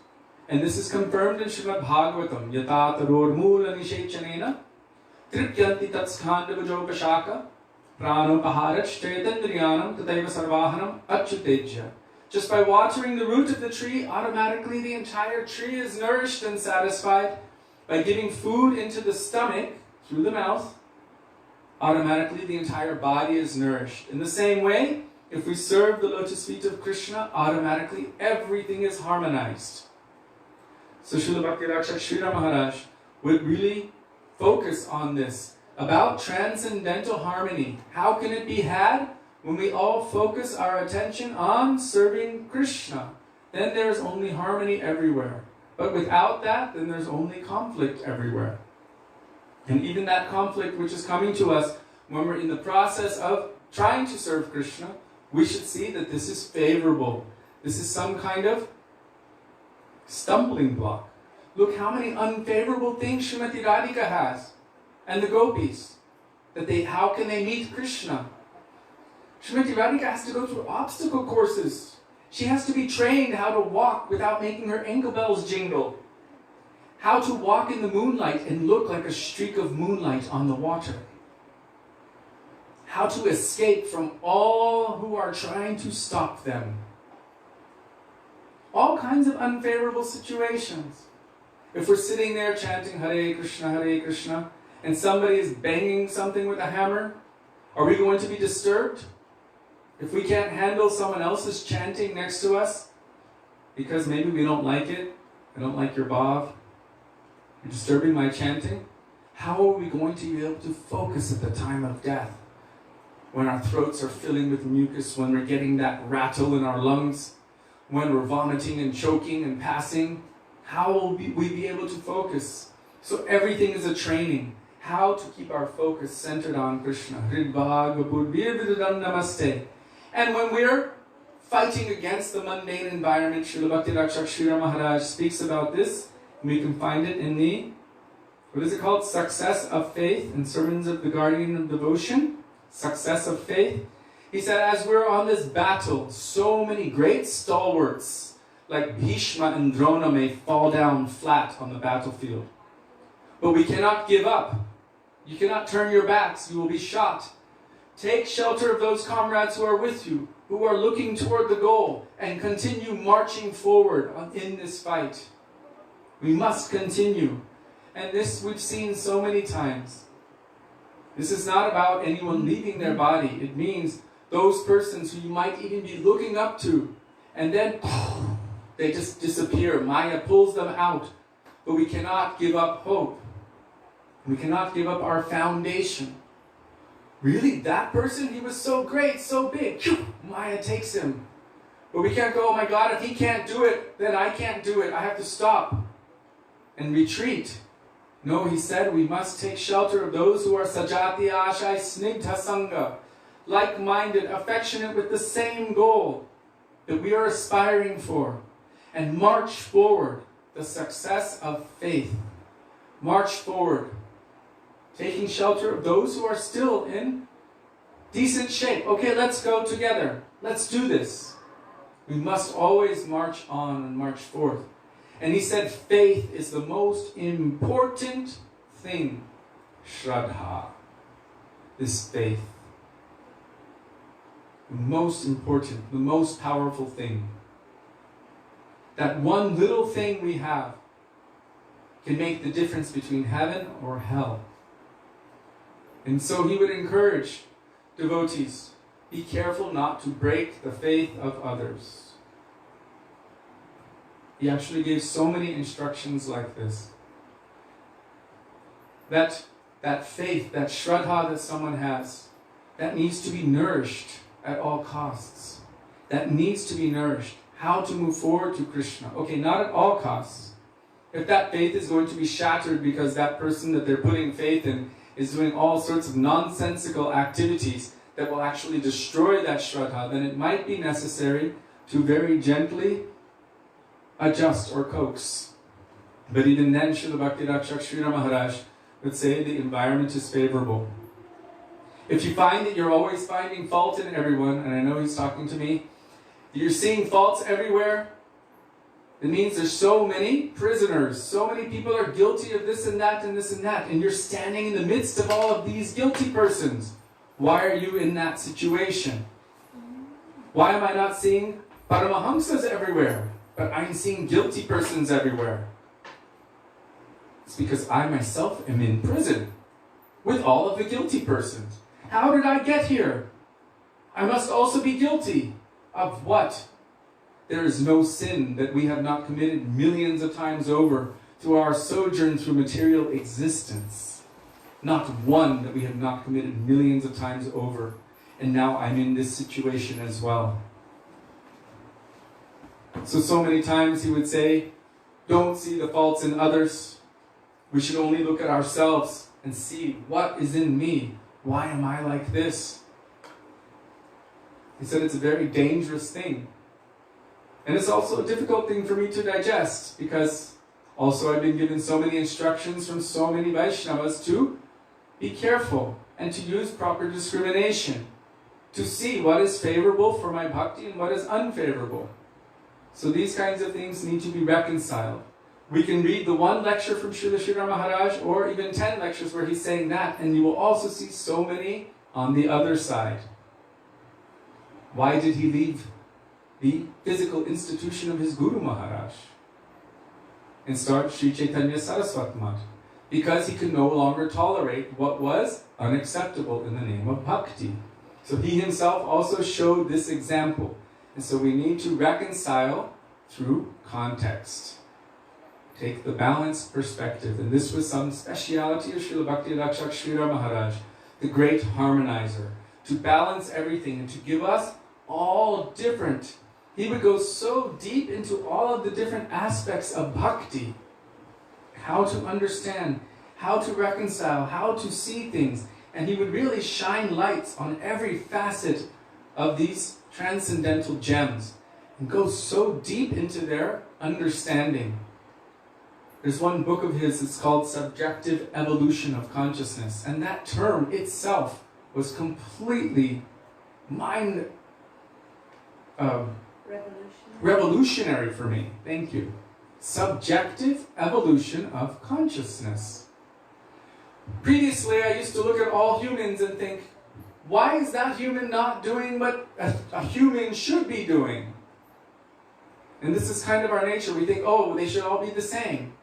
And this is confirmed in Srimad Bhagavatam. Yata taror mula nishechanena tripyanti tatskhandavajopashaka pranopaharach chaitandriyanam tataiva sarvahanam achyutejya. Just by watering the root of the tree, automatically the entire tree is nourished and satisfied. By giving food into the stomach, through the mouth, automatically the entire body is nourished. In the same way, if we serve the lotus feet of Krishna, automatically everything is harmonized. So Srila Bhakti Rakshak Sridhar Maharaj would really focus on this, about transcendental harmony. How can it be had? When we all focus our attention on serving Krishna, then there's only harmony everywhere. But without that, then there's only conflict everywhere. And even that conflict which is coming to us when we're in the process of trying to serve Krishna, we should see that this is favorable. This is some kind of stumbling block. Look how many unfavorable things Srimati Radhika has and the gopis. How can they meet Krishna? Srimati Radhika has to go through obstacle courses. She has to be trained how to walk without making her ankle bells jingle. How to walk in the moonlight and look like a streak of moonlight on the water. How to escape from all who are trying to stop them. All kinds of unfavorable situations. If we're sitting there chanting Hare Krishna, and somebody is banging something with a hammer, are we going to be disturbed? If we can't handle someone else's chanting next to us, because maybe we don't like it, I don't like your bhav, you're disturbing my chanting, how are we going to be able to focus at the time of death? When our throats are filling with mucus, when we're getting that rattle in our lungs, when we're vomiting and choking and passing, how will we be able to focus? So everything is a training. How to keep our focus centered on Krishna. And when we're fighting against the mundane environment, Srila Bhakti Rakshak Sridhar Maharaj speaks about this. We can find it in the, what is it called? Success of Faith in Sermons of the Guardian of Devotion. Success of Faith. He said, as we're on this battle, so many great stalwarts like Bhishma and Drona may fall down flat on the battlefield. But we cannot give up. You cannot turn your backs. You will be shot. Take shelter of those comrades who are with you, who are looking toward the goal, and continue marching forward in this fight. We must continue. And this we've seen so many times. This is not about anyone leaving their body. It means those persons who you might even be looking up to, and then they just disappear. Maya pulls them out. But we cannot give up hope. We cannot give up our foundation. Really, that person, he was so great, so big. Maya takes him. But we can't go, oh my God, if he can't do it, then I can't do it. I have to stop and retreat. No, he said we must take shelter of those who are sajati ashai snigdha sangha, like-minded, affectionate with the same goal that we are aspiring for, and march forward, the success of faith. March forward, taking shelter of those who are still in decent shape. Okay, let's go together. Let's do this. We must always march on and march forth. And he said faith is the most important thing. Shraddha. This faith. The most important, the most powerful thing. That one little thing we have can make the difference between heaven or hell. And so he would encourage devotees, be careful not to break the faith of others. He actually gave so many instructions like this. That faith, that shraddha that someone has, that needs to be nourished at all costs. That needs to be nourished. How to move forward to Krishna. Okay, not at all costs. If that faith is going to be shattered because that person that they're putting faith in is doing all sorts of nonsensical activities that will actually destroy that Shraddha, then it might be necessary to very gently adjust or coax. But even then, Srila Bhakti Rakshak Srila Maharaj would say the environment is favorable. If you find that you're always finding fault in everyone, and I know he's talking to me, you're seeing faults everywhere, it means there's so many prisoners, so many people are guilty of this and that and this and that, and you're standing in the midst of all of these guilty persons. Why are you in that situation? Why am I not seeing Paramahamsas everywhere, but I'm seeing guilty persons everywhere? It's because I myself am in prison with all of the guilty persons. How did I get here? I must also be guilty. Of what? There is no sin that we have not committed millions of times over through our sojourn through material existence. Not one that we have not committed millions of times over. And now I'm in this situation as well. So many times he would say, don't see the faults in others. We should only look at ourselves and see what is in me. Why am I like this? He said it's a very dangerous thing. And it's also a difficult thing for me to digest, because also I've been given so many instructions from so many Vaishnavas to be careful and to use proper discrimination, to see what is favorable for my bhakti and what is unfavorable. So these kinds of things need to be reconciled. We can read the one lecture from Srila Srila Maharaj, or even 10 lectures where he's saying that, and you will also see so many on the other side. Why did he leave the physical institution of his Guru Maharaj and start Sri Chaitanya Saraswat Math? Because he could no longer tolerate what was unacceptable in the name of bhakti. So he himself also showed this example. And so we need to reconcile through context. Take the balanced perspective. And this was some speciality of Srila Bhakti Rakshak Srila Maharaj, the great harmonizer, to balance everything and to give us all different. He would go so deep into all of the different aspects of bhakti, how to understand, how to reconcile, how to see things. And he would really shine lights on every facet of these transcendental gems and go so deep into their understanding. There's one book of his, it's called Subjective Evolution of Consciousness. And that term itself was completely revolutionary for me. Thank you. Subjective evolution of consciousness. Previously, I used to look at all humans and think, why is that human not doing what a human should be doing? And this is kind of our nature. We think, oh, they should all be the same.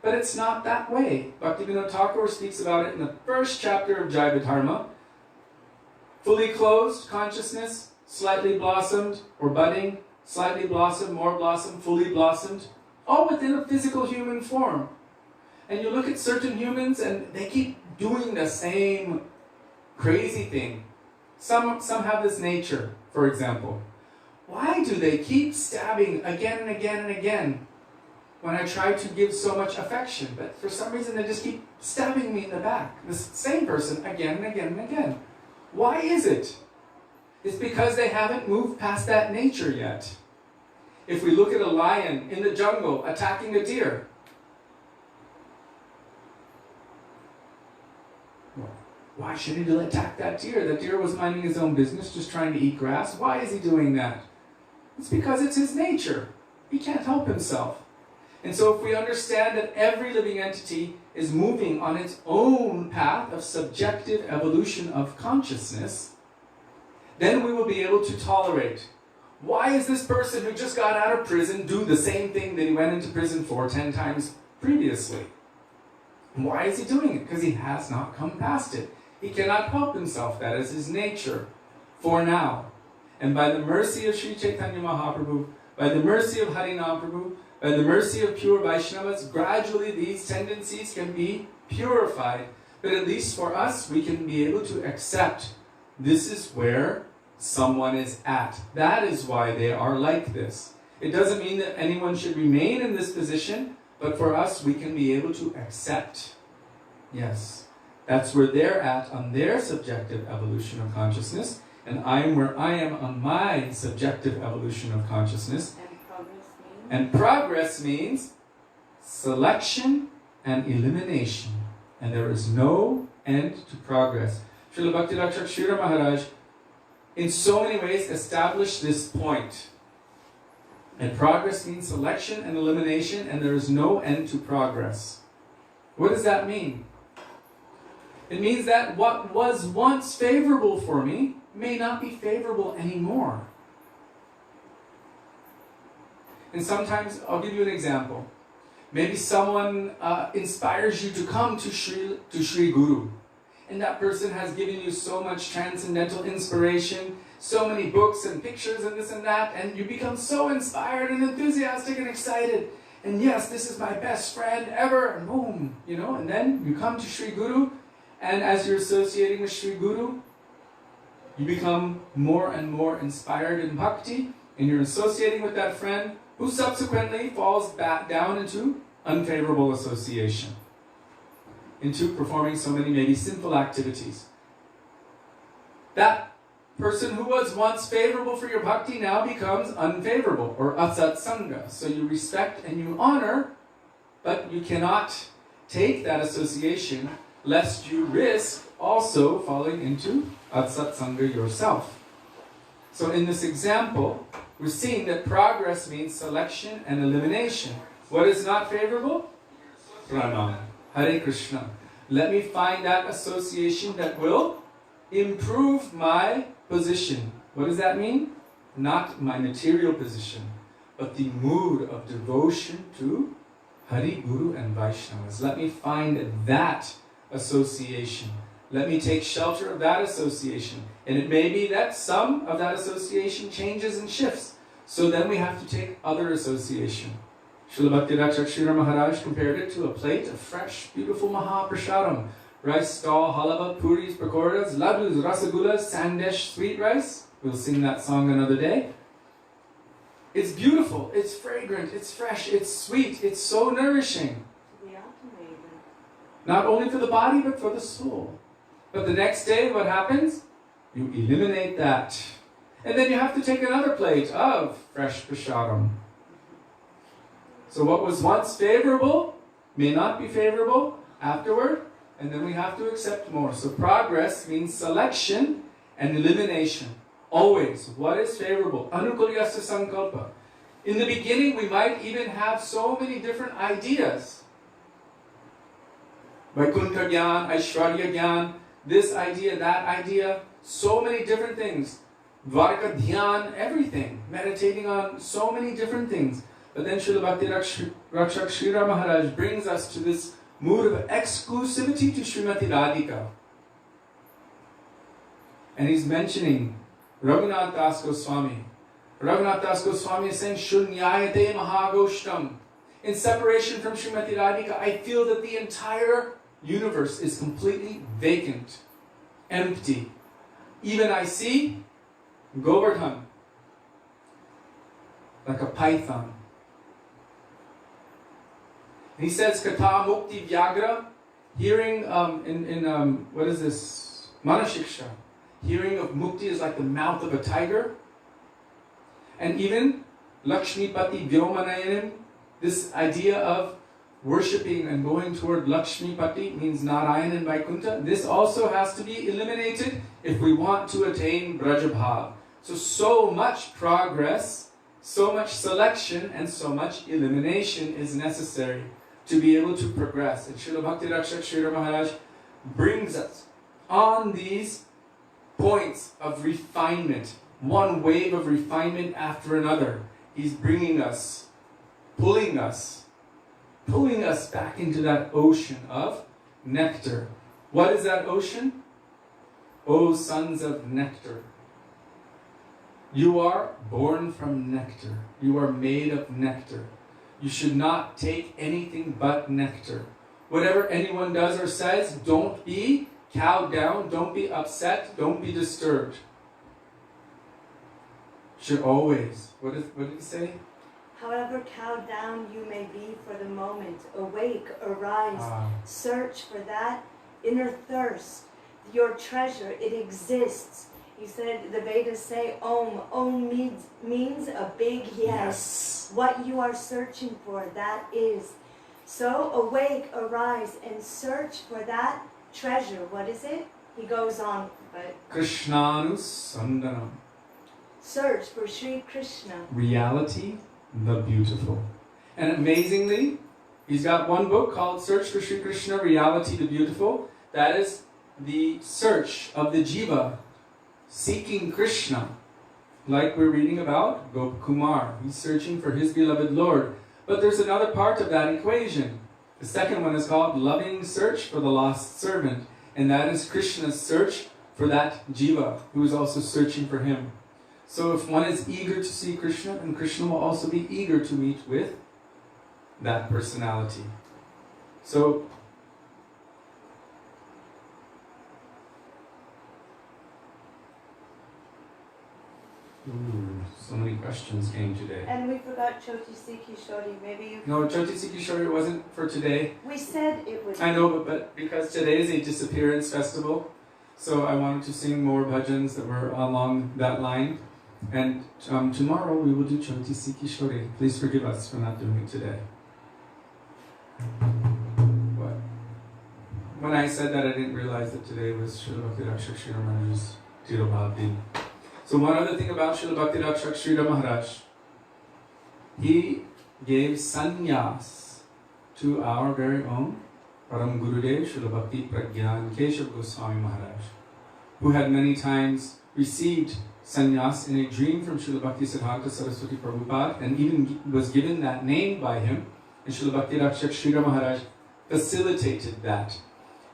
But it's not that way. Bhaktivedanta Thakur speaks about it in the first chapter of Jaiva-dharma. Fully closed consciousness, slightly blossomed or budding, slightly blossomed, more blossomed, fully blossomed, all within a physical human form. And you look at certain humans and they keep doing the same crazy thing. Some have this nature, for example. Why do they keep stabbing again and again and again when I try to give so much affection? But for some reason they just keep stabbing me in the back. This same person again and again and again. Why is it? It's because they haven't moved past that nature yet. If we look at a lion in the jungle attacking a deer, why should he attack that deer? That deer was minding his own business, just trying to eat grass. Why is he doing that? It's because it's his nature. He can't help himself. And so if we understand that every living entity is moving on its own path of subjective evolution of consciousness, then we will be able to tolerate. Why is this person who just got out of prison do the same thing that he went into prison for 10 times previously? Why is he doing it? Because he has not come past it. He cannot help himself. That is his nature for now. And by the mercy of Sri Chaitanya Mahaprabhu, by the mercy of Harinam Prabhu, by the mercy of pure Vaishnavas, gradually these tendencies can be purified. But at least for us, we can be able to accept this is where someone is at. That is why they are like this. It doesn't mean that anyone should remain in this position, but for us, we can be able to accept. Yes. That's where they're at on their subjective evolution of consciousness, and I'm where I am on my subjective evolution of consciousness. And progress means selection and elimination. And there is no end to progress. Srila Bhakti-Rakshak Srila Maharaj, in so many ways, established this point. And progress means selection and elimination, and there is no end to progress. What does that mean? It means that what was once favorable for me may not be favorable anymore. And sometimes, I'll give you an example. Maybe someone inspires you to come to Sri Guru. And that person has given you so much transcendental inspiration, so many books and pictures and this and that, and you become so inspired and enthusiastic and excited. And yes, this is my best friend ever, and boom, and then you come to Sri Guru, and as you're associating with Sri Guru, you become more and more inspired in bhakti, and you're associating with that friend, who subsequently falls back down into unfavorable association, into performing so many maybe sinful activities. That person who was once favorable for your bhakti now becomes unfavorable, or asat sangha. So you respect and you honor, but you cannot take that association lest you risk also falling into asat sangha yourself. So in this example, we're seeing that progress means selection and elimination. What is not favorable? Pranam. Hare Krishna. Let me find that association that will improve my position. What does that mean? Not my material position, but the mood of devotion to Hari, Guru and Vaishnavas. Let me find that association. Let me take shelter of that association. And it may be that some of that association changes and shifts. So then we have to take other association. Srila Bhakti-Rakshak Srila Maharaj compared it to a plate of fresh, beautiful Mahaprasadam. Rice, dal, halava, puris, pakoras, laddus, rasagullas, sandesh, sweet rice. We'll sing that song another day. It's beautiful, it's fragrant, it's fresh, it's sweet, it's so nourishing. Not only for the body, but for the soul. But the next day, what happens? You eliminate that. And then you have to take another plate of fresh prasadam. So what was once favorable may not be favorable afterward, and then we have to accept more. So progress means selection and elimination. Always, what is favorable? Anukulyasya sankalpa. In the beginning, we might even have so many different ideas. Vaikuntha Gyan, Aishwarya Gyan, this idea, that idea, so many different things. Dvarka Dhyan, everything. Meditating on so many different things. But then Srila Bhakti-Rakshak Srila Maharaj brings us to this mood of exclusivity to Srimati Radhika. And he's mentioning Raghunath Das Goswami. Raghunath Das Goswami is saying, Shunyayate Mahagoshtam. In separation from Srimati Radhika, I feel that the entire universe is completely vacant, empty. Even I see Govardhan, like a python. He says, Kata Mukti Vyagra, hearing what is this? Manashiksha. Hearing of Mukti is like the mouth of a tiger. And even Lakshmipati Vyomanayanim, this idea of worshipping and going toward Lakshmipati means Narayan and Vaikuntha. This also has to be eliminated if we want to attain Brajabhav. So much progress, so much selection, and so much elimination is necessary to be able to progress. And Srila Bhakti-Rakshak Srila Maharaj brings us on these points of refinement, one wave of refinement after another. He's bringing us, pulling us back into that ocean of nectar. What is that ocean? O sons of nectar. You are born from nectar. You are made of nectar. You should not take anything but nectar. Whatever anyone does or says, don't be cowed down, don't be upset, don't be disturbed. Should always, what did he say? However cowed down you may be for the moment, awake, arise, search for that inner thirst, your treasure, it exists. He said, the Vedas say, Om. Om means a big yes. What you are searching for, that is. So awake, arise, and search for that treasure. What is it? He goes on, but Krishnanus Sandanam. Search for Sri Krishna. Reality, the beautiful. And amazingly, he's got one book called Search for Sri Krishna, Reality, the Beautiful. That is the search of the jiva, seeking Krishna. Like we're reading about Gopakumar. He's searching for his beloved Lord. But there's another part of that equation. The second one is called Loving Search for the Lost Servant. And that is Krishna's search for that jiva, who is also searching for him. So if one is eager to see Krishna, then Krishna will also be eager to meet with that personality. So, so many questions came today. And we forgot Chotisi Kishori. Maybe you... No, Chotisi Kishori wasn't for today. We said it would... I know, but because today is a disappearance festival, so I wanted to sing more bhajans that were along that line. And tomorrow we will do Chotisi Kishori. Please forgive us for not doing it today. What? When I said that, I didn't realize that today was Srila Bhakti Srila Maharaj's Tirobhav Din. So one other thing about Srila Bhakti Srila Maharaj, he gave sannyas to our very own Param Gurudev Srila Bhakti Pragyan Keshav Goswami Maharaj, who had many times received sannyas in a dream from Srila Bhakti Siddhanta Saraswati Prabhupada, and even was given that name by him, and Srila Bhakti Srila Maharaj facilitated that.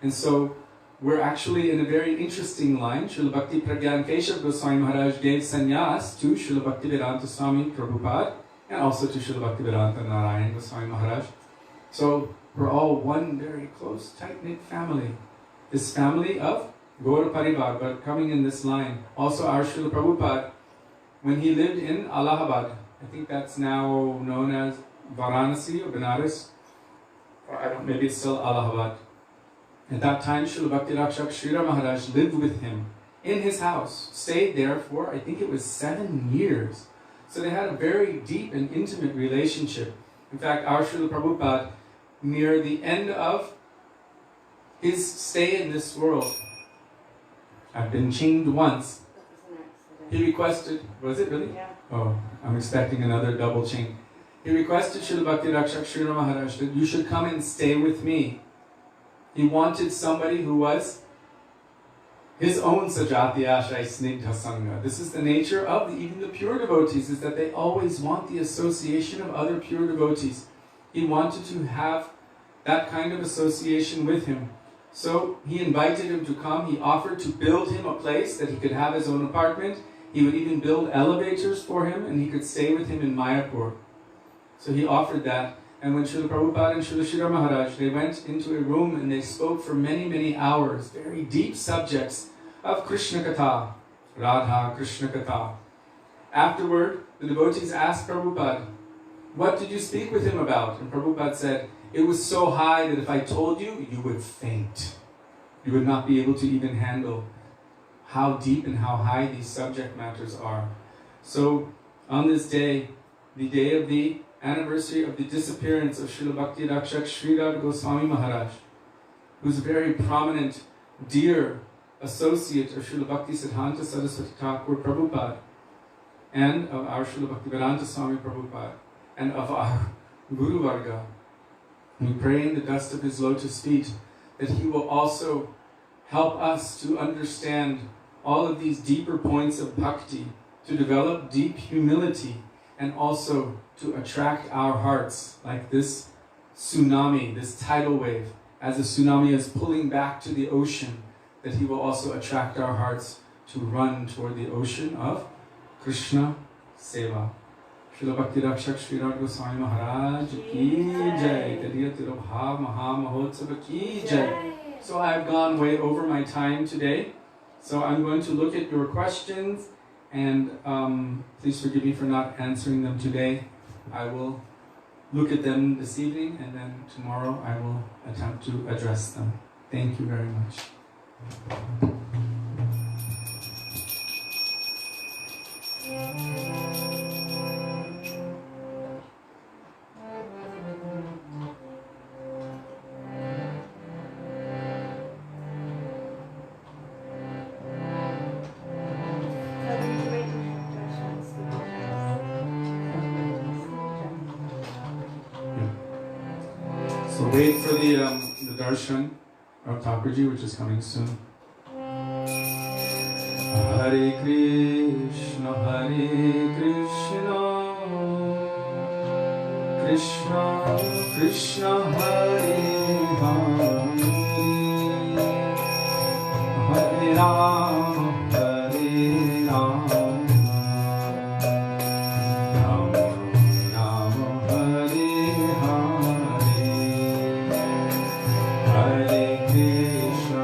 And so we're actually in a very interesting line. Srila Bhakti Pragyan Keshav Goswami Maharaj gave sannyas to Srila Bhaktivedanta Swami Prabhupada, and also to Srila Bhaktivedanta Narayan Goswami Maharaj. So we're all one very close, tight-knit family. This family of Gaura Parivar, but coming in this line. Also our Srila Prabhupada, when he lived in Allahabad, I think that's now known as Varanasi or Benares, or I don't, maybe it's still Allahabad. At that time, Srila Bhakti Rakshak Srila Maharaj lived with him in his house, stayed there for, I think it was 7 years. So they had a very deep and intimate relationship. In fact, our Srila Prabhupada, near the end of his stay in this world, I've been chained once. He requested, was it really? Yeah. Oh, I'm expecting another double chain. He requested Srila Bhakti Rakshak Srila Maharaj that you should come and stay with me. He wanted somebody who was his own Sajati Ashray Snigdha Sangha. This is the nature of even the pure devotees, is that they always want the association of other pure devotees. He wanted to have that kind of association with him. So he invited him to come. He offered to build him a place that he could have his own apartment. He would even build elevators for him, and he could stay with him in Mayapur. So he offered that. And when Srila Prabhupada and Srila Srila Maharaj, they went into a room and they spoke for many, many hours, very deep subjects of Krishna Katha, Radha Krishna Katha. Afterward, the devotees asked Prabhupada, what did you speak with him about? And Prabhupada said, it was so high that if I told you, you would faint. You would not be able to even handle how deep and how high these subject matters are. So, on this day, the day of the anniversary of the disappearance of Srila Bhakti Rakshak Srila Goswami Maharaj, who's a very prominent, dear associate of Srila Bhakti Siddhanta Saraswati Thakur Prabhupada, and of our Srila Bhaktivedanta Swami Prabhupada, and of our Guru Varga. We pray in the dust of his lotus feet that he will also help us to understand all of these deeper points of bhakti, to develop deep humility, and also to attract our hearts like this tsunami, this tidal wave. As the tsunami is pulling back to the ocean, that he will also attract our hearts to run toward the ocean of Krishna Seva. Srila Bhakti Rakshak Srila Goswami Maharaj ki jai. Tadiya Tirobhav Maha Mahotsava ki jai. So I've gone way over my time today. So I'm going to look at your questions, and please forgive me for not answering them today. I will look at them this evening, and then tomorrow I will attempt to address them. Thank you very much. So wait for the darshan of Thakurji, which is coming soon. Hare Krishna, Krishna Krishna, Hare Hare, Hare Rama, Hare Rama, Rama Rama, Hare Hare, Hare Krishna,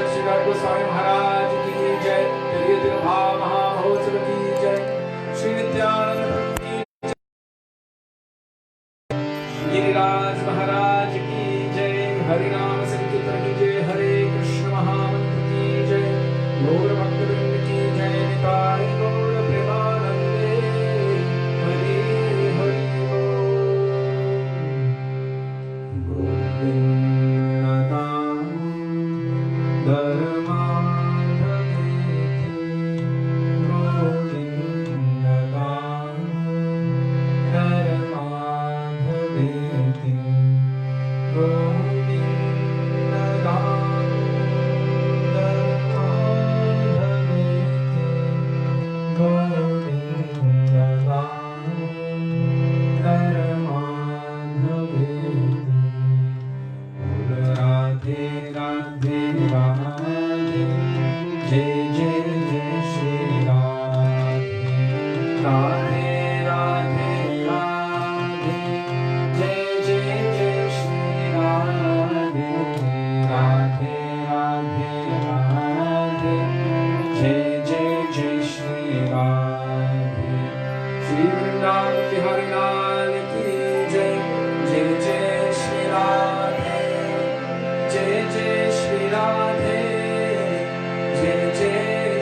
Srila Goswami Maharaja ki jai, Didi Mahamahotsav ki jai, Shri Nityananda ki jai, Giriraj Maharaj ki jai, Hari Ram Sankirtan ki jai, Hare Krishna Mahamantra ki jai, Vrindavan Bihari Lal ki jai. Jai Jai Shri Radhe, Jai Jai Shri Radhe, Jai Jai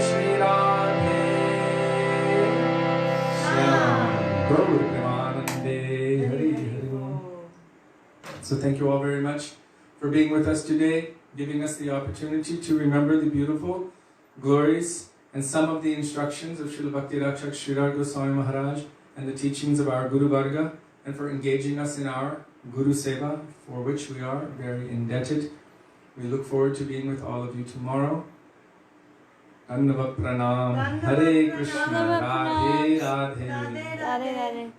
Shri Radhe. Shyam Gaur Premanande Hari Hari. So thank you all very much for being with us today, giving us the opportunity to remember the beautiful glories and some of the instructions of Srila Bhakti Rakshak Sridhar Goswami Maharaj and the teachings of our Guru Varga, and for engaging us in our Guru Seva, for which we are very indebted. We look forward to being with all of you tomorrow. Dandava Pranam. Hare Krishna. Radhe Radhe. Radhe Radhe.